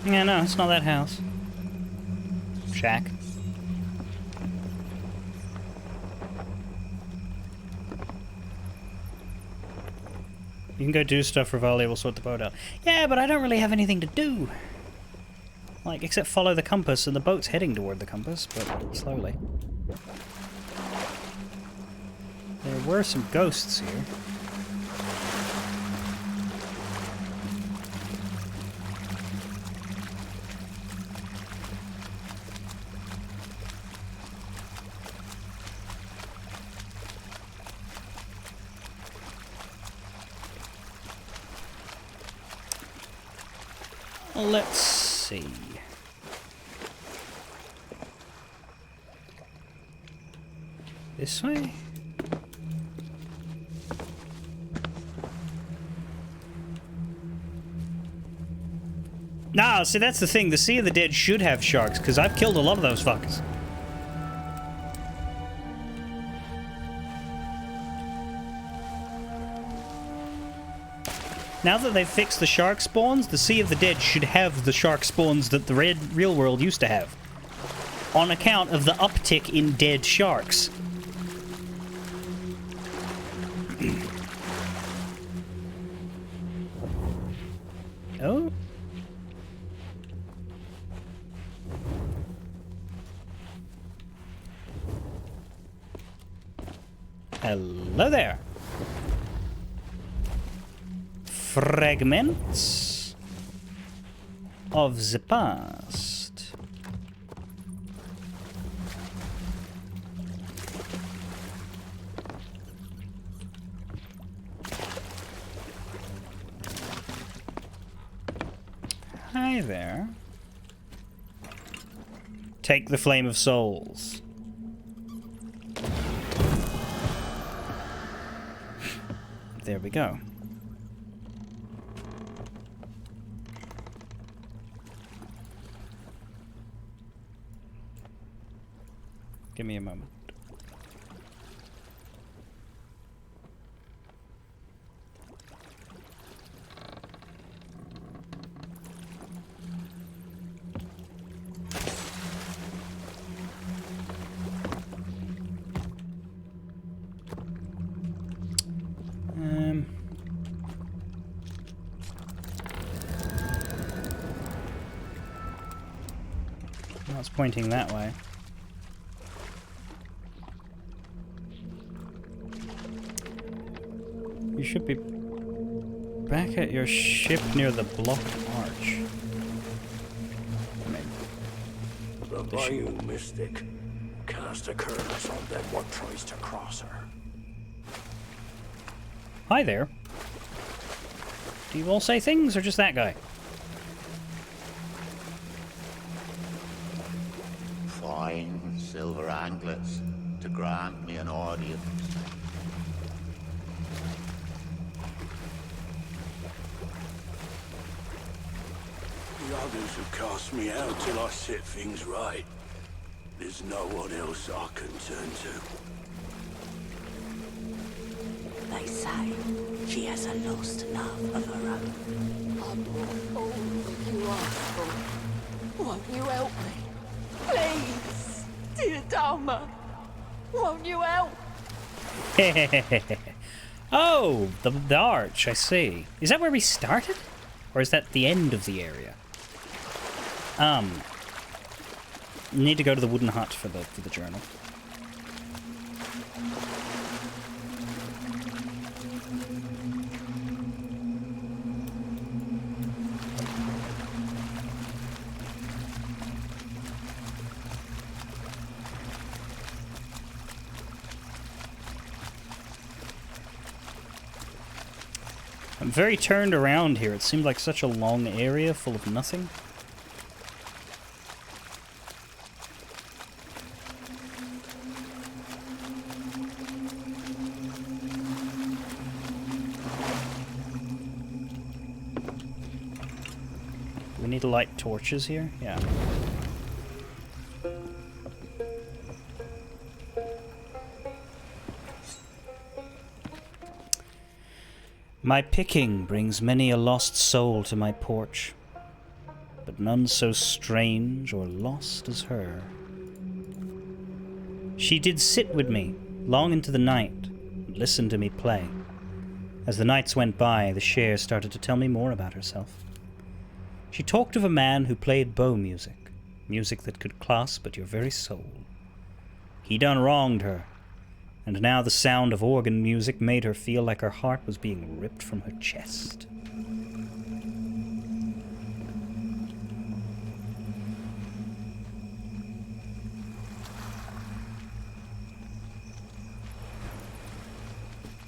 Yeah, no, it's not that house. Shack. You can go do stuff, Rivali will sort the boat out. Yeah, but I don't really have anything to do. Like, except follow the compass, and the boat's heading toward the compass, but slowly. There were some ghosts here. Let's see. This way? Nah, see, that's the thing. The Sea of the Dead should have sharks, because I've killed a lot of those fuckers. Now that they've fixed the shark spawns, the Sea of the Dead should have the shark spawns that the real world used to have. On account of the uptick in dead sharks. Oh? Hello there. Fragments of the past. Hi there. Take the Flame of Souls. There we go. Give me a moment. It's pointing that way. You should be back at your ship near the blocked arch. The Bayou Mystic cast a curse on that what tries to cross her. Hi there. Do you all say things, or just that guy? Fine silver anklets to grant me an audience. The others have cast me out till I set things right. There's no one else I can turn to. They say she has a lost love of her own. I'm not all that you ask for. Won't you help me? Please, dear Dharma. Won't you help? Oh, the arch, I see. Is that where we started? Or is that the end of the area? Need to go to the wooden hut for the journal. I'm very turned around here. It seemed like such a long area full of nothing. Do we need to light torches here? Yeah. My picking brings many a lost soul to my porch, but none so strange or lost as her. She did sit with me long into the night and listen to me play. As the nights went by, the share started to tell me more about herself. She talked of a man who played bow music, music that could clasp at your very soul. He done wronged her, and now the sound of organ music made her feel like her heart was being ripped from her chest.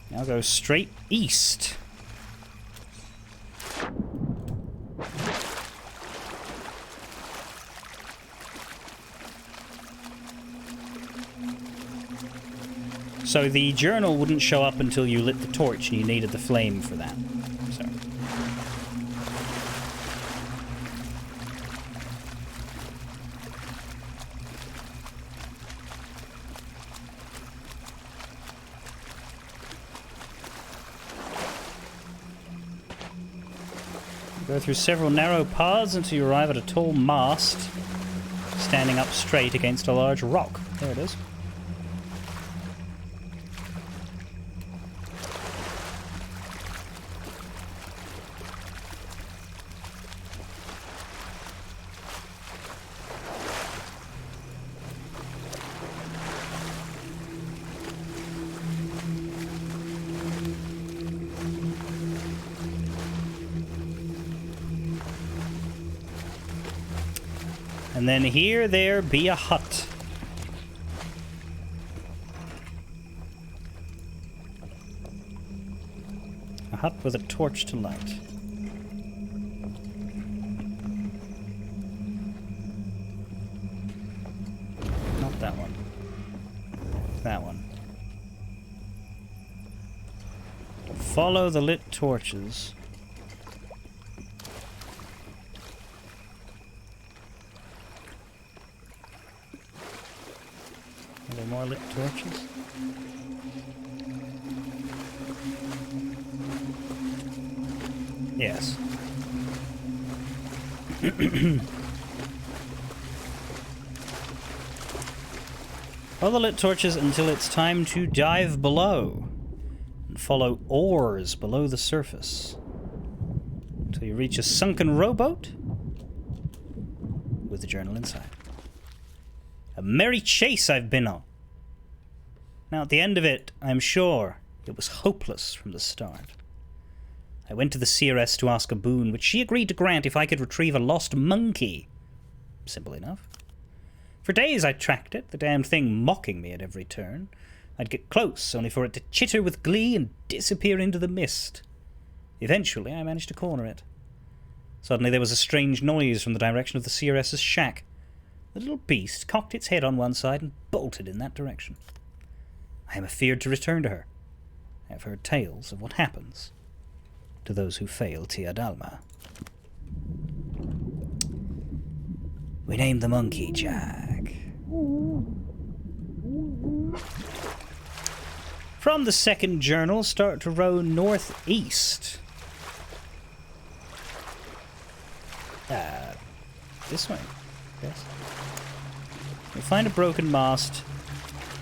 Now go straight east. So the journal wouldn't show up until you lit the torch, and you needed the flame for that. So. Go through several narrow paths until you arrive at a tall mast standing up straight against a large rock. There it is. And then here there be a hut. A hut with a torch to light. Not that one. That one. Follow the lit torches. Are there more lit torches? Yes. Follow the lit torches until it's time to dive below. And follow oars below the surface. Until you reach a sunken rowboat with the journal inside. A merry chase I've been on. Now, at the end of it, I'm sure it was hopeless from the start. I went to the seeress to ask a boon, which she agreed to grant if I could retrieve a lost monkey. Simple enough. For days I tracked it, the damned thing mocking me at every turn. I'd get close, only for it to chitter with glee and disappear into the mist. Eventually, I managed to corner it. Suddenly there was a strange noise from the direction of the seeress's shack. The little beast cocked its head on one side and bolted in that direction. I am afeard to return to her. I have heard tales of what happens to those who fail Tia Dalma. We named the monkey Jack. From the second journal, start to row northeast. This way, yes. You'll find a broken mast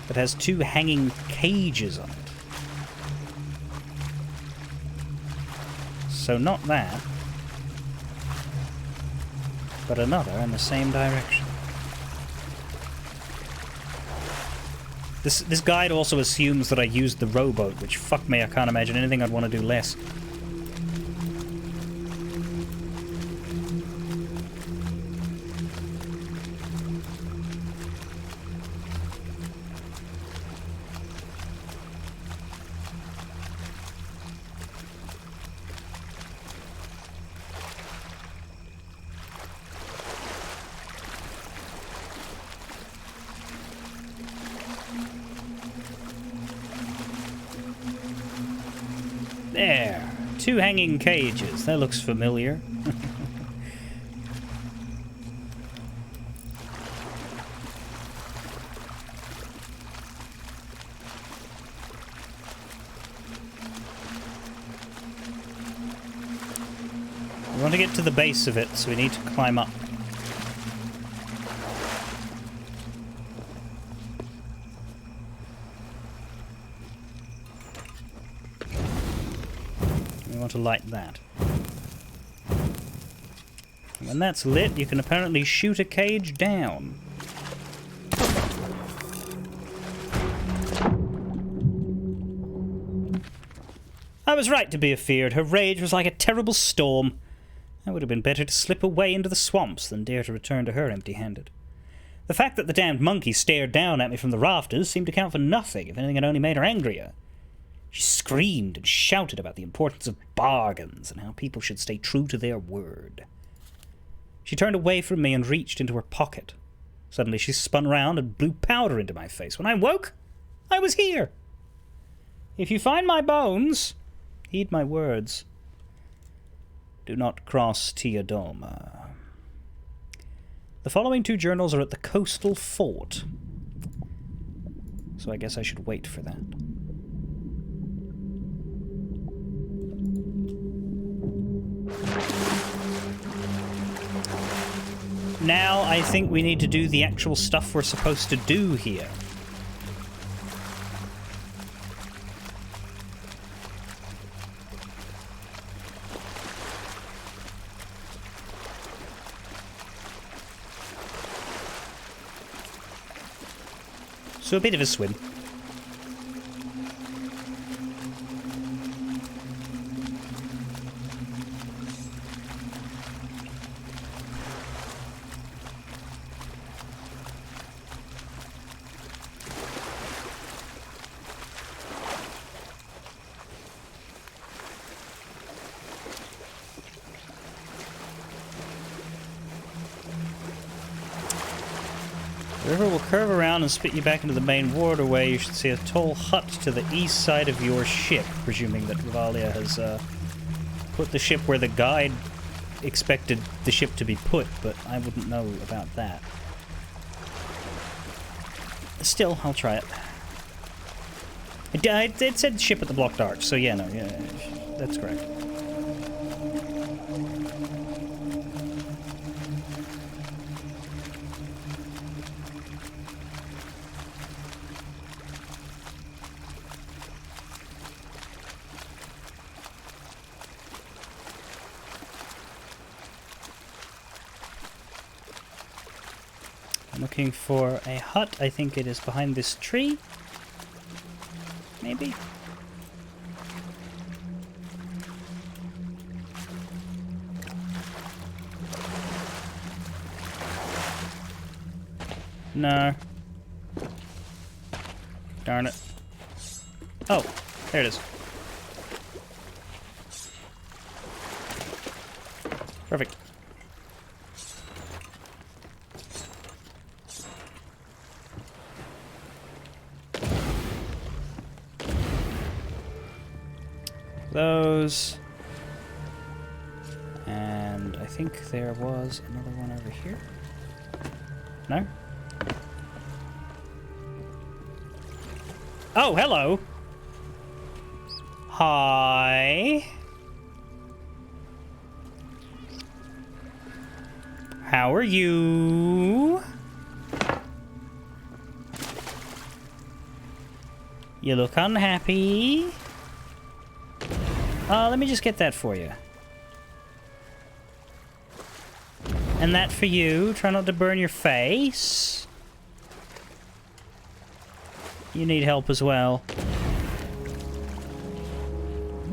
that has 2 hanging cages on it. So not that, but another in the same direction. This guide also assumes that I used the rowboat, which, fuck me, I can't imagine anything I'd want to do less. There, 2 hanging cages. That looks familiar. We want to get to the base of it, so we need to climb up. To light that. And when that's lit, you can apparently shoot a cage down. I was right to be afeard. Her rage was like a terrible storm. It would have been better to slip away into the swamps than dare to return to her empty-handed. The fact that the damned monkey stared down at me from the rafters seemed to count for nothing. If anything, it only made her angrier. She screamed and shouted about the importance of bargains and how people should stay true to their word. She turned away from me and reached into her pocket. Suddenly she spun round and blew powder into my face. When I woke, I was here. If you find my bones, heed my words. Do not cross Tia Dalma. The following 2 journals are at the coastal fort, so I guess I should wait for that. Now I think we need to do the actual stuff we're supposed to do here. So a bit of a swim. The river will curve around and spit you back into the main waterway. You should see a tall hut to the east side of your ship, presuming that Rivalia has put the ship where the guide expected the ship to be put, but I wouldn't know about that. Still, I'll try it. It said ship at the blocked arch, so yeah, no, yeah, that's correct. I'm looking for a hut. I think it is behind this tree. Maybe? No. Darn it. Oh, there it is. Perfect. Those. And I think there was another one over here. No? Oh, hello! Hi. How are you? You look unhappy. Let me just get that for you. And that for you. Try not to burn your face. You need help as well.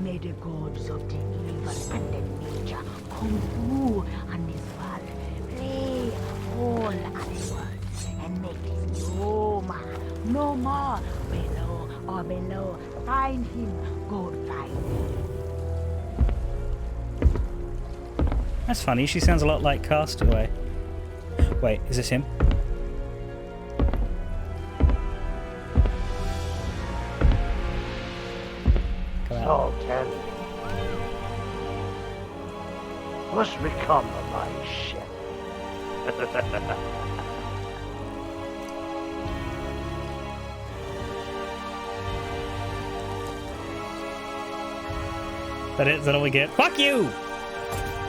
May the gods of the evil and the nature come through on this world, play all animals, and make this no more below or below. Find him, go find him. That's funny, she sounds a lot like Castaway. Wait, is this him? So tell me, what's become of my ship? That it? Is that all we get? Fuck you!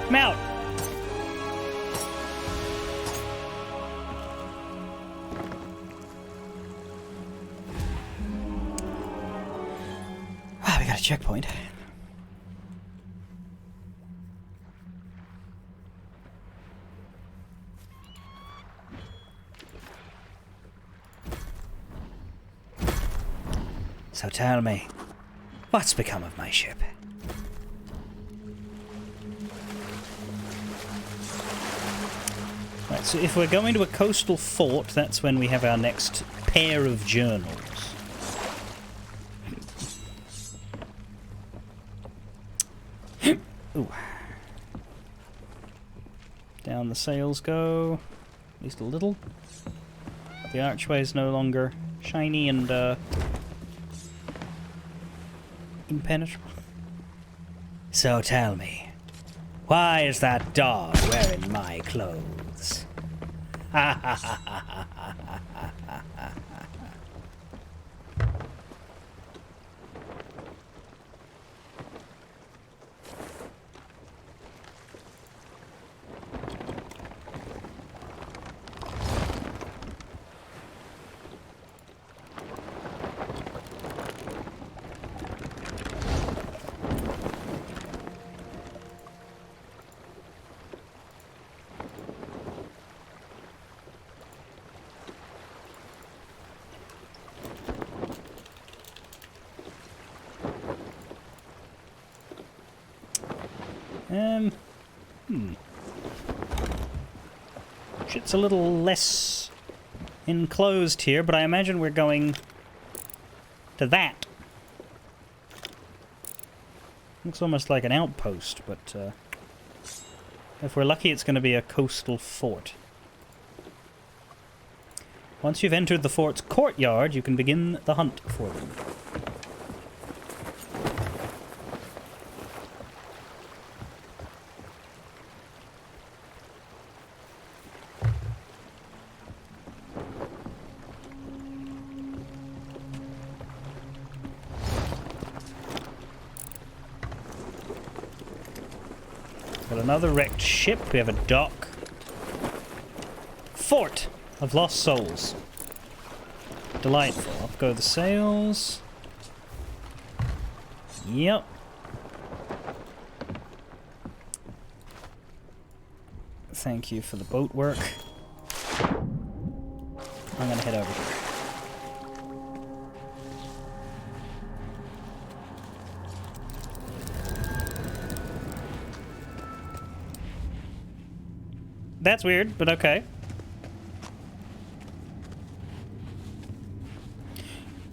I'm out! Ah, we got a checkpoint. So tell me, what's become of my ship? Right, so if we're going to a coastal fort, that's when we have our next pair of journals. Ooh. Down the sails go, at least a little. The archway is no longer shiny and impenetrable. So tell me, why is that dog wearing my clothes? Ha ha ha ha ha ha ha ha. Shit's a little less enclosed here, but I imagine we're going to that. Looks almost like an outpost, but if we're lucky, it's going to be a coastal fort. Once you've entered the fort's courtyard, you can begin the hunt for them. Got another wrecked ship. We have a dock. Fort of Lost Souls. Delightful. Up go the sails. Yep. Thank you for the boat work. I'm gonna head over. That's weird, but okay.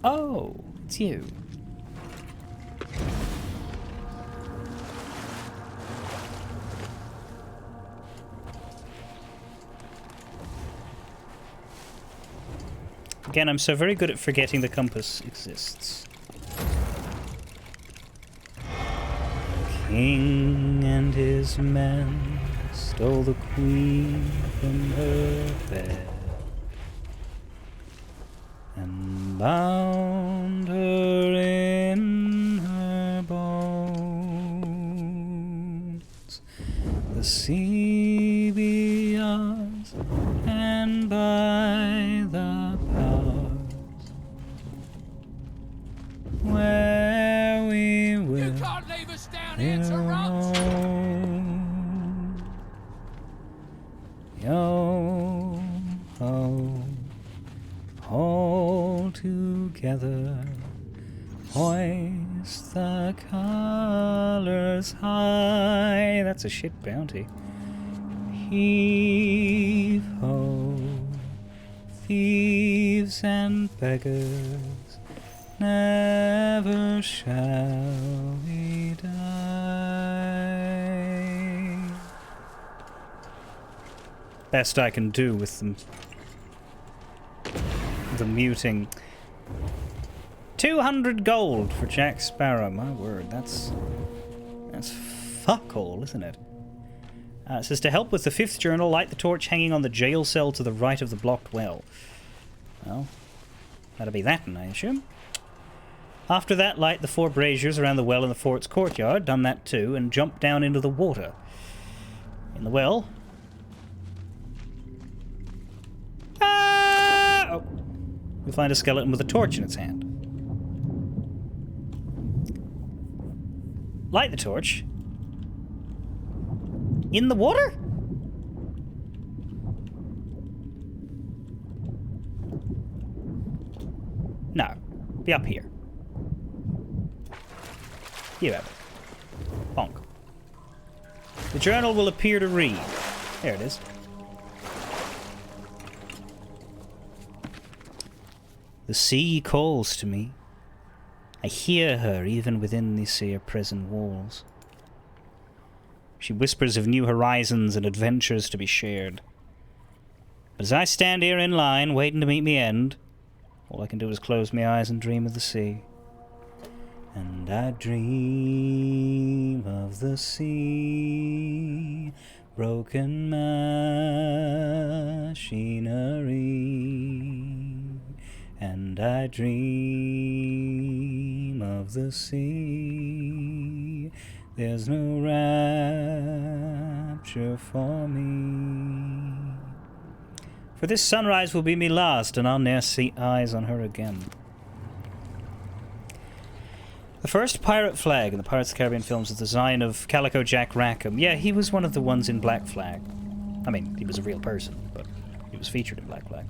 Oh, it's you. Again, I'm so very good at forgetting the compass exists. King and his men stole the queen from her bed and bound her in her bones. The sea beyond and by the powers where we will. You can't leave us down here to rot! Yo ho, all together, hoist the colors high. That's a shit bounty. Heave ho, thieves and beggars, never shall we die. Best I can do with them. The muting. 200 gold for Jack Sparrow. My word, that's fuck all, isn't it? It says to help with the 5th journal, light the torch hanging on the jail cell to the right of the blocked well. Well, that'll be that, I assume. After that, light the 4 braziers around the well in the fort's courtyard. Done that too, and jump down into the water. In the well. Oh. You'll find a skeleton with a torch in its hand. Light the torch. In the water? No. Be up here. You have it. Bonk. The journal will appear to read. There it is. The sea calls to me. I hear her even within these here prison walls. She whispers of new horizons and adventures to be shared. But as I stand here in line, waiting to meet me end, all I can do is close my eyes and dream of the sea. And I dream of the sea, broken machinery. And I dream of the sea. There's no rapture for me. For this sunrise will be me last, and I'll ne'er see eyes on her again. The first pirate flag in the Pirates of the Caribbean films was the design of Calico Jack Rackham. Yeah, he was one of the ones in Black Flag. I mean, he was a real person, but he was featured in Black Flag.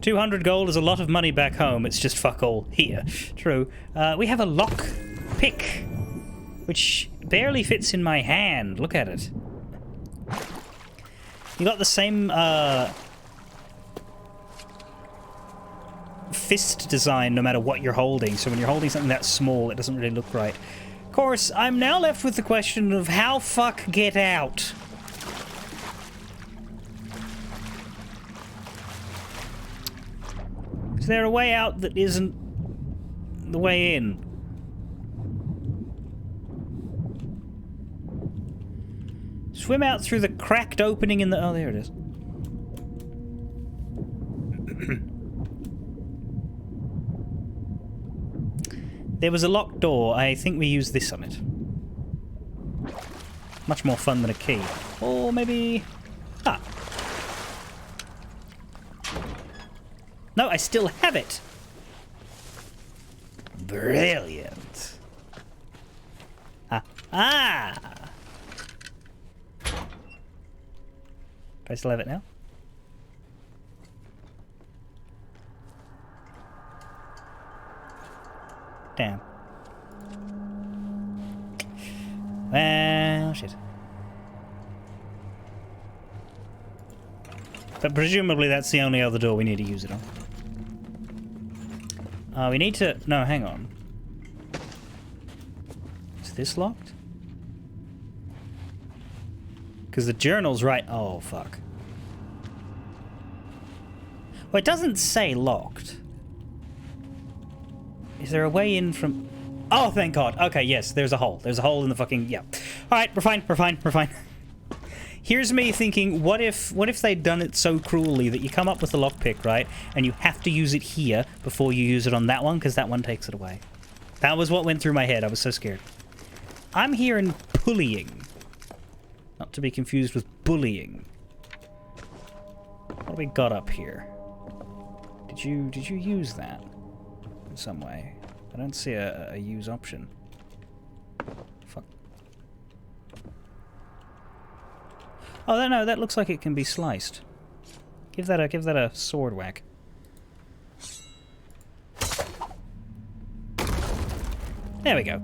200 gold is a lot of money back home. It's just fuck all here. True. We have a lock pick, which barely fits in my hand. Look at it. You got the same fist design no matter what you're holding. So when you're holding something that small, it doesn't really look right. Of course, I'm now left with the question of how fuck get out. Is there a way out that isn't the way in? Swim out through the cracked opening in the... Oh, there it is. There was a locked door. I think we used this on it. Much more fun than a key. Or maybe... Ah. No, I still have it. Brilliant. Ah. I still have it now? Damn. Well, shit. But presumably that's the only other door we need to use it on. We need to... No, hang on. Is this locked? Because the journal's right... Oh, fuck. Well, it doesn't say locked. Is there a way in from... Oh, thank God. Okay, yes, there's a hole. There's a hole in the fucking... Yeah. Alright, we're fine, we're fine, we're fine. Here's me thinking, what if they'd done it so cruelly that you come up with a lockpick, right? And you have to use it here before you use it on that one, because that one takes it away. That was what went through my head. I was so scared. I'm hearing pulleying. Not to be confused with bullying. What do we got up here? Did you use that in some way? I don't see a use option. Fuck. Oh, no, that looks like it can be sliced. Give that a sword whack. There we go.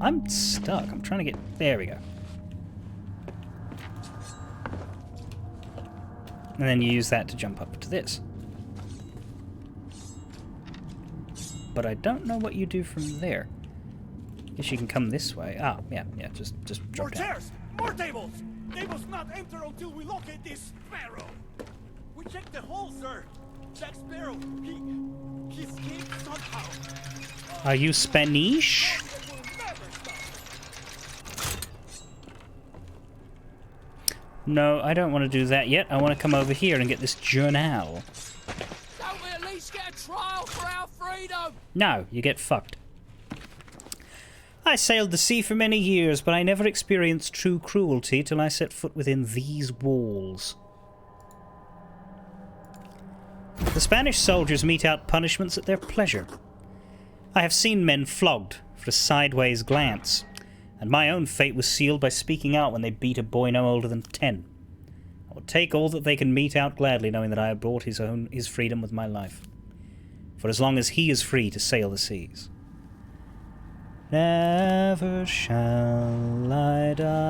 I'm stuck. I'm trying to get... There we go. And then you use that to jump up to this. But I don't know what you do from there. Guess you can come this way. Ah, yeah, just drop down. More chairs! More tables! They must not enter until we locate this Sparrow! We checked the hole, sir! Jack Sparrow, he escaped somehow. Are you Spanish? No, I don't want to do that yet. I want to come over here and get this journal. Don't we at least get a trial for our freedom? No, you get fucked. I sailed the sea for many years, but I never experienced true cruelty till I set foot within these walls. The Spanish soldiers mete out punishments at their pleasure. I have seen men flogged for a sideways glance, and my own fate was sealed by speaking out when they beat a boy no older than 10. I will take all that they can mete out gladly, knowing that I have bought his freedom with my life. For as long as he is free to sail the seas. Never shall I die.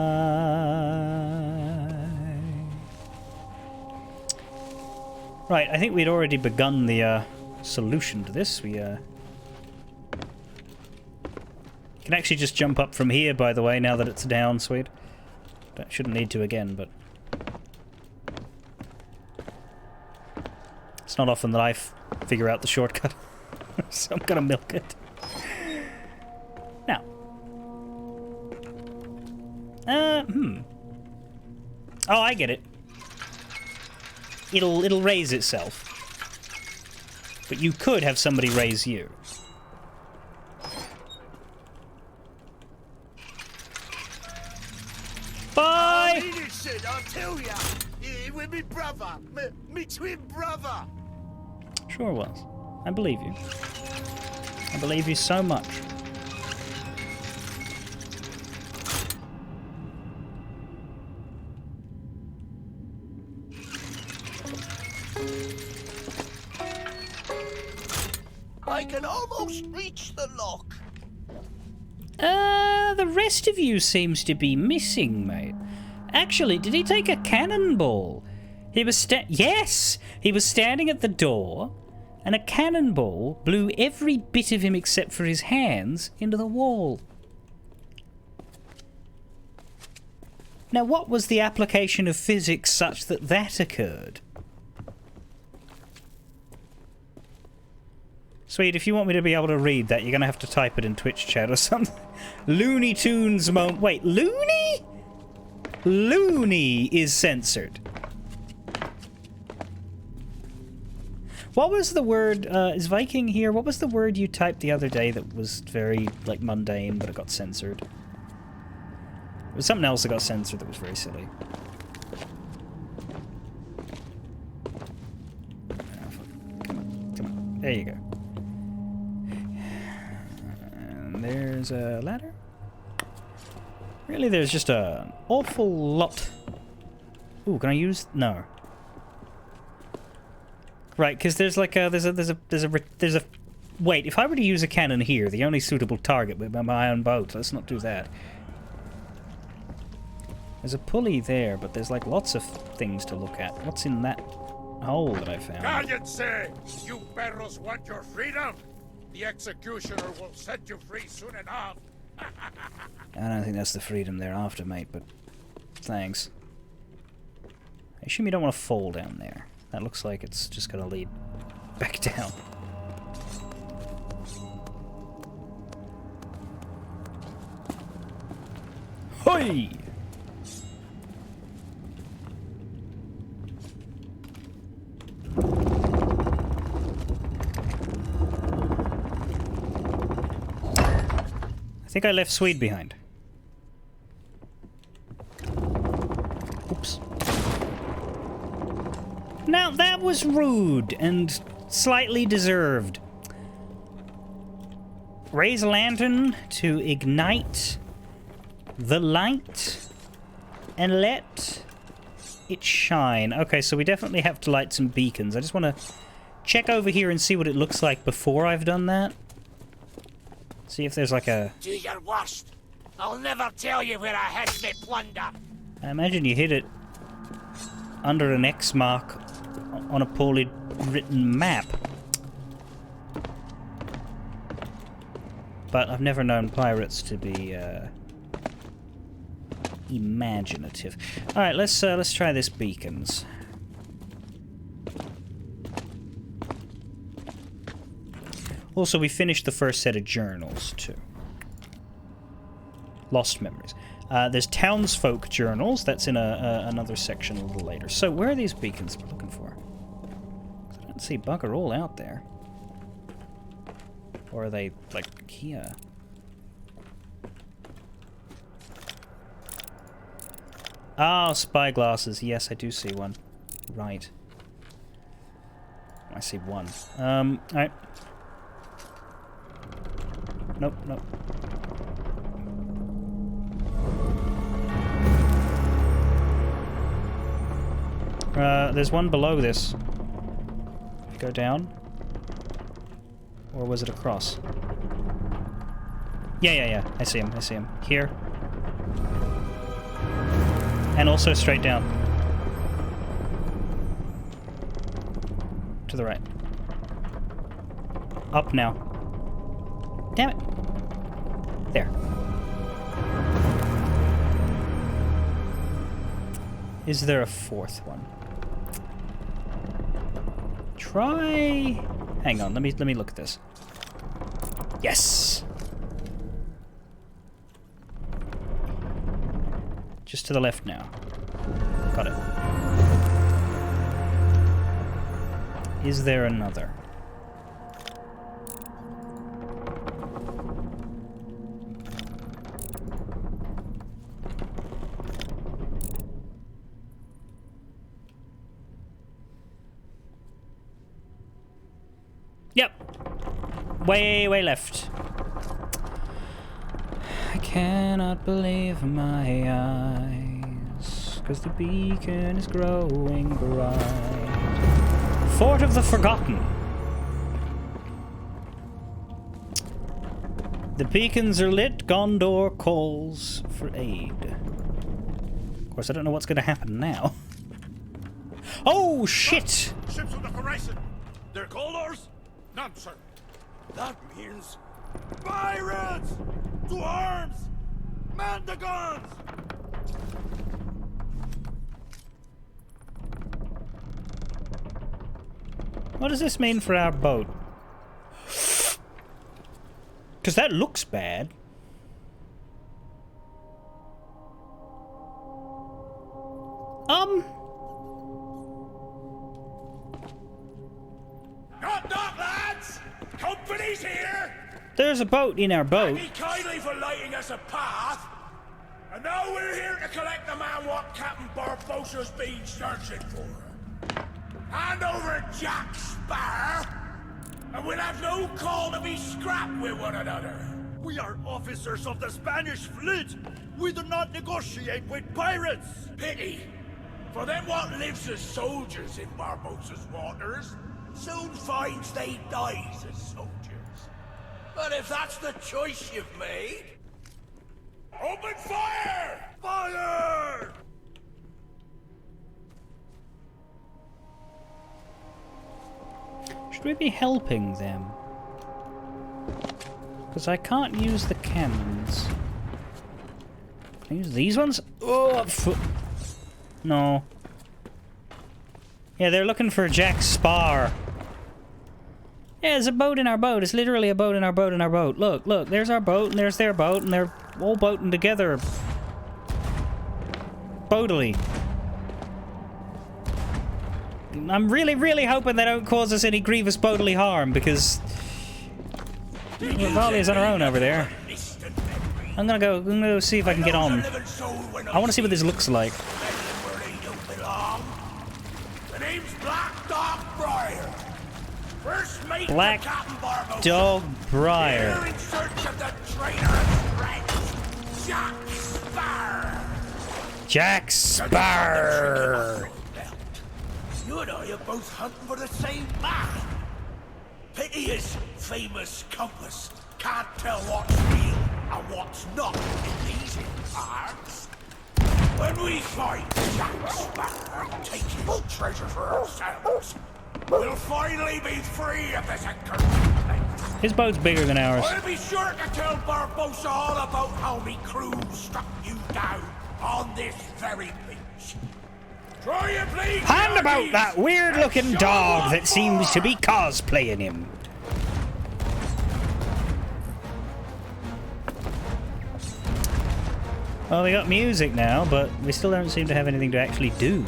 Right, I think we'd already begun the solution to this. We can actually just jump up from here, by the way, now that it's down, sweet. Shouldn't need to again, but... It's not often that I figure out the shortcut. So I'm gonna milk it. Now. Oh, I get it. It'll raise itself. But you could have somebody raise you. Bye! I tell ya, he with me brother, me twin brother. Sure was. I believe you. I believe you so much. I can almost reach the lock. The rest of you seems to be missing, mate. Actually, did he take a cannonball? He was Yes! He was standing at the door, and a cannonball blew every bit of him except for his hands into the wall. Now, what was the application of physics such that that occurred? Sweet, if you want me to be able to read that, you're going to have to type it in Twitch chat or something. Looney Tunes moment. Wait, Looney? Looney is censored. What was the word, is Viking here? What was the word you typed the other day that was very, like, mundane, but it got censored? It was something else that got censored that was very silly. Come on. There you go. And there's a ladder. Really, there's just an awful lot. Ooh, can I use... No. Right, because there's like a... There's a... Wait, if I were to use a cannon here, the only suitable target would be my own boat. Let's not do that. There's a pulley there, but there's like lots of things to look at. What's in that hole that I found? Cállense! You perros want your freedom? The executioner will set you free soon enough. I don't think that's the freedom they're after, mate, but thanks. I assume you don't want to fall down there. That looks like it's just going to lead back down. Hoi! I think I left Swede behind. Oops. Now that was rude and slightly deserved. Raise a lantern to ignite the light and let it shine. Okay, so we definitely have to light some beacons. I just want to check over here and see what it looks like before I've done that. See if there's like a... Do your worst. I'll never tell you where I hid me plunder. I imagine you hit it under an X mark on a poorly written map. But I've never known pirates to be imaginative. All right, let's try this beacons. Also, we finished the first set of journals too. Lost memories. There's townsfolk journals. That's in another section a little later. So where are these beacons we're looking for? I don't see bugger all out there. Or are they like here? Ah, spyglasses. Yes, I do see one. Right. I see one. Alright. Nope, nope. There's one below this. Go down. Or was it across? Yeah. I see him. Here. And also straight down. To the right. Up now. Damn it. There. Is there a fourth one? Try... Hang on, let me look at this. Yes! Just to the left now. Got it. Is there another? Yep. Way left. I cannot believe my eyes, 'cause the beacon is growing bright. Fort of the Forgotten. The beacons are lit, Gondor calls for aid. Of course, I don't know what's going to happen now. Oh, shit! Ships on the horizon. They're Goldors? None, sir. That means pirates! To arms! Man the guns! What does this mean for our boat? Because that looks bad. Knock, lads! Company's here! There's a boat in our boat. Thank you kindly for lighting us a path. And now we're here to collect the man what Captain Barbossa's been searching for. Hand over Jack Sparrow, and we'll have no call to be scrapped with one another. We are officers of the Spanish fleet. We do not negotiate with pirates. Pity. For them what lives as soldiers in Barbossa's waters, soon finds they dies as soldiers. But if that's the choice you've made... Open fire! Fire! Should we be helping them? Because I can't use the cannons. Can I use these ones? Oh, no. Yeah, they're looking for Jack Spar. Yeah, there's a boat in our boat. It's literally a boat in our boat in our boat. Look, look, there's our boat and there's their boat and they're all boating together. Boatily. I'm really, really hoping they don't cause us any grievous bodily harm because Valia's on her own over there. I'm gonna go see if I can get on. I want to see what this looks like. Black Dog Briar. In search of the traitorous wretch, Jack Sparrow. Jack Sparrow. You and I are both hunting for the same man. Pity his famous compass can't tell what's real and what's not in these parts. When we find Jack Sparrow and take his treasure for ourselves, we'll finally be free of this accursed place. His boat's bigger than ours. I'll be sure to tell Barbossa all about how me crew struck you down on this very beach. Try and please. And about that weird-looking dog that seems to be cosplaying him. Well, we got music now, but we still don't seem to have anything to actually do.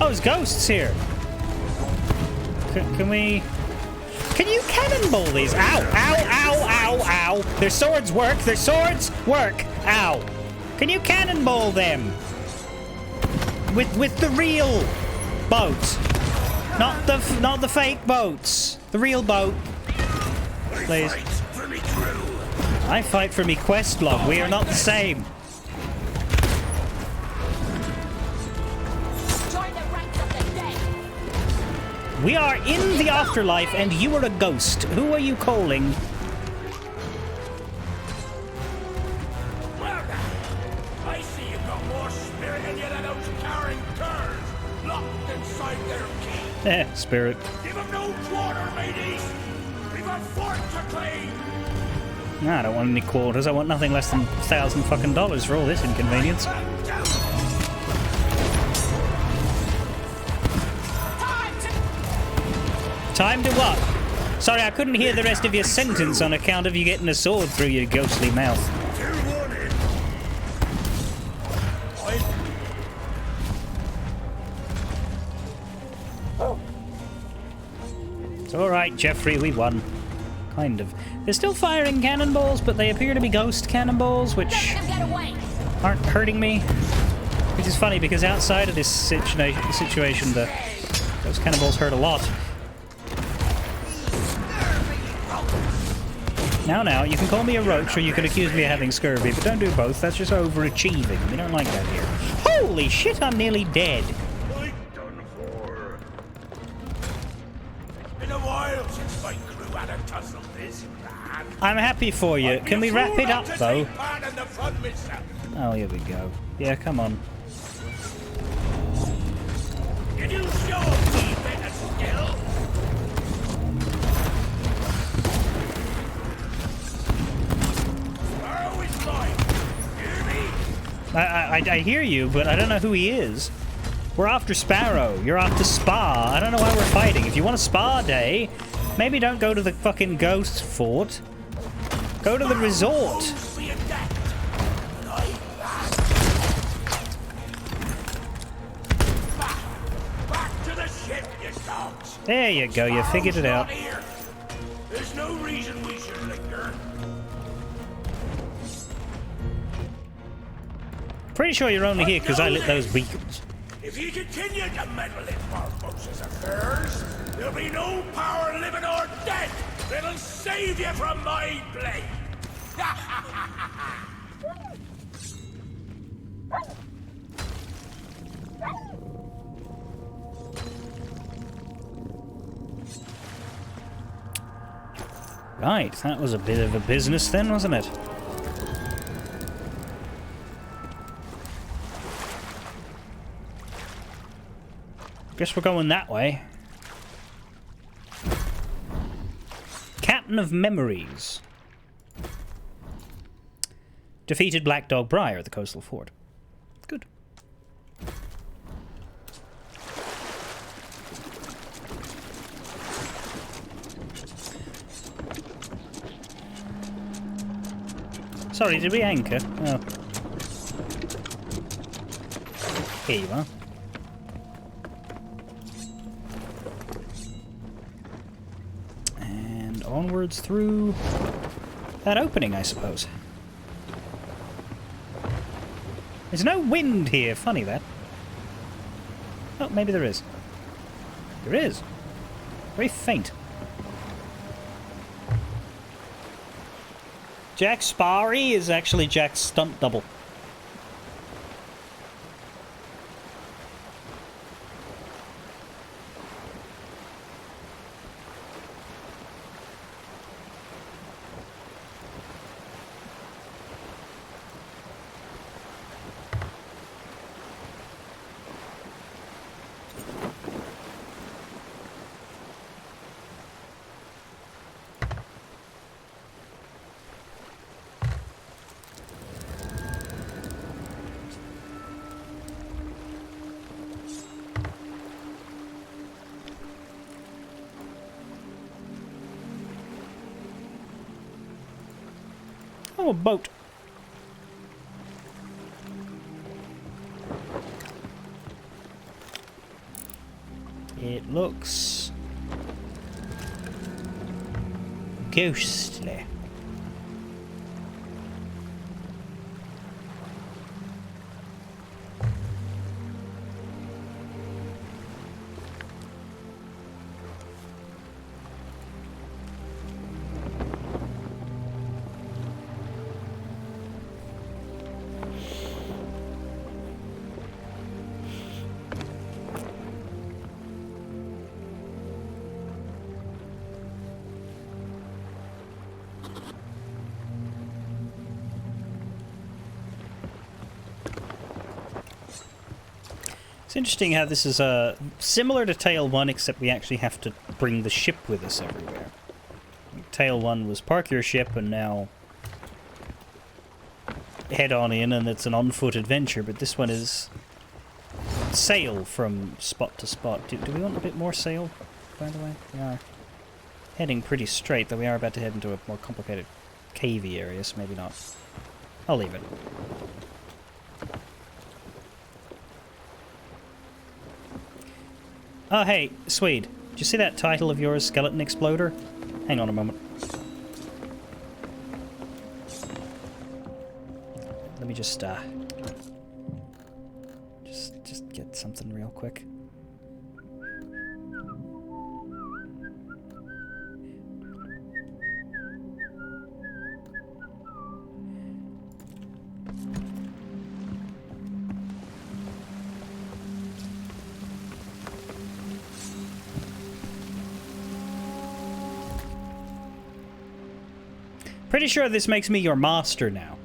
Oh, there's ghosts here. Can we... Can you cannonball these? Ow, ow, ow, ow, ow. Their swords work. Their swords work. Ow. Can you cannonball them? With the real boat. Not the fake boats. The real boat. Please. I fight for me quest log. We are not the same. We are in the afterlife and you are a ghost. Who are you calling? Well now, I see you've got more spirit in you than those carrying curs locked inside their cage. Spirit. Give them no quarter, mateys. We've a fort to claim. Nah, I don't want any quarters. I want nothing less than $1,000 fucking dollars for all this inconvenience. Time to what? Sorry, I couldn't hear the rest of your sentence on account of you getting a sword through your ghostly mouth. It's alright, Jeffrey, we won. Kind of. They're still firing cannonballs, but they appear to be ghost cannonballs, which aren't hurting me. Which is funny, because outside of this situation, those cannonballs hurt a lot. Now, you can call me a roach or you can accuse me of having scurvy, but don't do both. That's just overachieving. We don't like that here. Holy shit, I'm nearly dead. Been a while since my crew had a tussle this bad. I'm happy for you. Can we wrap it up, though? Oh, here we go. Yeah, come on. Can you show me better skill? I hear you, but I don't know who he is. We're after Sparrow. You're after Spa. I don't know why we're fighting. If you want a spa day, maybe don't go to the fucking ghost fort. Go to the resort. There you go. You figured it out. There's no reason we should linger. Pretty sure you're only here because I lit those beacons. If you continue to meddle in Barbosa's affairs, there'll be no power, living or dead, that'll save you from my blade. Right, that was a bit of a business then, wasn't it? Guess we're going that way. Captain of Memories. Defeated Black Dog Briar at the coastal fort. Good. Sorry, did we anchor? Oh. Here you are. And onwards through that opening, I suppose. There's no wind here. Funny that. Oh, maybe there is. There is. Very faint. Jack Sparry is actually Jack's stunt double. Oh, a boat. It looks ghostly. It's interesting how this is similar to Tale 1, except we actually have to bring the ship with us everywhere. Tale 1 was park your ship and now head on in and it's an on-foot adventure, but this one is sail from spot to spot. Do we want a bit more sail, by the way? We are heading pretty straight, though we are about to head into a more complicated cavey area, so maybe not. I'll leave it. Oh, hey, Swede. Did you see that title of yours, Skeleton Exploder? Hang on a moment. Let me just get something real quick. Pretty sure this makes me your master now.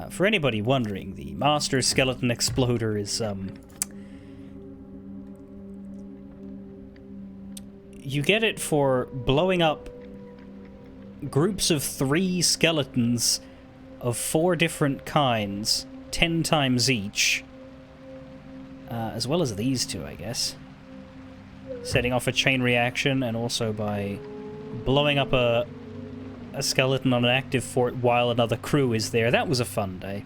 For anybody wondering, the Master Skeleton Exploder is, you get it for blowing up groups of 3 skeletons of 4 different kinds, 10 times each. As well as these 2, I guess. Setting off a chain reaction, and also by blowing up a a skeleton on an active fort while another crew is there. That was a fun day.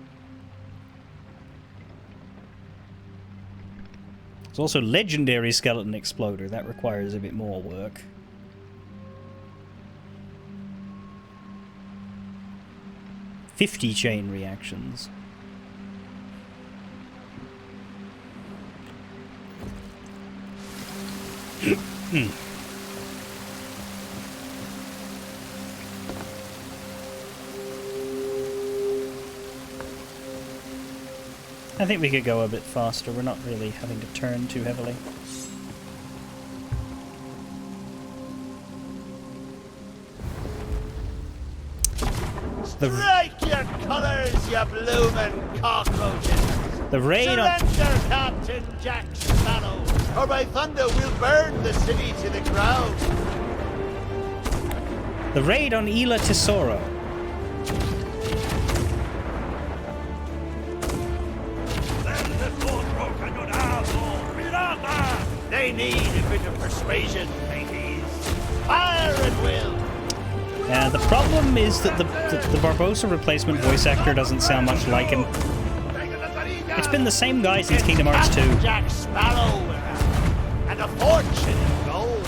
There's also legendary skeleton exploder. That requires a bit more work. "50 chain reactions." I think we could go a bit faster. We're not really having to turn too heavily. Strike your colours, you bloomin' cockroaches! The raid on... Surrender, Captain Jack Sparrow, or by thunder we'll burn the city to the ground! The raid on Isla Tesoro. They need a bit of persuasion, mateys. Fire at will! The problem is that the Barbossa replacement voice actor doesn't sound much like him. It's been the same guy since Kingdom Hearts 2. Jack Sparrow, and a fortune in gold.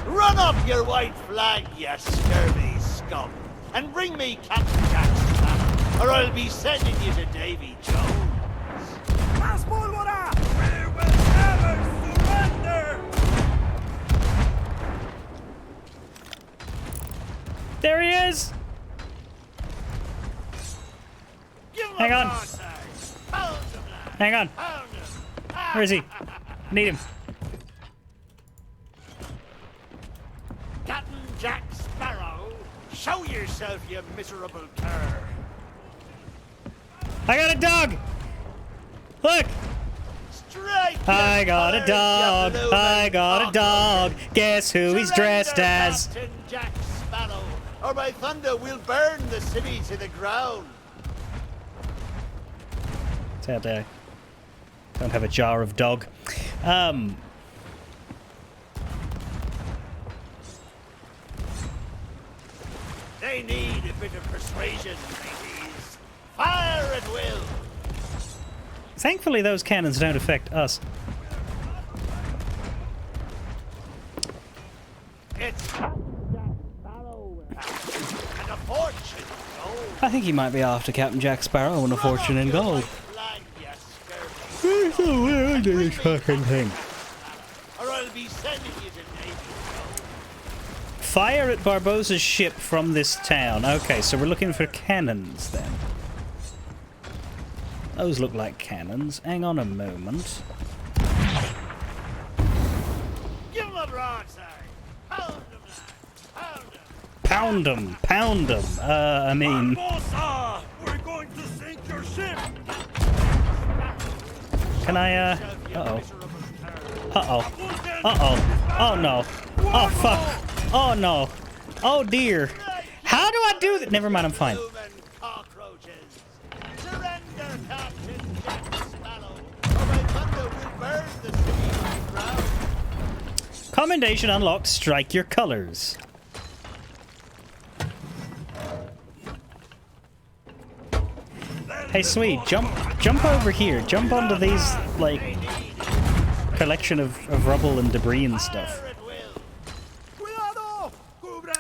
Run up your white flag, you scurvy scum, and bring me Captain Jack Sparrow, or I'll be sending you to Davy Jones. We will never surrender! There he is! Hang on. Hang on. Where is he? Need him. Captain Jack Sparrow, show yourself, you miserable cur. I got a dog! Look! Strike I got a dog! I got a dog! Guess who he's dressed as? Captain Jack Sparrow, or by thunder we'll burn the city to the ground. Sad day. Don't have a jar of dog. They need a bit of persuasion, mateys. Fire at will. Thankfully those cannons don't affect us. It's Captain Jack Sparrow and a fortune in gold. I think he might be after Captain Jack Sparrow and a fortune in gold. Flag, you scurvy. It's so weird, this fucking thing. Or I'll be sending you to Davy Jones. Fire at Barbossa's ship from this town. Okay, so we're looking for cannons then. Those look like cannons. Hang on a moment. Give him a broadside. Pound him, lad. Pound him. Pound 'em, pound 'em. I mean... Barbossa! We're going to sink your ship! Can I, Uh-oh. Uh-oh. Uh-oh. Oh, no. Oh, fuck. Oh, no. Oh, dear. How do I do that? Never mind, I'm fine. Surrender, Captain Jack Sparrow, or by thunder we'll burn the city to the ground. Commendation unlocked. Strike your colors. Hey, sweet, jump over here. Jump onto these, like, collection of rubble and debris and stuff.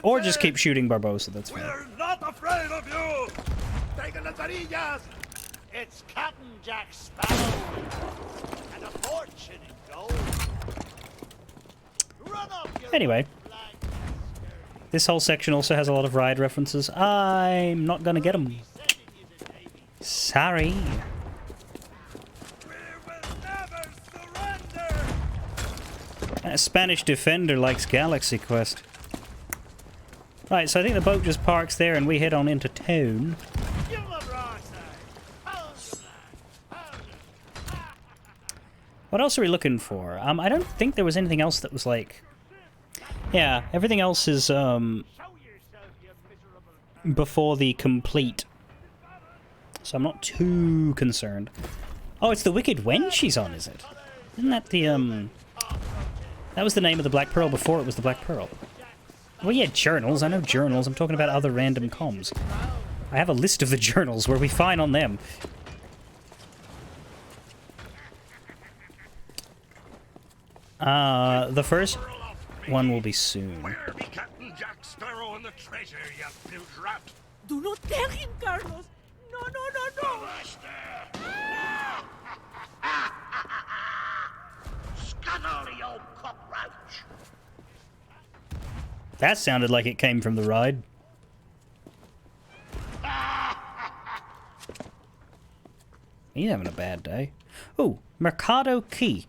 Or just keep shooting Barbossa, that's fine. We're not afraid of you! Take las varillas. It's Captain Jack Sparrow and a fortune in gold. Run up your Anyway, flag, this whole section also has a lot of ride references. I'm not gonna get them. Sorry. We will never surrender! That Spanish defender likes Galaxy Quest. Right, so I think the boat just parks there and we head on into town. Give him a broadside. Pound him, lad. Pound him. What else are we looking for? I don't think there was anything else that was like... Yeah, everything else is Show yourself, you miserable. before the complete. So I'm not too concerned. Oh, it's the Wicked Wench she's on, is it? Isn't that the, That was the name of the Black Pearl before it was the Black Pearl. Well, yeah, journals. I know journals. I'm talking about other random comms. I have a list of the journals. Were we fine on them? The first one will be soon. Where be Captain Jack Sparrow and the treasure, you built rat? Do not tell him, Carlos. No, no, no, no. Scuttle, you old cockroach! That sounded like it came from the ride. He's having a bad day. Oh, Mercado Key.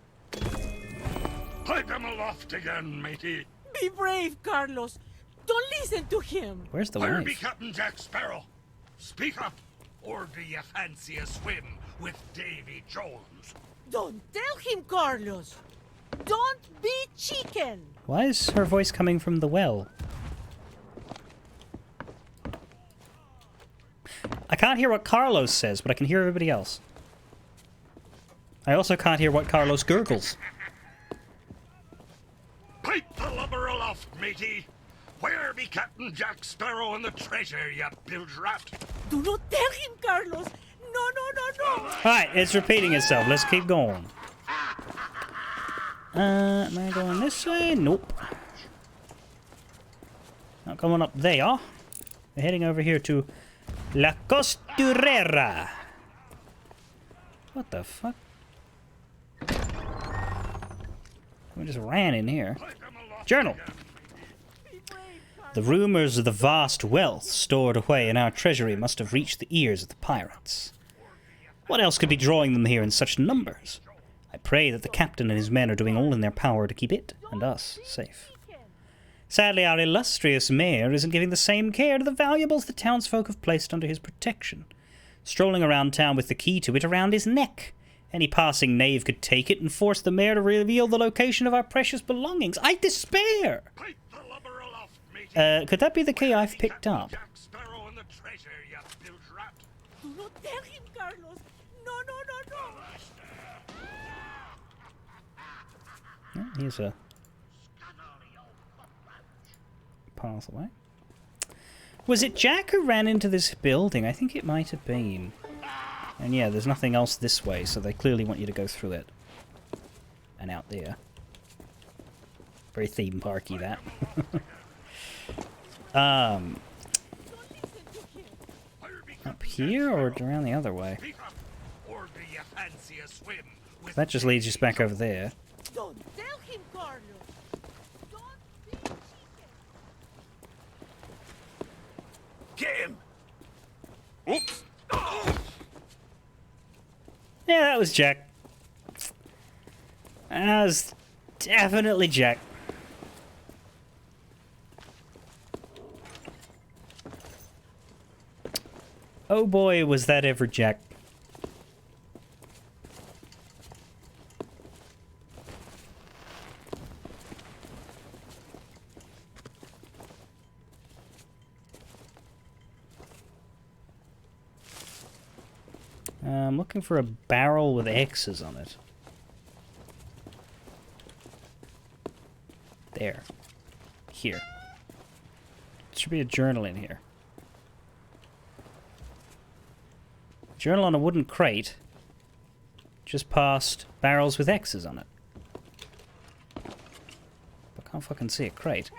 Pipe him aloft again, matey. Be brave, Carlos. Don't listen to him. Where's the Where be wife? Captain Jack Sparrow? Speak up, or do you fancy a swim with Davy Jones? Don't tell him, Carlos. Don't be chicken. Why is her voice coming from the well? I can't hear what Carlos says, but I can hear everybody else. I also can't hear what Carlos gurgles. Pipe the lubber aloft, matey. Where be Captain Jack Sparrow and the treasure, you bilge rat? Do not tell him, Carlos. No, no, no, no. Alright, it's repeating itself. Let's keep going. Am I going this way? Nope. Not going up there. We're heading over here to La Costurera. What the fuck? We just ran in here. Journal. The rumors of the vast wealth stored away in our treasury must have reached the ears of the pirates. What else could be drawing them here in such numbers? I pray that the captain and his men are doing all in their power to keep it and us safe. Sadly, our illustrious mayor isn't giving the same care to the valuables the townsfolk have placed under his protection, strolling around town with the key to it around his neck. Any passing knave could take it and force the mayor to reveal the location of our precious belongings. I despair! Could that be the key I've picked up? Jack Sparrow and the treasure, you bilge rat. Do not tell him, Carlos. No, no, no, no. Oh, here's a pathway. Was it Jack who ran into this building? I think it might have been. And yeah, there's nothing else this way, so they clearly want you to go through it. And out there. Very theme parky, that. Up here or around the other way? Or do you fancy a swim with That just leads us back over there. Don't tell him, Carlos. Don't be chicken. Get him! Oops! Yeah, that was Jack. That was definitely Jack. Oh boy, was that ever Jack. I'm looking for a barrel with X's on it. There. Here. There should be a journal in here. Journal on a wooden crate. Just past barrels with X's on it. I can't fucking see a crate.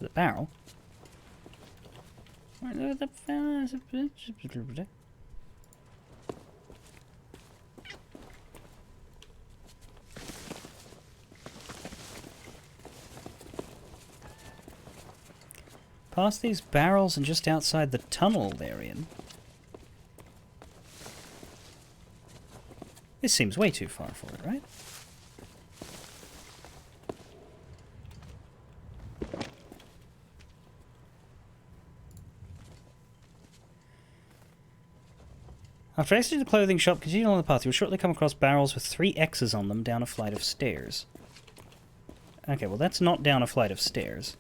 The barrel? Past these barrels and just outside the tunnel they're in. This seems way too far for it, right? After exiting the clothing shop, continue along the path. You will shortly come across barrels with 3 X's on them down a flight of stairs. Okay, well that's not down a flight of stairs.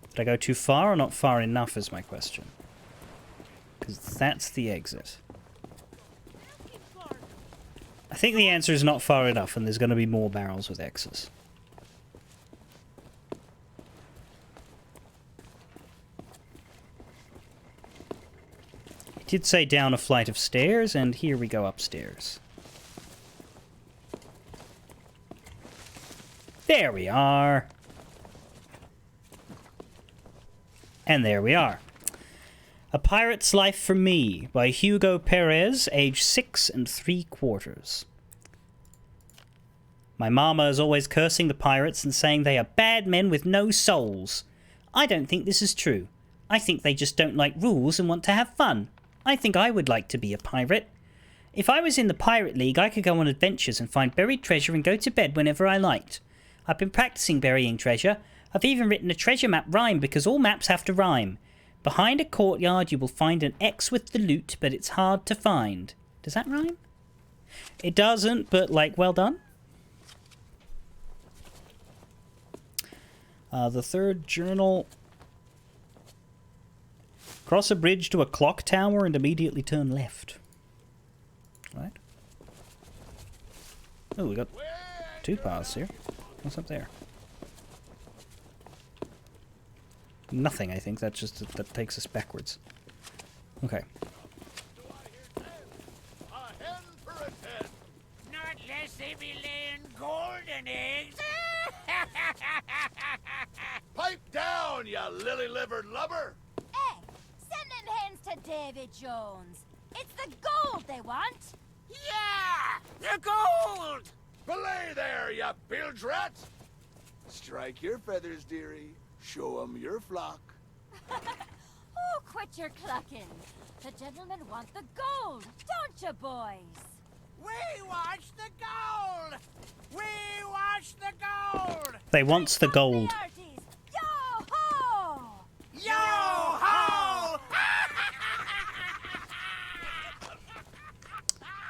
Did I go too far or not far enough is my question. Because that's the exit. I think the answer is not far enough, and there's going to be more barrels with X's. It did say down a flight of stairs, and here we go upstairs. There we are. And there we are. A Pirate's Life for Me by Hugo Perez, age 6 3/4. My mama is always cursing the pirates and saying they are bad men with no souls. I don't think this is true. I think they just don't like rules and want to have fun. I think I would like to be a pirate. If I was in the Pirate League, I could go on adventures and find buried treasure and go to bed whenever I liked. I've been practicing burying treasure. I've even written a treasure map rhyme because all maps have to rhyme. Behind a courtyard you will find an X with the loot, but it's hard to find. Does that rhyme? It doesn't, but like, well done. The third journal. Cross a bridge to a clock tower and immediately turn left. Right. Oh, we got 2 paths here. What's up there? Nothing, I think. That's just that takes us backwards. Okay. Not less they be laying golden eggs. Pipe down, you lily-livered lubber! Hey, send them hens to Davy Jones. It's the gold they want. Yeah, the gold. Belay there, you bilge rat! Strike your feathers, dearie. Show 'em your flock. Oh, quit your clucking. The gentlemen want the gold, don't you, boys? We watch the gold. We watch the gold. They wants the gold. Yo ho! Yo ho!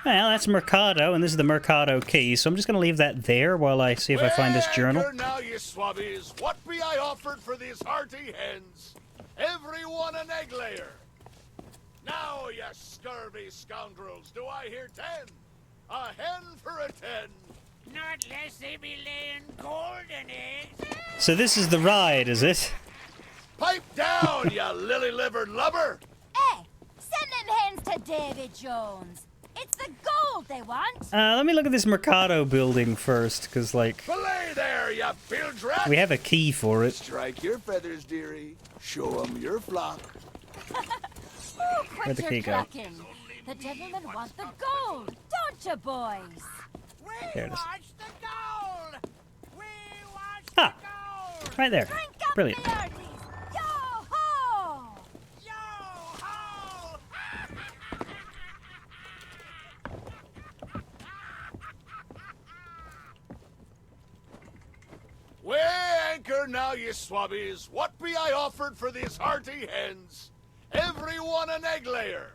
Well, that's Mercado, and this is the Mercado key, so I'm just going to leave that there while I see if I find this journal. Anchor now, you swabbies. What be I offered for these hearty hens? Every one an egg layer. Now, you scurvy scoundrels, do I hear 10? A hen for a 10. Not less they be laying golden eggs. So this is the ride, is it? Pipe down, you lily-livered lubber! Hey, send them hens to Davy Jones. It's the gold they want. Let me look at this Mercado building first, because, like, Belay there, you bilge rat! we have a key for it. Strike your feathers, dearie. Show 'em your flock. Oh, quit Where'd the your key go? clucking. The gentlemen want the gold, don't you, boys? There it is. Watch the gold. We watch Ah, the gold. right there. Drink up Brilliant. the arties. Yo ho! Yo ho! Weigh anchor now, you swabbies. What be I offered for these hearty hens? Every one an egg layer.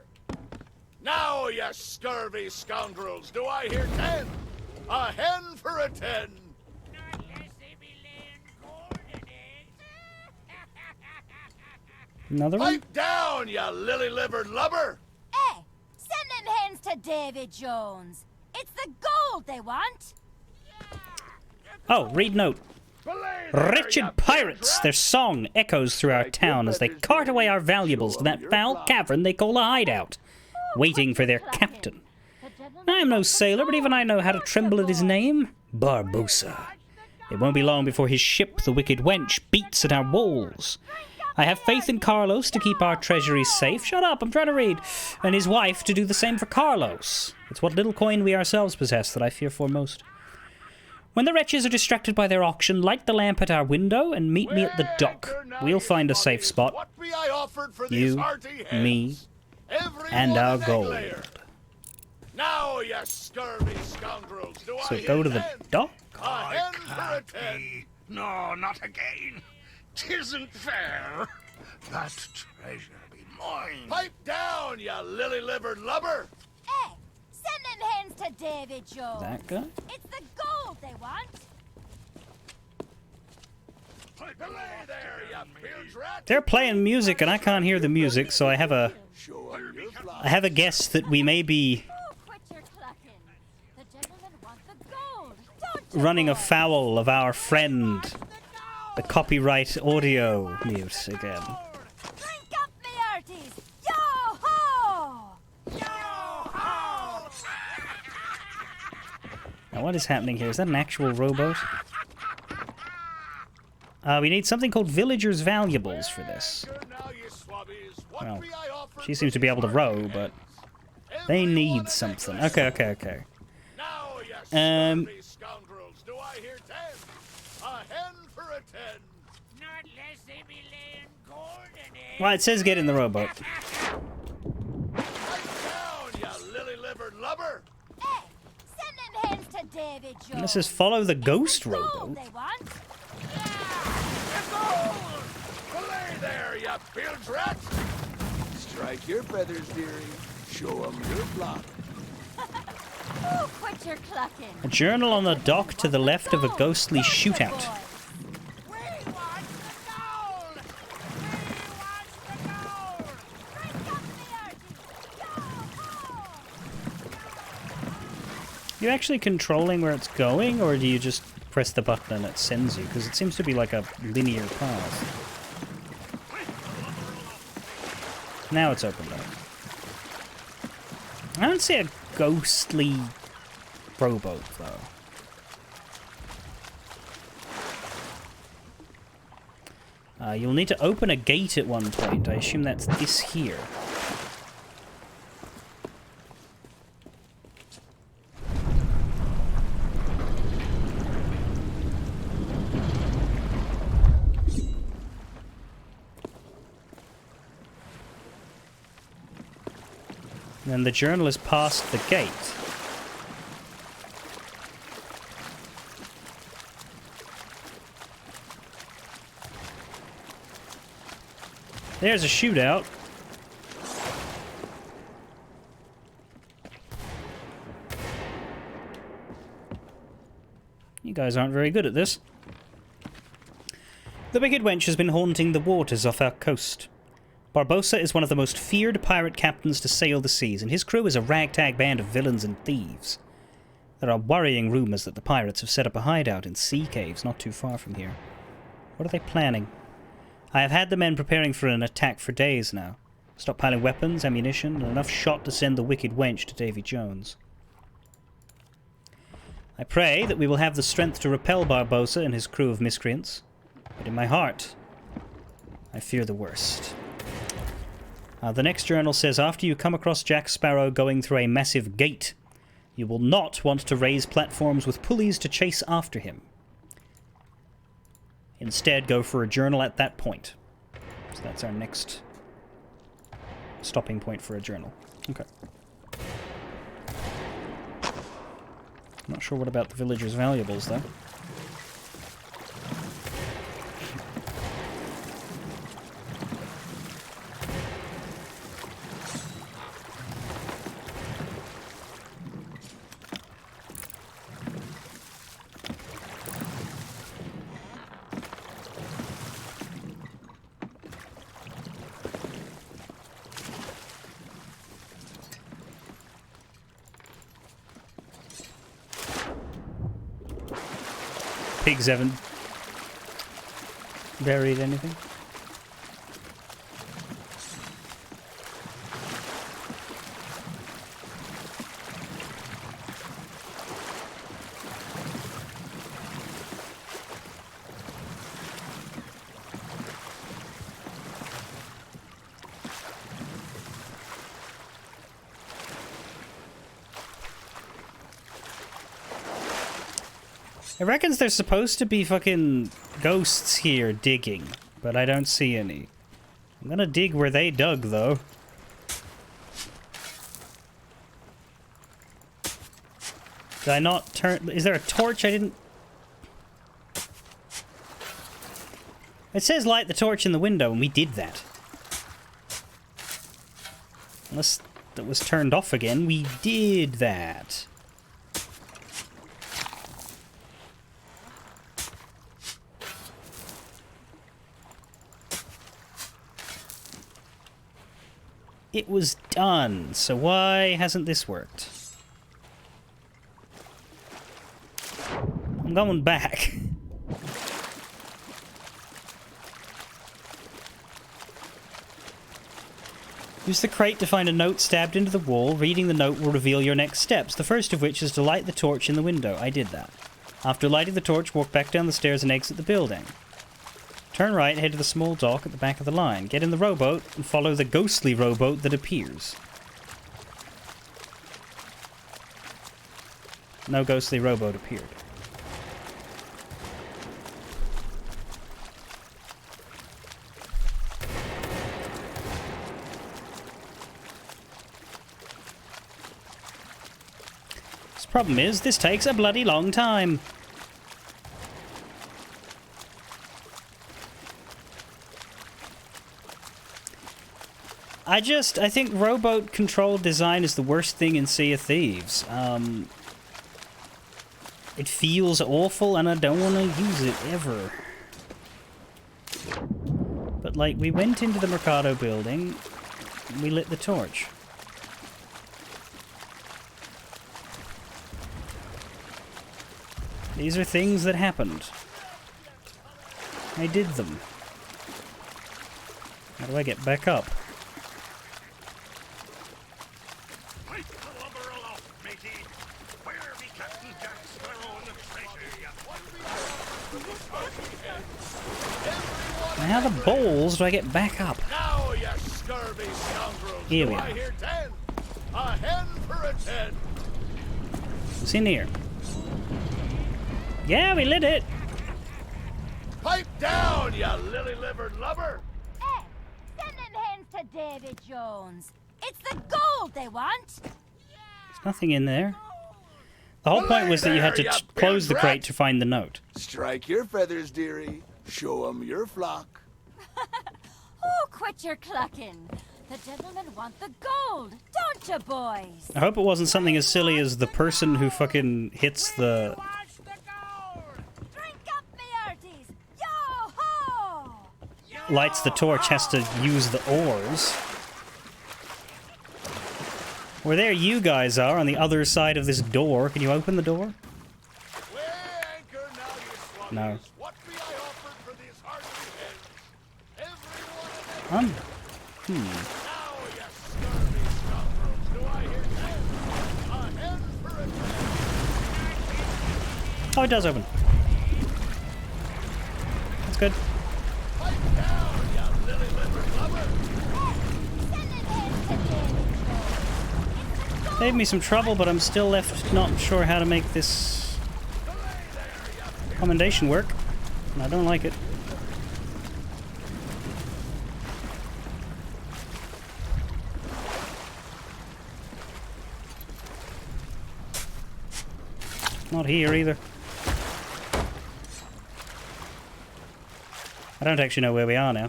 Now, you scurvy scoundrels, do I hear 10? A hen for a 10. Not less they be laying golden eggs. Another one? Pipe down, you lily-livered lubber! Hey, send them hens to Davy Jones. It's the gold they want. Oh, read note. Belay there, you Wretched pirates! bilge Their rat! song echoes through our town as they cart away our valuables to that foul cavern they call a hideout, waiting for their captain. I am no sailor, but even I know how to tremble at his name. Barbossa. It won't be long before his ship, the Wicked Wench, beats at our walls. I have faith in Carlos to keep our treasuries safe. Shut up, I'm trying to read. And his wife to do the same for Carlos. It's what little coin we ourselves possess that I fear for most. When the wretches are distracted by their auction, light the lamp at our window and meet me at the dock. We'll find a safe spot. What be I offered for these You, hearty hens? me, Every and one our an egg gold. layer. Now, you scurvy scoundrels, do So I go hear to the 10? dock? A hen for a 10. No, not again. 'Tisn't fair. That treasure be mine. Pipe down, you lily-livered lubber! Hey, send them hens to Davy Jones. That guy? It's the gold they want. Belay there, you bilge rat! They're playing music and I can't hear the music, so I have a Show 'em your flock. guess that we may be Oh, quit your clucking. The running afoul of our friend, the copyright audio mute again. Drink up, me hearties! Yo-ho! Now what is happening here? Is that an actual rowboat? We need something called Villagers' Valuables for this. Well, she seems to be able to row, but they need something. Okay. Scoundrels, do I hear 10? A hen for a 10. Not less they be laying gold in it. Well, it says get in the rowboat. Right down, you lily-livered lubber. Hey, send them hens to David Jones. And this is follow the ghost Gold rowboat. they want. It's gold! Belay there, you bilge rat. Strike your feathers, dearie. Show 'em your block. Oh, quit your clucking. A journal on the dock to the left of a ghostly shootout. We want the gold! We want the gold! Drink up, me hearties! Yo-ho! You actually controlling where it's going, or do you just press the button and it sends you? Because it seems to be like a linear path. Now it's opened up. I don't see a ghostly rowboat, though. You'll need to open a gate at one point. I assume that's this here. And then the journal is past the gate. There's a shootout. You guys aren't very good at this. The wicked wench has been haunting the waters off our coast. Barbossa is one of the most feared pirate captains to sail the seas, and his crew is a ragtag band of villains and thieves. There are worrying rumours that the pirates have set up a hideout in sea caves not too far from here. What are they planning? I have had the men preparing for an attack for days now, stockpiling weapons, ammunition, and enough shot to send the wicked wench to Davy Jones. I pray that we will have the strength to repel Barbossa and his crew of miscreants, but in my heart, I fear the worst. The next journal says, after you come across Jack Sparrow going through a massive gate, you will not want to raise platforms with pulleys to chase after him. Instead, go for a journal at that point. So that's our next stopping point for a journal. Okay. Not sure what about the villagers' valuables, though. Pigs haven't buried anything. It reckons there's supposed to be fucking ghosts here digging, but I don't see any. I'm gonna dig where they dug, though. Did I not turn... Is there a torch? I didn't... It says light the torch in the window, and we did that. Unless that was turned off again, we did that. It was done, so why hasn't this worked? I'm I'm going back. Use the crate to find a note stabbed into the wall. Reading the note will reveal your next steps, the first of which is to light the torch in the window. I did that. After lighting the torch, walk back down the stairs and exit the building. Turn right, head to the small dock at the back of the line. Get in the rowboat and follow the ghostly rowboat that appears. No ghostly rowboat appeared. Problem is, this takes a bloody long time. I think rowboat control design is the worst thing in Sea of Thieves. It feels awful and I don't want to use it ever. But like, we went into the Mercado building, we lit the torch. These are things that happened. I did them. How do I get back up? Pipe the lubber aloft, matey. Where be Captain Jack Sparrow and the treasure? Now how the balls do I get back up? Now, you scurvy scoundrels. Here we Do I are. hear 10? A hen for a 10. What's in here? Yeah, we lit it. Pipe down, you lily-livered lubber. Hey, send them hens to Davy Jones. It's the gold they want. There's nothing in there. The whole point was that you had to close the crate to find the note. Strike your feathers, dearie. Show 'em your flock. Oh, quit your clucking. The gentlemen want the gold, don't you, boys? I hope it wasn't something as silly as the person who fucking hits the... Drink up, me hearties. Yo-ho! lights the torch has to use the oars. Where there you guys are on the other side of this door. Can you open the door? No. Oh, it does open. That's good. Saved me some trouble, but I'm still left not sure how to make this commendation work. And I don't like it. Not here either. I don't actually know where we are now.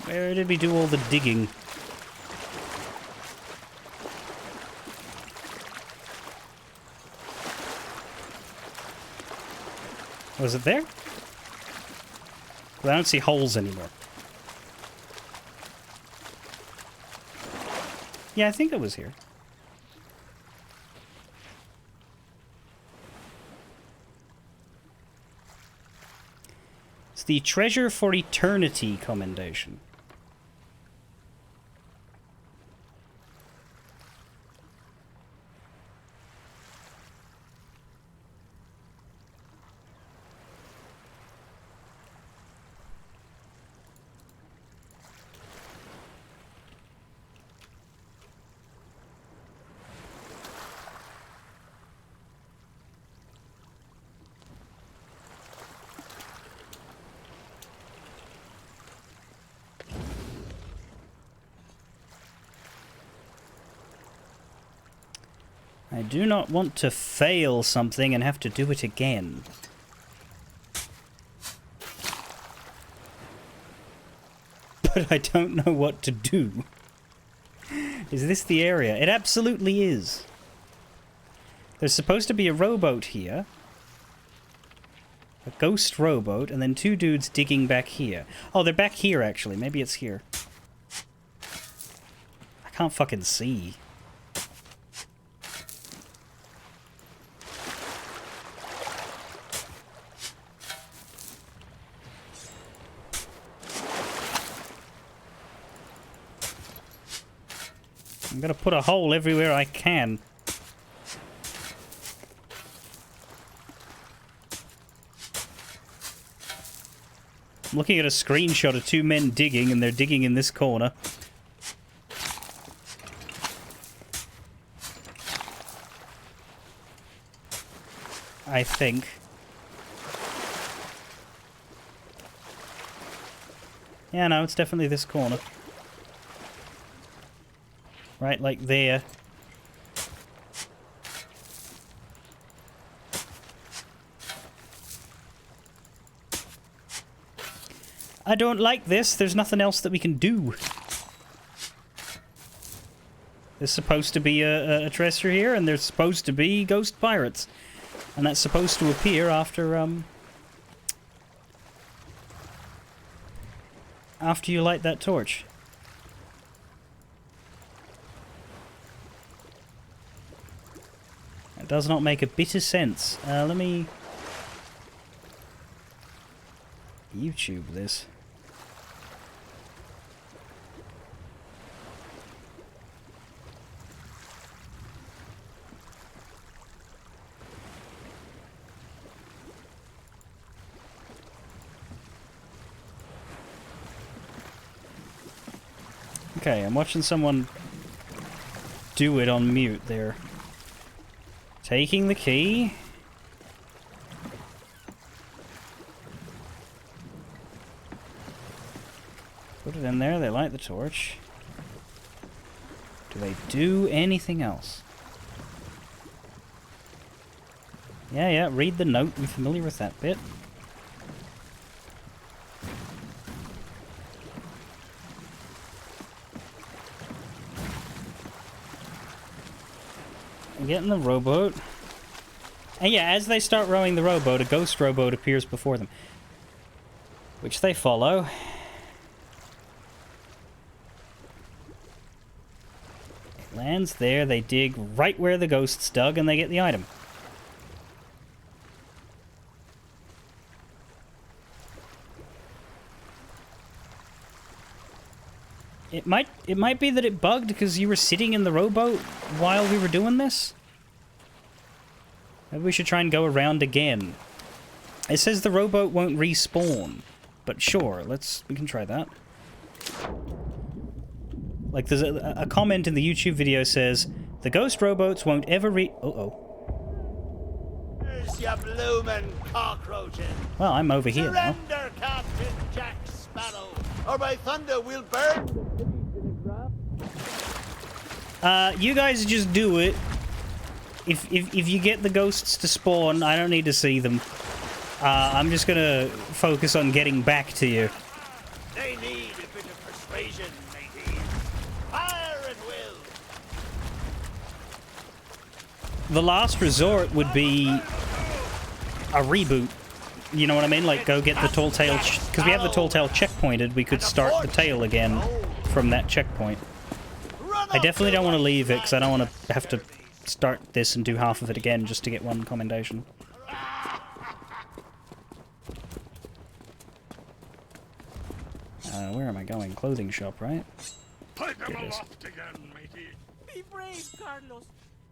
Where did we do all the digging? Was it there? Well, I don't see holes anymore. Yeah, I think it was here. It's the Treasure for Eternity commendation. I do not want to fail something and have to do it again. But I don't know what to do. Is this the area? It absolutely is. There's supposed to be a rowboat here. a ghost rowboat, and then 2 dudes digging back here. Oh, they're back here, actually. Maybe it's here. I can't fucking see. I'm gonna put a hole everywhere I can. I'm looking at a screenshot of 2 men digging, and they're digging in this corner. I think. Yeah, no, it's definitely this corner. Right, like there. I don't like this. There's nothing else that we can do. There's supposed to be a treasure here, and there's supposed to be ghost pirates. And that's supposed to appear after you light that torch. It does not make a bit of sense. Let me YouTube this. Okay, I'm watching someone do it on mute there. Taking the key. Put it in there, they light the torch. Do they do anything else? Yeah, read the note. I'm familiar with that bit. Get in the rowboat. And yeah, as they start rowing the rowboat, a ghost rowboat appears before them, which they follow. It lands there, they dig right where the ghosts dug, and they get the item. It might be that it bugged because you were sitting in the rowboat while we were doing this. Maybe we should try and go around again. It says the rowboat won't respawn, but sure, we can try that. Like there's a comment in the YouTube video says the ghost rowboats won't ever There's your bloomin' cockroaches. Well, I'm over here now. Surrender, Captain Jack Sparrow, or by thunder we'll burn. You guys just do it. If you get the ghosts to spawn, I don't need to see them. I'm just gonna focus on getting back to you. They need a bit of persuasion, mateys. Fire and will. The last resort would be a reboot. You know what I mean? Like, go get the tall tale... Because we have the tall tale checkpointed, we could start the tale again from that checkpoint. I definitely don't want to leave it, because I don't want to have to start this and do half of it again just to get one commendation. Where am I going? Clothing shop, right? Pipe him aloft again, matey. Be brave, Carlos.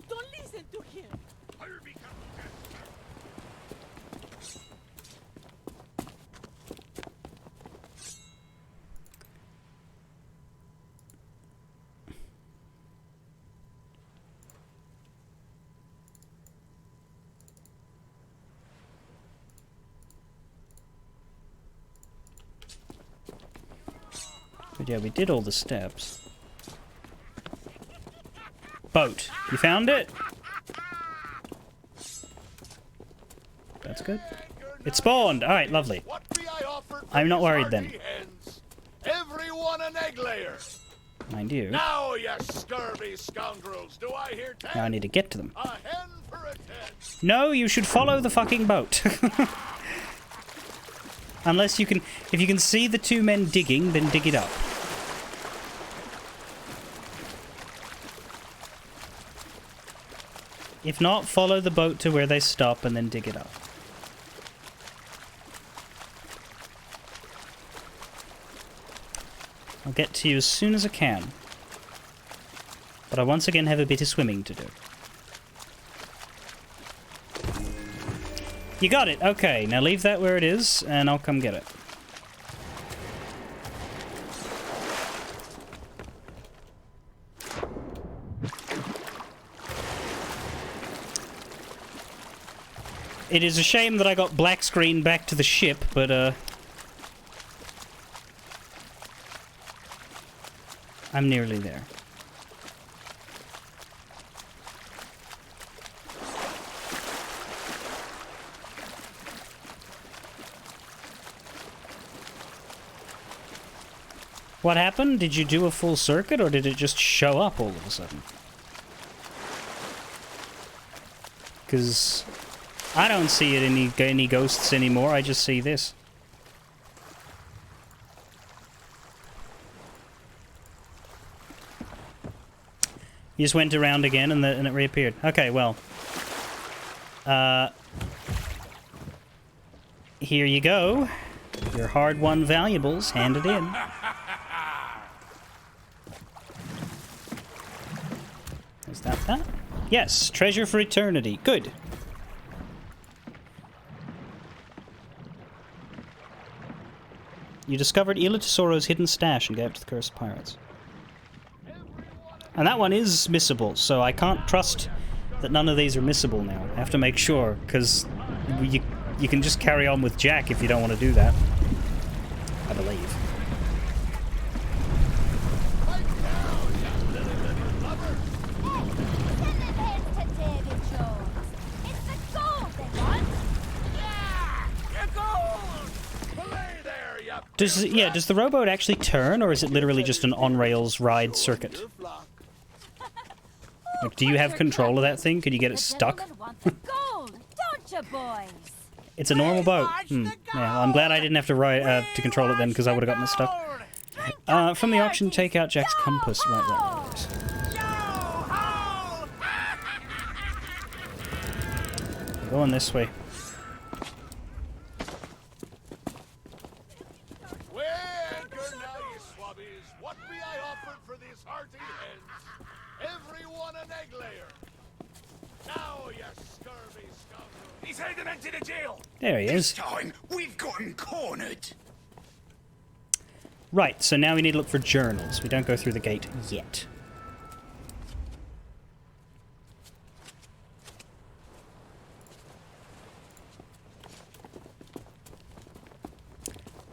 Don't listen to him. Fire me, Captain. But yeah, we did all the steps. Boat. You found it? That's good. It spawned! Alright, lovely. I'm not worried then. Everyone an egg layer. Mind you. Now, you scurvy scoundrels, do I hear 10? Now I need to get to them. A hen for a 10. No, you should follow the fucking boat. Unless you can... If you can see the two men digging, then dig it up. If not, follow the boat to where they stop and then dig it up. I'll get to you as soon as I can. But I once again have a bit of swimming to do. You got it! Okay, now leave that where it is, and I'll come get it. It is a shame that I got black screen back to the ship, but, I'm nearly there. What happened? Did you do a full circuit, or did it just show up all of a sudden? Because I don't see it any ghosts anymore, I just see this. You just went around again and it reappeared. Okay, well. Here you go. Your hard-won valuables handed in. Is that? Yes, treasure for eternity. Good. You discovered Ila Tesoro's hidden stash and gave it to the cursed pirates. And that one is missable, so I can't trust that none of these are missable now. I have to make sure, because you can just carry on with Jack if you don't want to do that. I believe. Does the rowboat actually turn, or is it literally just an on-rails ride circuit? Like, do you have control of that thing? Could you get it stuck? It's a normal boat. Yeah, well, I'm glad I didn't have to ride to control it then, because I would have gotten it stuck. From the auction, take out Jack's compass. Right. Going this way. There he is. This time, we've got him cornered. Right, so now we need to look for journals. We don't go through the gate yet.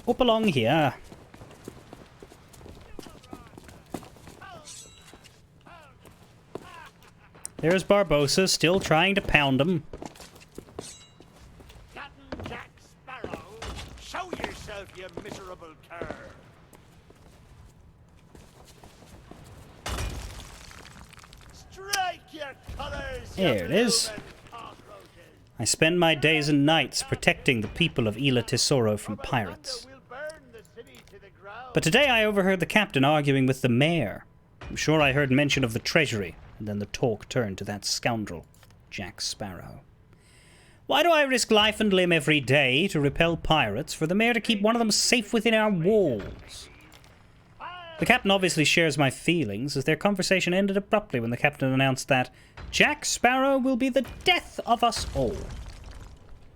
Up along here. There's Barbossa, still trying to pound him. You miserable cur. Strike your colors. There it is. I spend my days and nights protecting the people of Ila Tesoro from pirates. But today I overheard the captain arguing with the mayor. I'm sure I heard mention of the treasury, and then the talk turned to that scoundrel, Jack Sparrow. Why do I risk life and limb every day to repel pirates for the mayor to keep one of them safe within our walls? The captain obviously shares my feelings, as their conversation ended abruptly when the captain announced that Jack Sparrow will be the death of us all.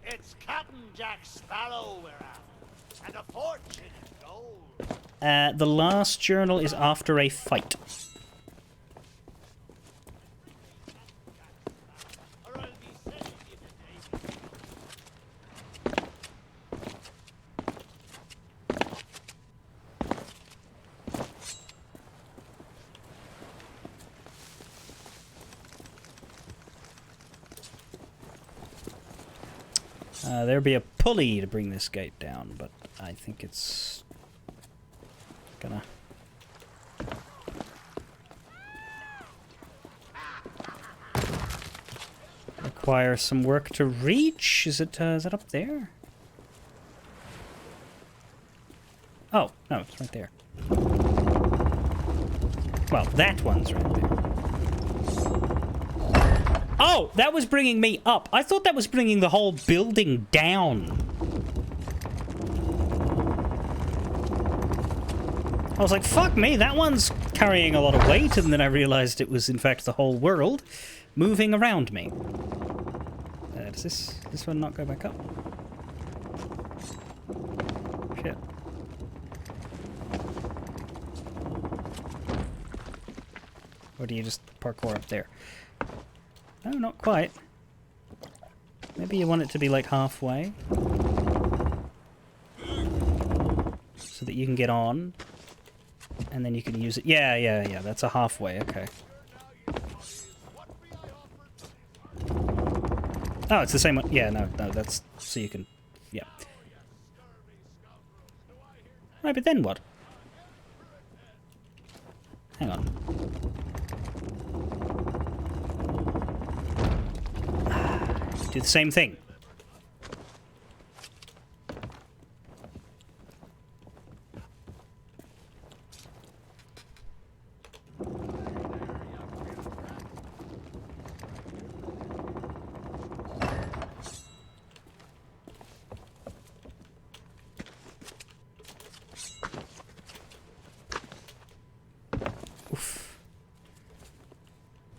It's Captain Jack Sparrow we're after, and a fortune in gold. The last journal is after a fight. There'd be a pulley to bring this gate down, but I think it's gonna require some work to reach. Is it up there? Oh, no, it's right there. Well, that one's right there. Oh, that was bringing me up. I thought that was bringing the whole building down. I was like, fuck me, that one's carrying a lot of weight, and then I realized it was, in fact, the whole world moving around me. Does this one not go back up? Shit. Or do you just parkour up there? No, not quite. Maybe you want it to be like halfway. So that you can get on. And then you can use it. Yeah, that's a halfway, okay. Oh, it's the same one. Yeah, no, that's so you can, yeah. Right, but then what? Hang on. Do the same thing.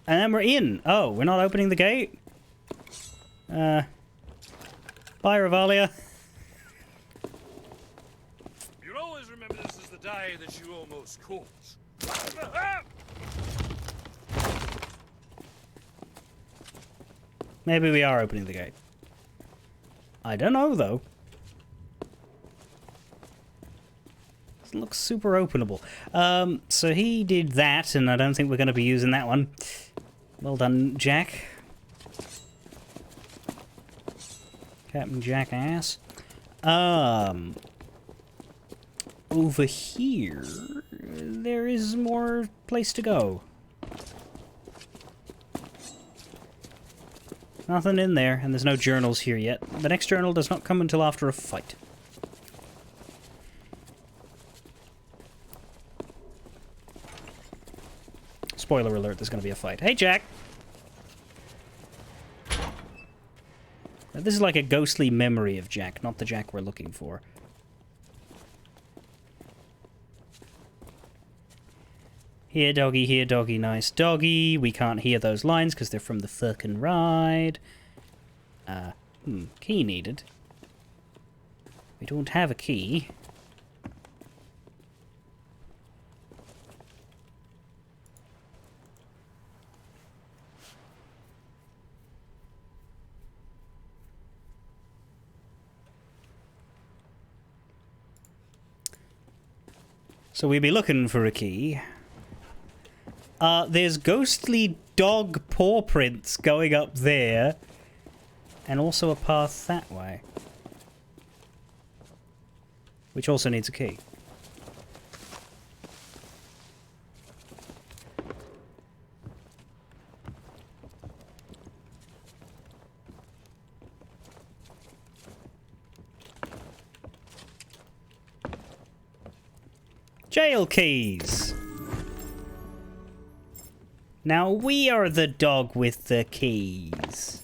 And then we're in. Oh, we're not opening the gate? Bye, Ravalia. You'll always remember this as the day that you almost caused. Maybe we are opening the gate. I don't know, though. Doesn't look super openable. So he did that, and I don't think we're going to be using that one. Well done, Jack. Captain Jackass. Over here, there is more place to go. Nothing in there, and there's no journals here yet. The next journal does not come until after a fight. Spoiler alert, there's going to be a fight. Hey, Jack! Now, this is like a ghostly memory of Jack, not the Jack we're looking for. Here, doggy, nice doggy. We can't hear those lines because they're from the fucking ride. Key needed. We don't have a key. So we'll be looking for a key. There's ghostly dog paw prints going up there. And also a path that way. Which also needs a key. Jail keys! Now we are the dog with the keys.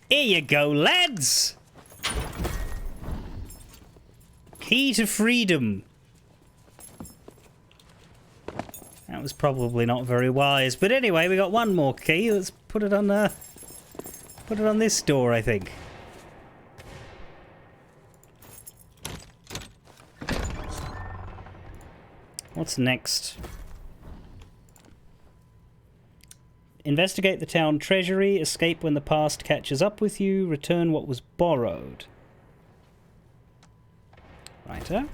Here you go, lads! Key to freedom. That was probably not very wise, but anyway, we got one more key. Let's put it on this door, I think. What's next? Investigate the town treasury, escape when the past catches up with you, return what was borrowed. Righto.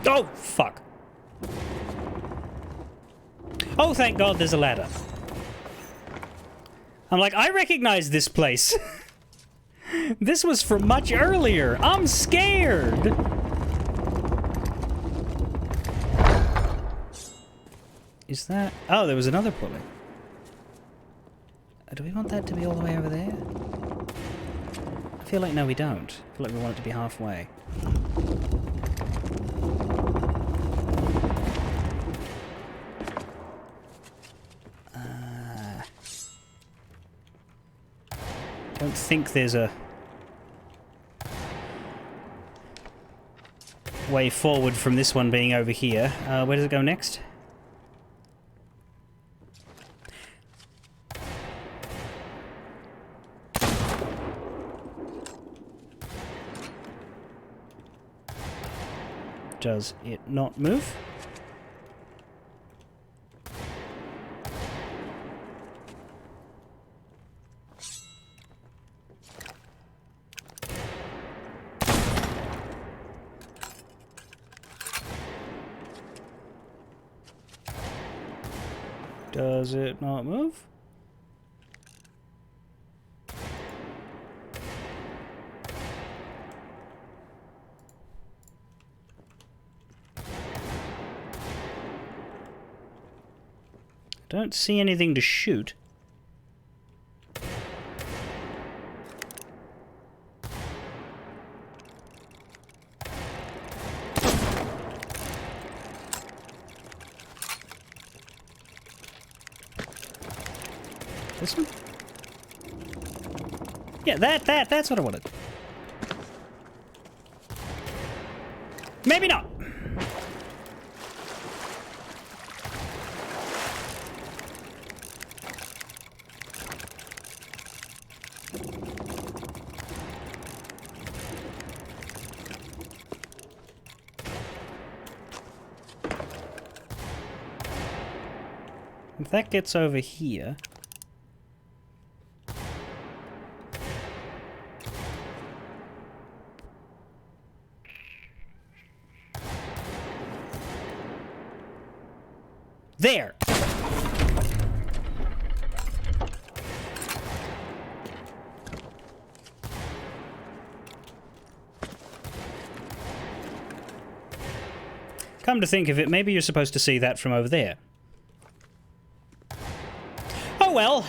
Oh, fuck. Oh, thank God there's a ladder. I'm like, I recognize this place. This was from much earlier. I'm scared. Is that... Oh, there was another pulley. Do we want that to be all the way over there? I feel like no, we don't. I feel like we want it to be halfway. Don't think there's a way forward from this one being over here. Where does it go next? Does it not move? Does it not move? Don't see anything to shoot. This one? Yeah, that's what I wanted. Maybe not. If that gets over here... There! Come to think of it, maybe you're supposed to see that from over there. Oh well.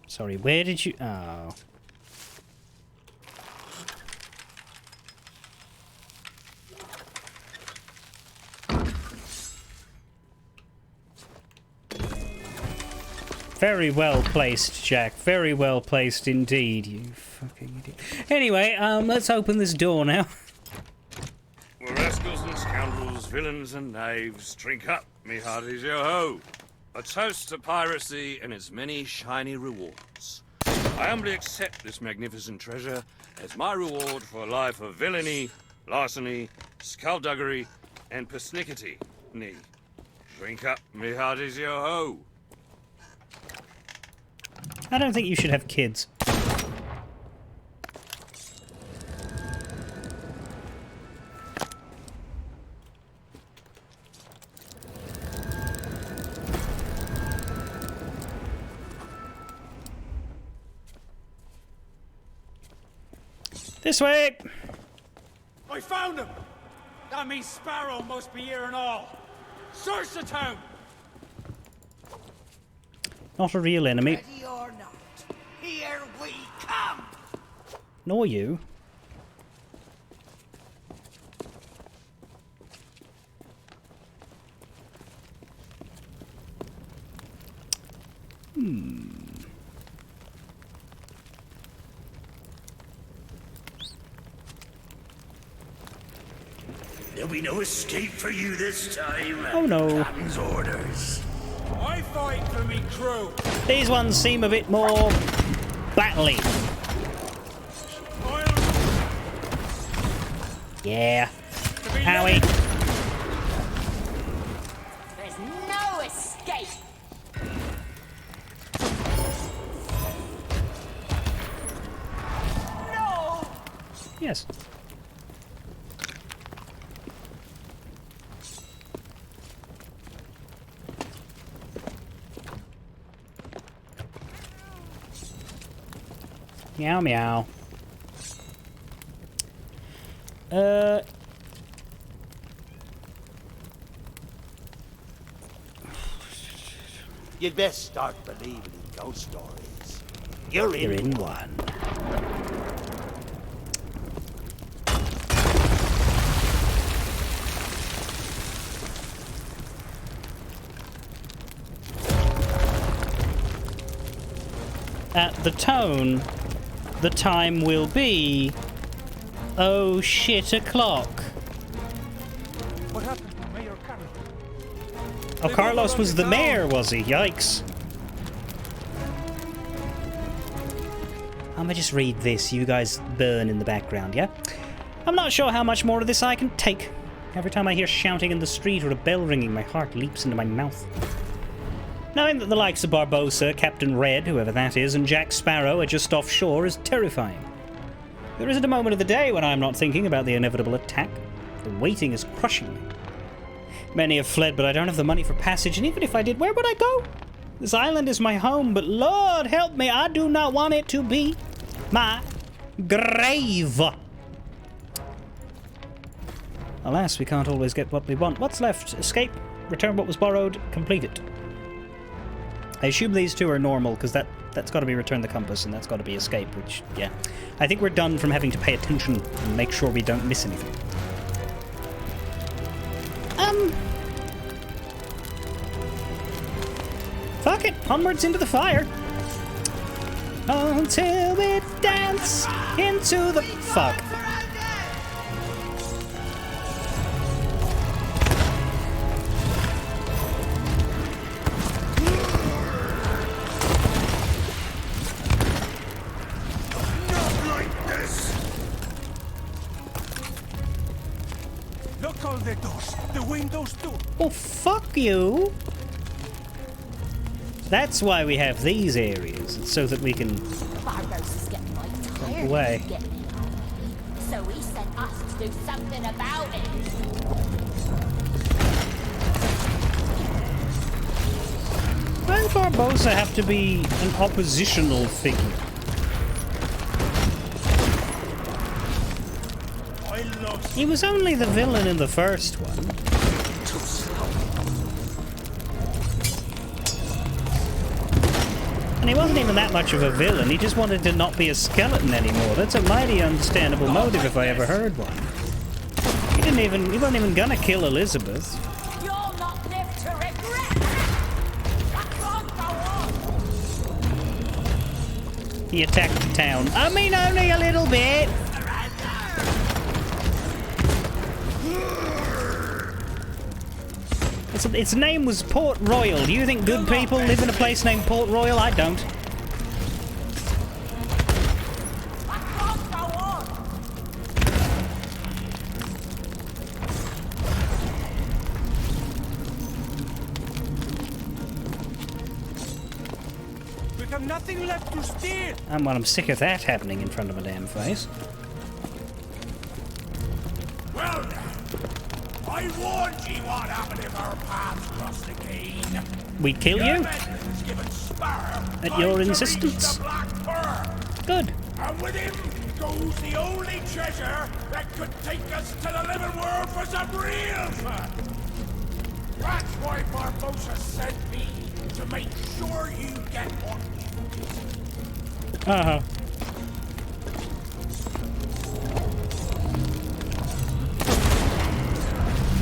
Sorry, where did you... Oh. Very well placed, Jack. Very well placed indeed, you fucking idiot. Anyway, let's open this door now. Well, rascals and scoundrels, villains and knaves, drink up, me hearties, yo-ho! A toast to piracy and its many shiny rewards. I humbly accept this magnificent treasure as my reward for a life of villainy, larceny, skullduggery, and persnickety. Drink up, me hearties, yo-ho! I don't think you should have kids. This way! I found him! That means Sparrow must be here and all. Search the town! Not a real enemy. Ready or not, here we come! Nor you. There'll be no escape for you this time. Oh no. Captain's orders. I fight for me crew. These ones seem a bit more battly. Yeah. Howie. There's no escape. No. Yes. Meow meow. You'd best start believing in ghost stories. You're You're in in one. At the tone, the time will be... oh shit o'clock. What happened to Mayor Carlos? Oh, Carlos was the mayor, was he? Yikes. I'ma just read this, you guys burn in the background, yeah? I'm not sure how much more of this I can take. Every time I hear shouting in the street or a bell ringing, my heart leaps into my mouth. Knowing that the likes of Barbossa, Captain Red, whoever that is, and Jack Sparrow are just offshore is terrifying. There isn't a moment of the day when I'm not thinking about the inevitable attack. The waiting is crushing me. Many have fled, but I don't have the money for passage, and even if I did, where would I go? This island is my home, but Lord help me, I do not want it to be my grave. Alas, we can't always get what we want. What's left? Escape, return what was borrowed, complete it. I assume these two are normal, because that's got to be return the compass, and that's got to be escape, which, yeah. I think we're done from having to pay attention and make sure we don't miss anything. Fuck it, onwards into the fire. Until we dance into the... Fuck. Look all the doors, the windows too. Well, fuck you. That's why we have these areas, so that we can Barbosa's getting right tired away. of getting it on me. So he sent us to do something about it. Why does Barbossa have to be an oppositional figure? He was only the villain in the first one. And he wasn't even that much of a villain, he just wanted to not be a skeleton anymore. That's a mighty understandable motive if I ever heard one. He wasn't even gonna kill Elizabeth. You'll not live to regret. I can't go on. He attacked the town. I mean, only a little bit. Its name was Port Royal. Do you think good people live in a place named Port Royal? I don't. I can't go on. We have nothing left to steal. Well, I'm sick of that happening in front of my damn face. Well then, I warned ye what happened if our paths crossed again. We'd kill you? At your insistence. Good. And with him goes the only treasure that could take us to the living world for some real fun. That's why Barbossa sent me, to make sure you get what you Uh-huh.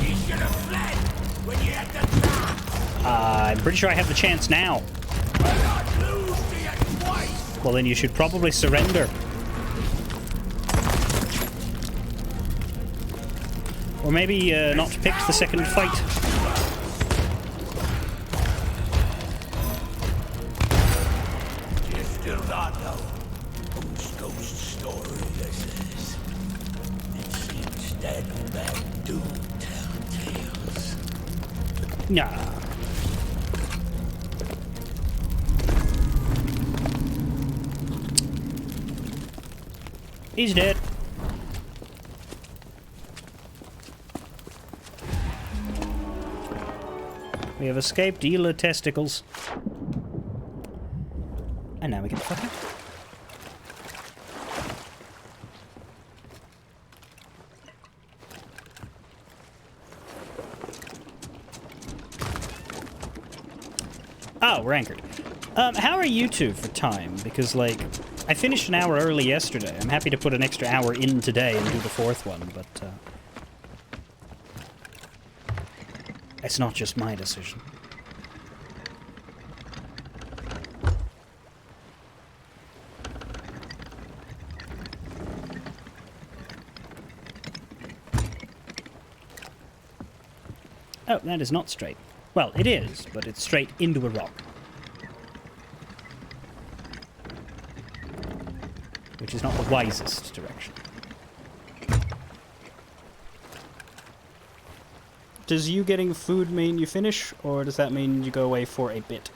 You should have fled when you had the chance. I'm pretty sure I have the chance now. Why not lose to you twice? Well, then you should probably surrender. Or maybe not pick the second fight. Dead men do tell tales. Nah. He's dead. We have escaped Ela testicles. And now we get the fuck out. Oh, we're anchored. How are you two for time? Because, like, I finished an hour early yesterday. I'm happy to put an extra hour in today and do the fourth one, but, it's not just my decision. Oh, that is not straight. Well, it is, but it's straight into a rock. Which is not the wisest direction. Does you getting food mean you finish, or does that mean you go away for a bit?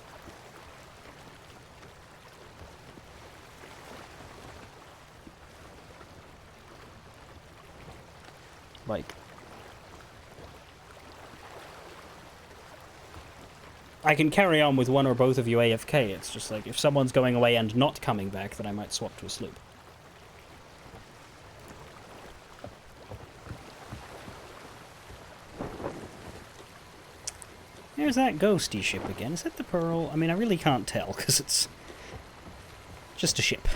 Like... I can carry on with one or both of you AFK, it's just like, if someone's going away and not coming back, then I might swap to a sloop. There's that ghosty ship again. Is that the Pearl? I mean, I really can't tell, because it's just a ship.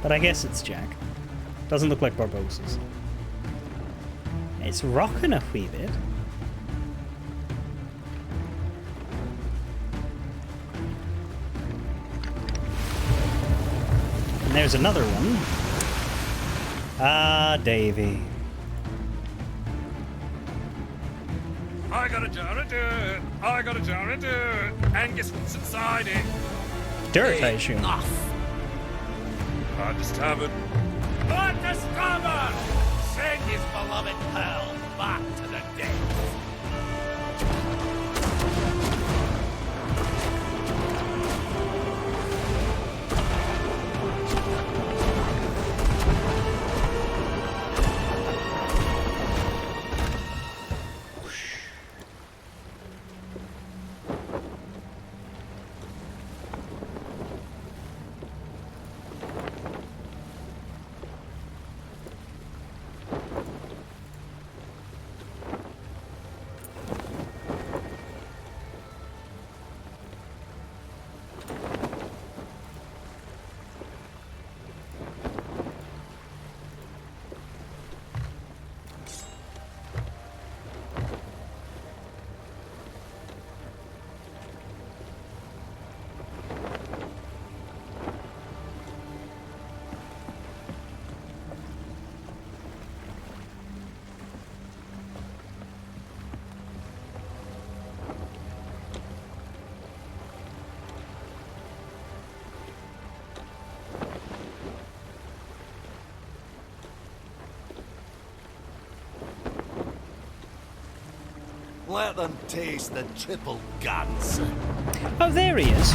But I guess it's Jack. Doesn't look like Barbossa's. It's rocking a wee bit. And there's another one. Ah, Davy. I got a jar of dirt. I got a jar of dirt. And guess what's inside it? Dirt, I assume. I just haven't. But discover! Send his beloved pearl back to the depths. Let them taste the triple guns. Oh, there he is.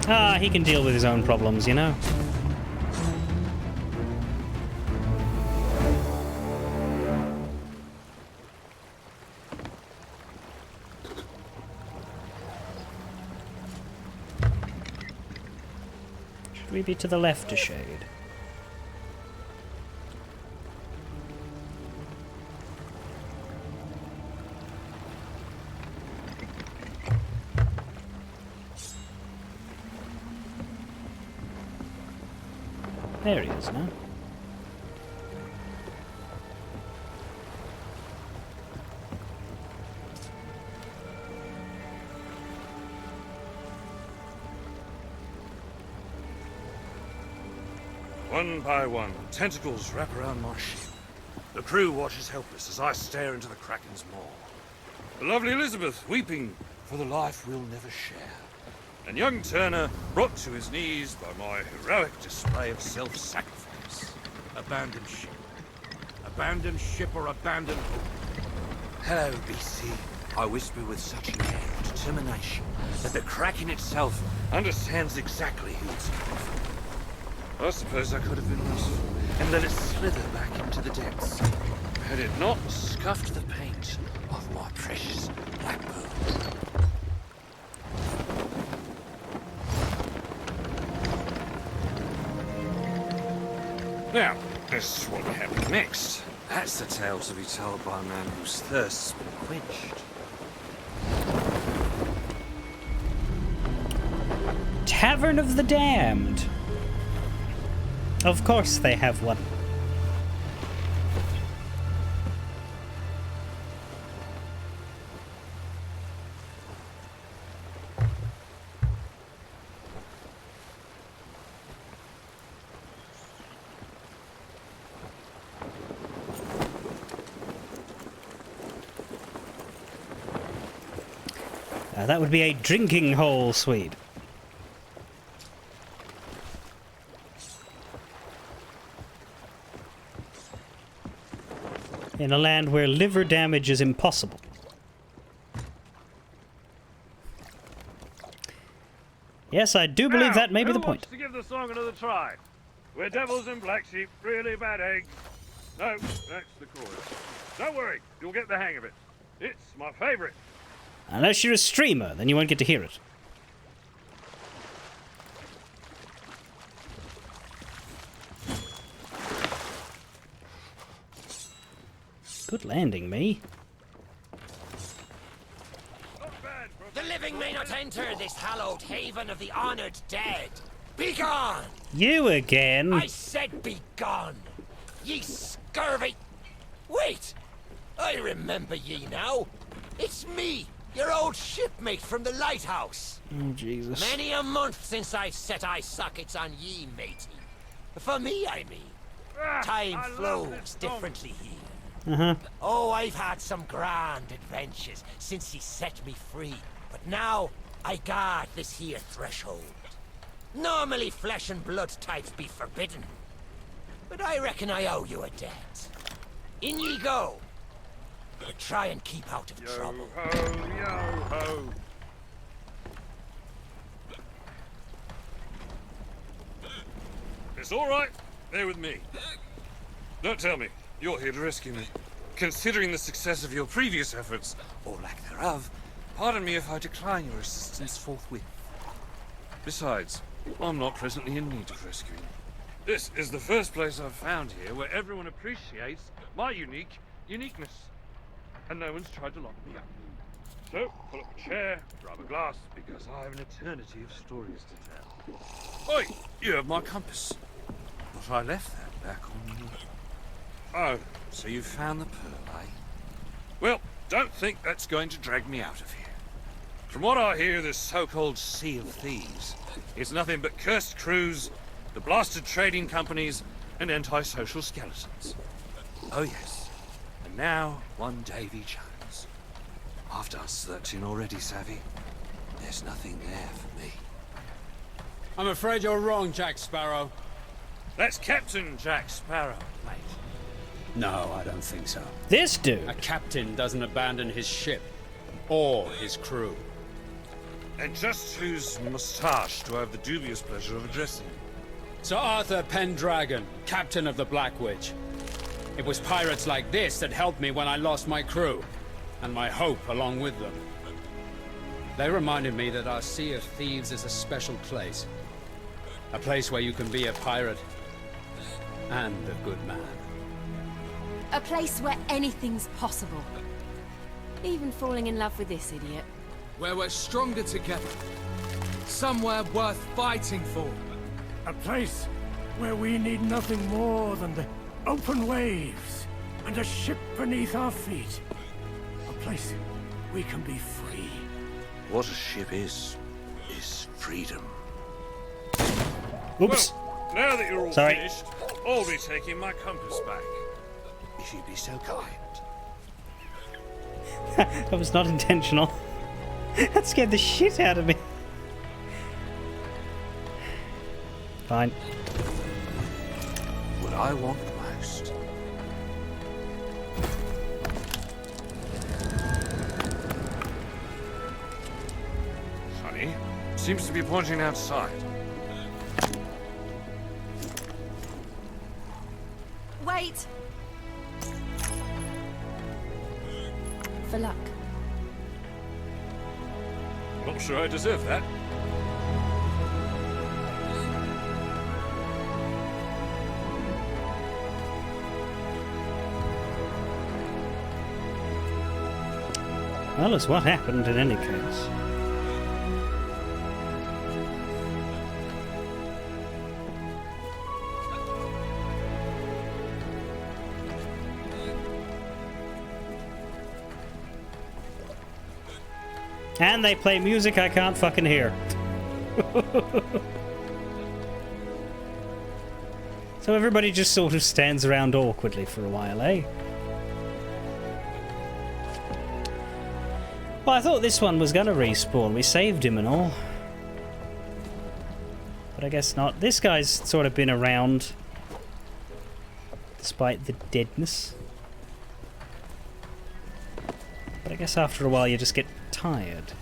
Ah, he can deal with his own problems, you know. Should we be to the left a shade? There he is now. One by one, tentacles wrap around my ship. The crew watches helpless as I stare into the Kraken's maw. The lovely Elizabeth weeping for the life we'll never share. And young Turner brought to his knees by my heroic display of self-sacrifice. Abandoned ship. Abandoned ship or abandoned hope. Hello, BC. I whisper with such an air of determination that the Kraken itself Understands exactly who it's for. I suppose I could have been merciful and let it slither back into the depths, had it not scuffed the paint of my precious Blackbird. Now, this is what happened next. That's the tale to be told by a man whose thirst's been quenched. Tavern of the Damned. Of course they have one. That would be a drinking hole, Swede. In a land where liver damage is impossible. Yes, I do believe that may be the point. Who wants to give the song another try? We're devils and black sheep, really bad eggs. No, that's the chorus. Don't worry, you'll get the hang of it. It's my favourite. Unless you're a streamer, then you won't get to hear it. Good landing, me. The living may not enter this hallowed haven of the honored dead. Be gone! You again? I said be gone! Ye scurvy... Wait! I remember ye now. It's me, your old shipmate from the lighthouse. Oh, Jesus. Many a month since I've set eye sockets on ye, matey. For me, I mean. Time flows differently here. Oh, I've had some grand adventures since he set me free. But now, I guard this here threshold. Normally flesh and blood types be forbidden. But I reckon I owe you a debt. In ye go. But try and keep out of trouble. Yo-ho! It's all right. They're with me. Don't tell me you're here to rescue me. Considering the success of your previous efforts, or lack thereof, pardon me if I decline your assistance forthwith. Besides, I'm not presently in need of rescuing. This is the first place I've found here where everyone appreciates my uniqueness. And no one's tried to lock me up. So, pull up a chair, grab a glass, because I have an eternity of stories to tell. Oi, you have my compass. But I left that back on you. Oh, so you found the pearl, eh? Well, don't think that's going to drag me out of here. From what I hear, this so-called Sea of Thieves is nothing but cursed crews, the blasted trading companies, and antisocial skeletons. Oh yes, and now one Davy Jones. I've done searching already, Savvy. There's nothing there for me. I'm afraid you're wrong, Jack Sparrow. That's Captain Jack Sparrow, mate. No, I don't think so. This dude. A captain doesn't abandon his ship or his crew. And just whose moustache do I have the dubious pleasure of addressing? Sir Arthur Pendragon, captain of the Black Witch. It was pirates like this that helped me when I lost my crew, and my hope along with them. They reminded me that our Sea of Thieves is a special place. A place where you can be a pirate and a good man. A place where anything's possible. Even falling in love with this idiot. Where we're stronger together. Somewhere worth fighting for. A place where we need nothing more than the open waves and a ship beneath our feet. A place we can be free. What a ship is freedom. Oops. Well, Now that you're all Sorry. finished, I'll be taking my compass back. If you'd be so kind. That was not intentional. That scared the shit out of me. Fine. What I want most. Funny. Seems to be pointing outside. Wait! For luck. Not sure I deserve that. Well, it's what happened in any case. And they play music I can't fucking hear. So everybody just sort of stands around awkwardly for a while, eh? Well, I thought this one was gonna respawn. We saved him and all. But I guess not. This guy's sort of been around despite the deadness. But I guess after a while you just get tired.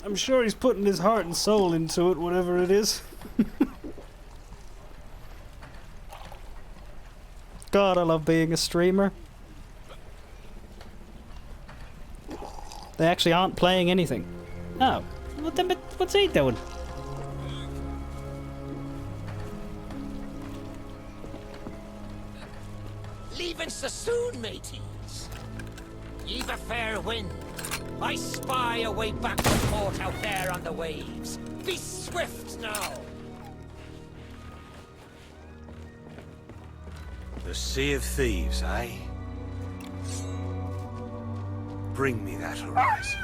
I'm sure he's putting his heart and soul into it, whatever it is. God, I love being a streamer. They actually aren't playing anything. Oh, well, then, but what's he doing? Leaving so soon, mateys. Ye've a fair wind. I spy a way back to port out there on the waves. Be swift now. The Sea of Thieves, eh? Bring me that horizon.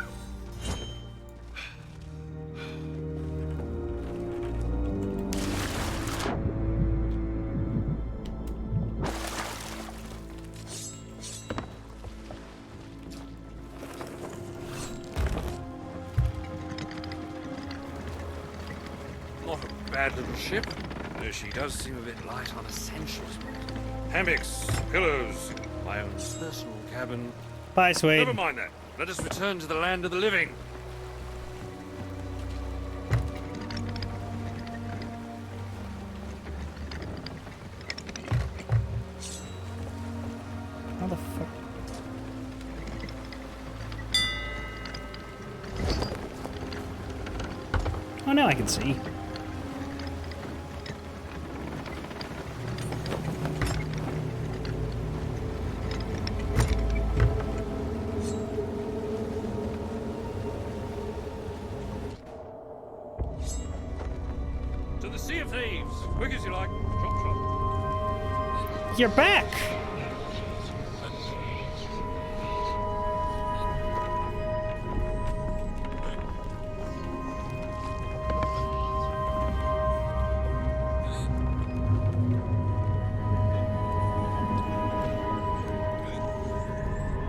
Not a bad little ship, though she does seem a bit light on essentials. Hammocks, pillows, my own personal cabin. Bye, Swede. Never mind that. Let us return to the land of the living. How the fuck? Oh, now I can see. To the Sea of Thieves. Quick as you like. Chop, chop. You're back!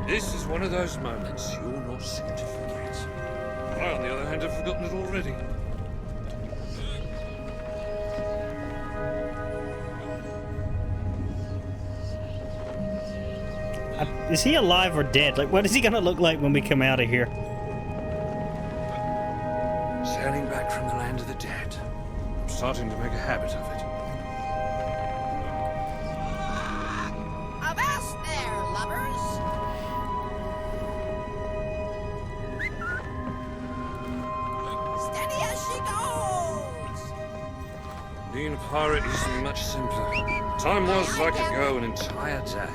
This is one of those moments you're not soon to forget. I, on the other hand, have forgotten it already. Is he alive or dead? Like, what is he gonna look like when we come out of here? Sailing back from the land of the dead. I'm starting to make a habit of it. Avast there, lovers! Steady as she goes! Being a pirate used to be much simpler. Time was I could go an entire day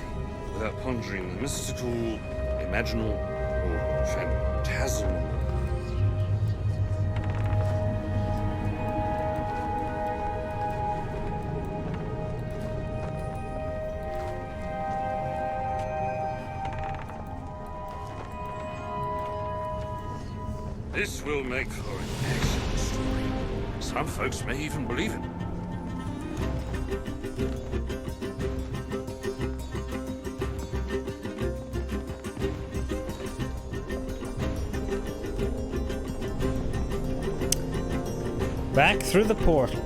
without pondering the mystical, imaginal, or phantasmal. This will make for an excellent story. Some folks may even believe it. Back through the portal.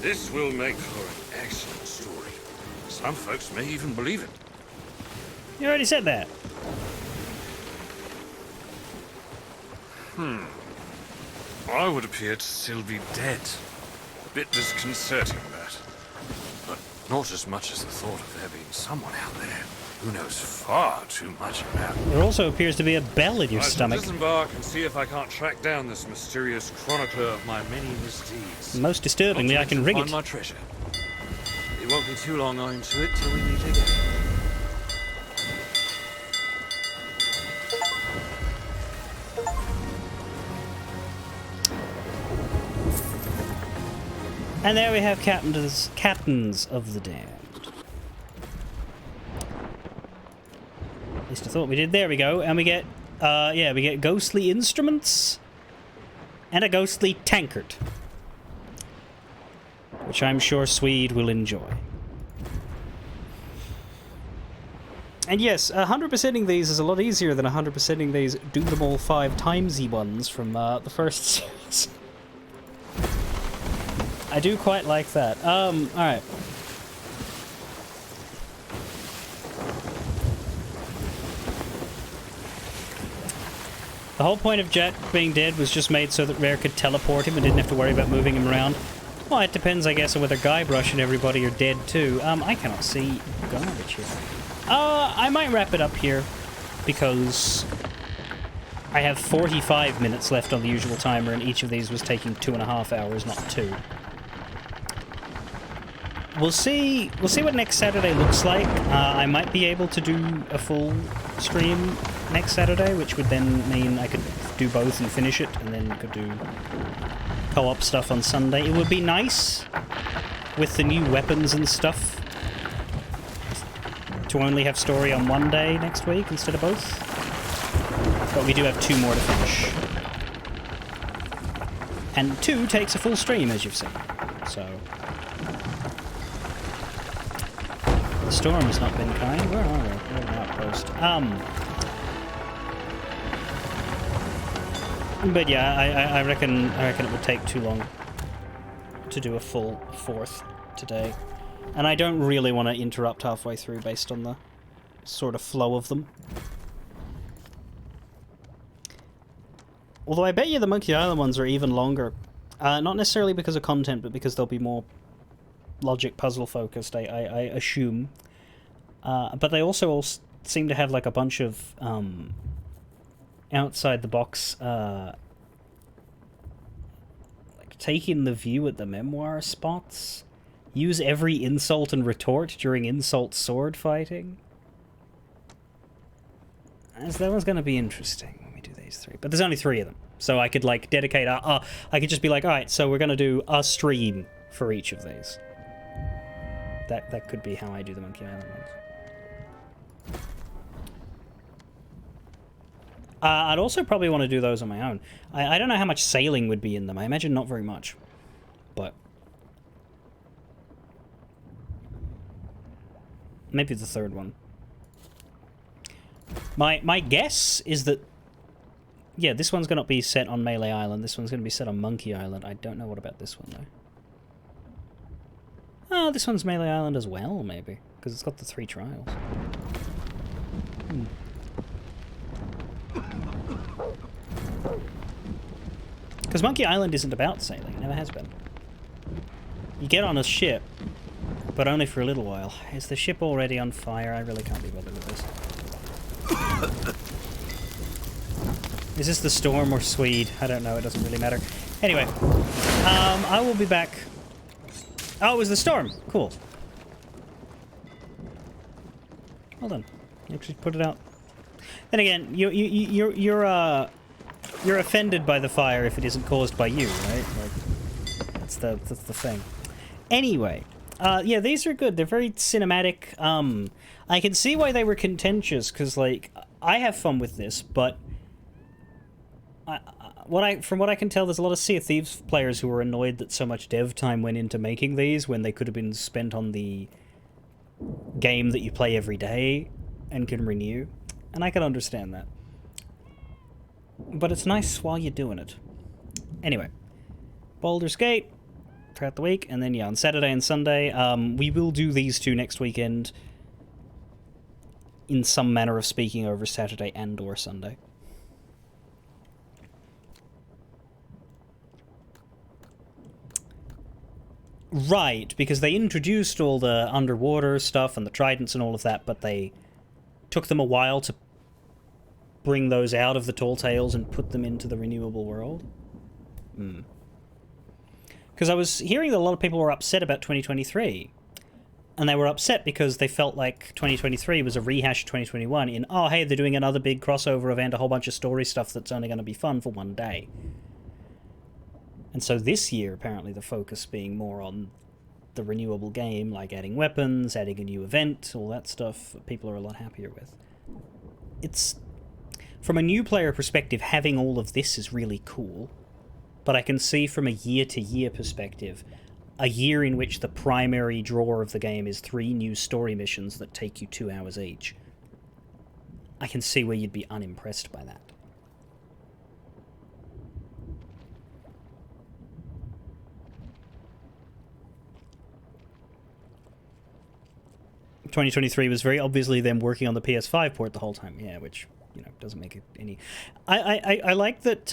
This will make for an excellent story. Some folks may even believe it. You already said that. I would appear to still be dead. A bit disconcerting, that. But not as much as the thought of there being someone out there who knows far too much about it. There also appears to be a bell in your I shall stomach. disembark and see if I can't track down this mysterious chronicler of my many misdeeds. Most disturbingly, I can rig Find it. my treasure. It won't be too long owing to it till we meet again. And there we have Captains of the Damned. At least I thought we did. There we go. And we get, yeah, we get ghostly instruments and a ghostly tankard, which I'm sure Swede will enjoy. And yes, 100%ing these is a lot easier than 100%ing these do them all 5 timesy ones from the first series. I do quite like that. Alright. The whole point of Jack being dead was just made so that Rare could teleport him and didn't have to worry about moving him around. Well, it depends, I guess, on whether Guybrush and everybody are dead too. I cannot see garbage here. I might wrap it up here because I have 45 minutes left on the usual timer, and each of these was taking 2.5 hours, not 2. We'll see what next Saturday looks like. I might be able to do a full stream next Saturday, which would then mean I could do both and finish it, and then could do co-op stuff on Sunday. It would be nice, with the new weapons and stuff, to only have story on one day next week instead of both. But we do have 2 more to finish. And 2 takes a full stream, as you've seen. So... the storm has not been kind. Where are we? We're an outpost. But yeah, I reckon it would take too long to do a full 4th today. And I don't really want to interrupt halfway through based on the sort of flow of them. Although I bet you the Monkey Island ones are even longer. Not necessarily because of content, but because they'll be more logic puzzle focused, I assume. But they also all seem to have like a bunch of outside the box like take in the view at the memoir spots. Use every insult and retort during insult sword fighting. As that one's gonna be interesting when we do these 3. But there's only 3 of them. So I could like dedicate I could just be like, alright, so we're gonna do a stream for each of these. That could be how I do the Monkey Island ones. I'd also probably want to do those on my own. I don't know how much sailing would be in them. I imagine not very much. But... maybe the 3rd one. My guess is that... yeah, this one's going to be set on Melee Island. This one's going to be set on Monkey Island. I don't know what about this one, though. Oh, this one's Melee Island as well, maybe. Because it's got the 3 trials. Because Monkey Island isn't about sailing. It never has been. You get on a ship, but only for a little while. Is the ship already on fire? I really can't be bothered with this. Is this the Storm or Swede? I don't know. It doesn't really matter. Anyway, I will be back. Oh, it was the Storm. Cool. Hold on. Actually, put it out. Then again, you're offended by the fire if it isn't caused by you, right? Like, that's the thing. Anyway, yeah, these are good. They're very cinematic. I can see why they were contentious, because, like, I have fun with this, but from what I can tell, there's a lot of Sea of Thieves players who are annoyed that so much dev time went into making these when they could have been spent on the game that you play every day and can renew. And I can understand that. But it's nice while you're doing it. Anyway, Baldur's Gate throughout the week, and then yeah, on Saturday and Sunday, we will do these two next weekend in some manner of speaking over Saturday and or Sunday. Right, because they introduced all the underwater stuff and the tridents and all of that, but they took them a while to bring those out of the Tall Tales and put them into the renewable world. Because I was hearing that a lot of people were upset about 2023. And they were upset because they felt like 2023 was a rehash of 2021 in, oh, hey, they're doing another big crossover event, a whole bunch of story stuff that's only going to be fun for one day. And so this year, apparently, the focus being more on the renewable game, like adding weapons, adding a new event, all that stuff, people are a lot happier with. It's... From a new player perspective, having all of this is really cool. But I can see from a year-to-year perspective, a year in which the primary draw of the game is 3 new story missions that take you 2 hours each. I can see where you'd be unimpressed by that. 2023 was very obviously them working on the PS5 port the whole time. Yeah, which, you know, doesn't make it any... I like that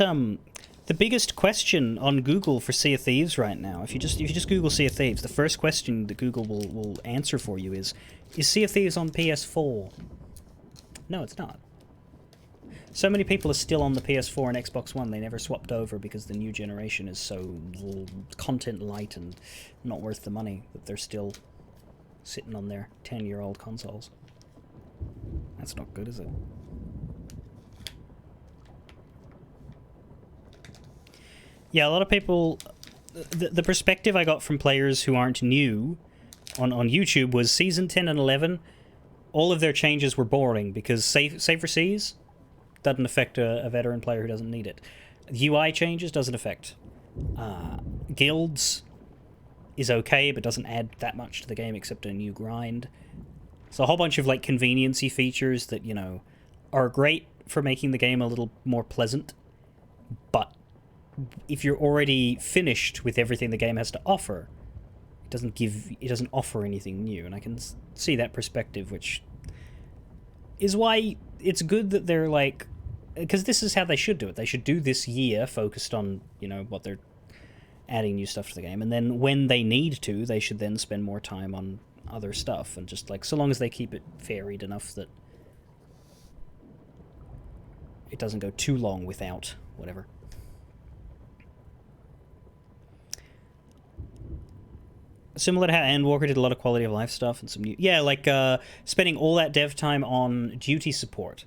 the biggest question on Google for Sea of Thieves right now, if you just Google Sea of Thieves, the first question that Google will answer for you is Sea of Thieves on PS4? No, it's not. So many people are still on the PS4 and Xbox One. They never swapped over because the new generation is so content light and not worth the money that they're still sitting on their 10-year-old consoles. That's not good, is it? Yeah, a lot of people... The perspective I got from players who aren't new on YouTube was Season 10 and 11, all of their changes were boring because Save for Seas doesn't affect a veteran player who doesn't need it. UI changes doesn't affect. Guilds is okay, but doesn't add that much to the game except a new grind. So a whole bunch of like conveniency features that, you know, are great for making the game a little more pleasant, but if you're already finished with everything the game has to offer, it doesn't offer anything new, and I can see that perspective, which is why it's good that they're like, because this is how they should do it. They should do this year focused on, you know, what they're adding new stuff to the game, and then when they need to, they should then spend more time on other stuff, and just like, so long as they keep it varied enough that it doesn't go too long without whatever. Similar to how Endwalker did a lot of quality of life stuff and some new... Yeah, like spending all that dev time on duty support.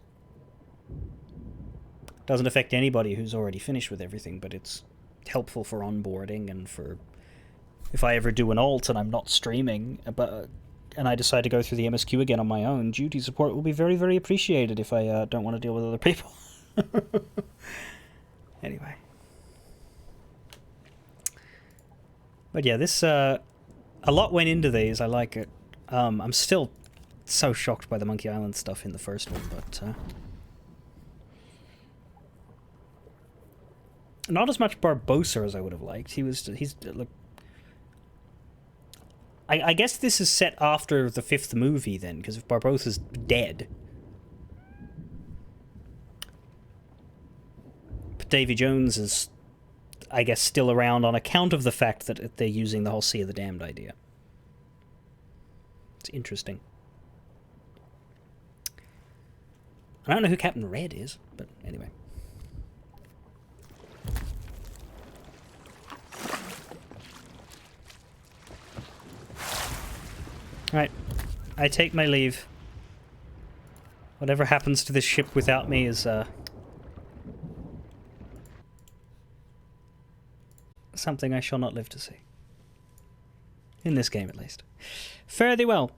Doesn't affect anybody who's already finished with everything, but it's helpful for onboarding and for... If I ever do an alt and I'm not streaming, and I decide to go through the MSQ again on my own, duty support will be very, very appreciated if I don't want to deal with other people. Anyway. But yeah, this... a lot went into these. I like it. I'm still so shocked by the Monkey Island stuff in the first one, but not as much Barbosa as I would have liked. He's look. I guess this is set after the 5th movie then, because if Barbossa's dead, but Davy Jones is, I guess, still around on account of the fact that they're using the whole Sea of the Damned idea. It's interesting. I don't know who Captain Red is, but anyway. Right, I take my leave. Whatever happens to this ship without me is, something I shall not live to see. In this game, at least. Fare thee well.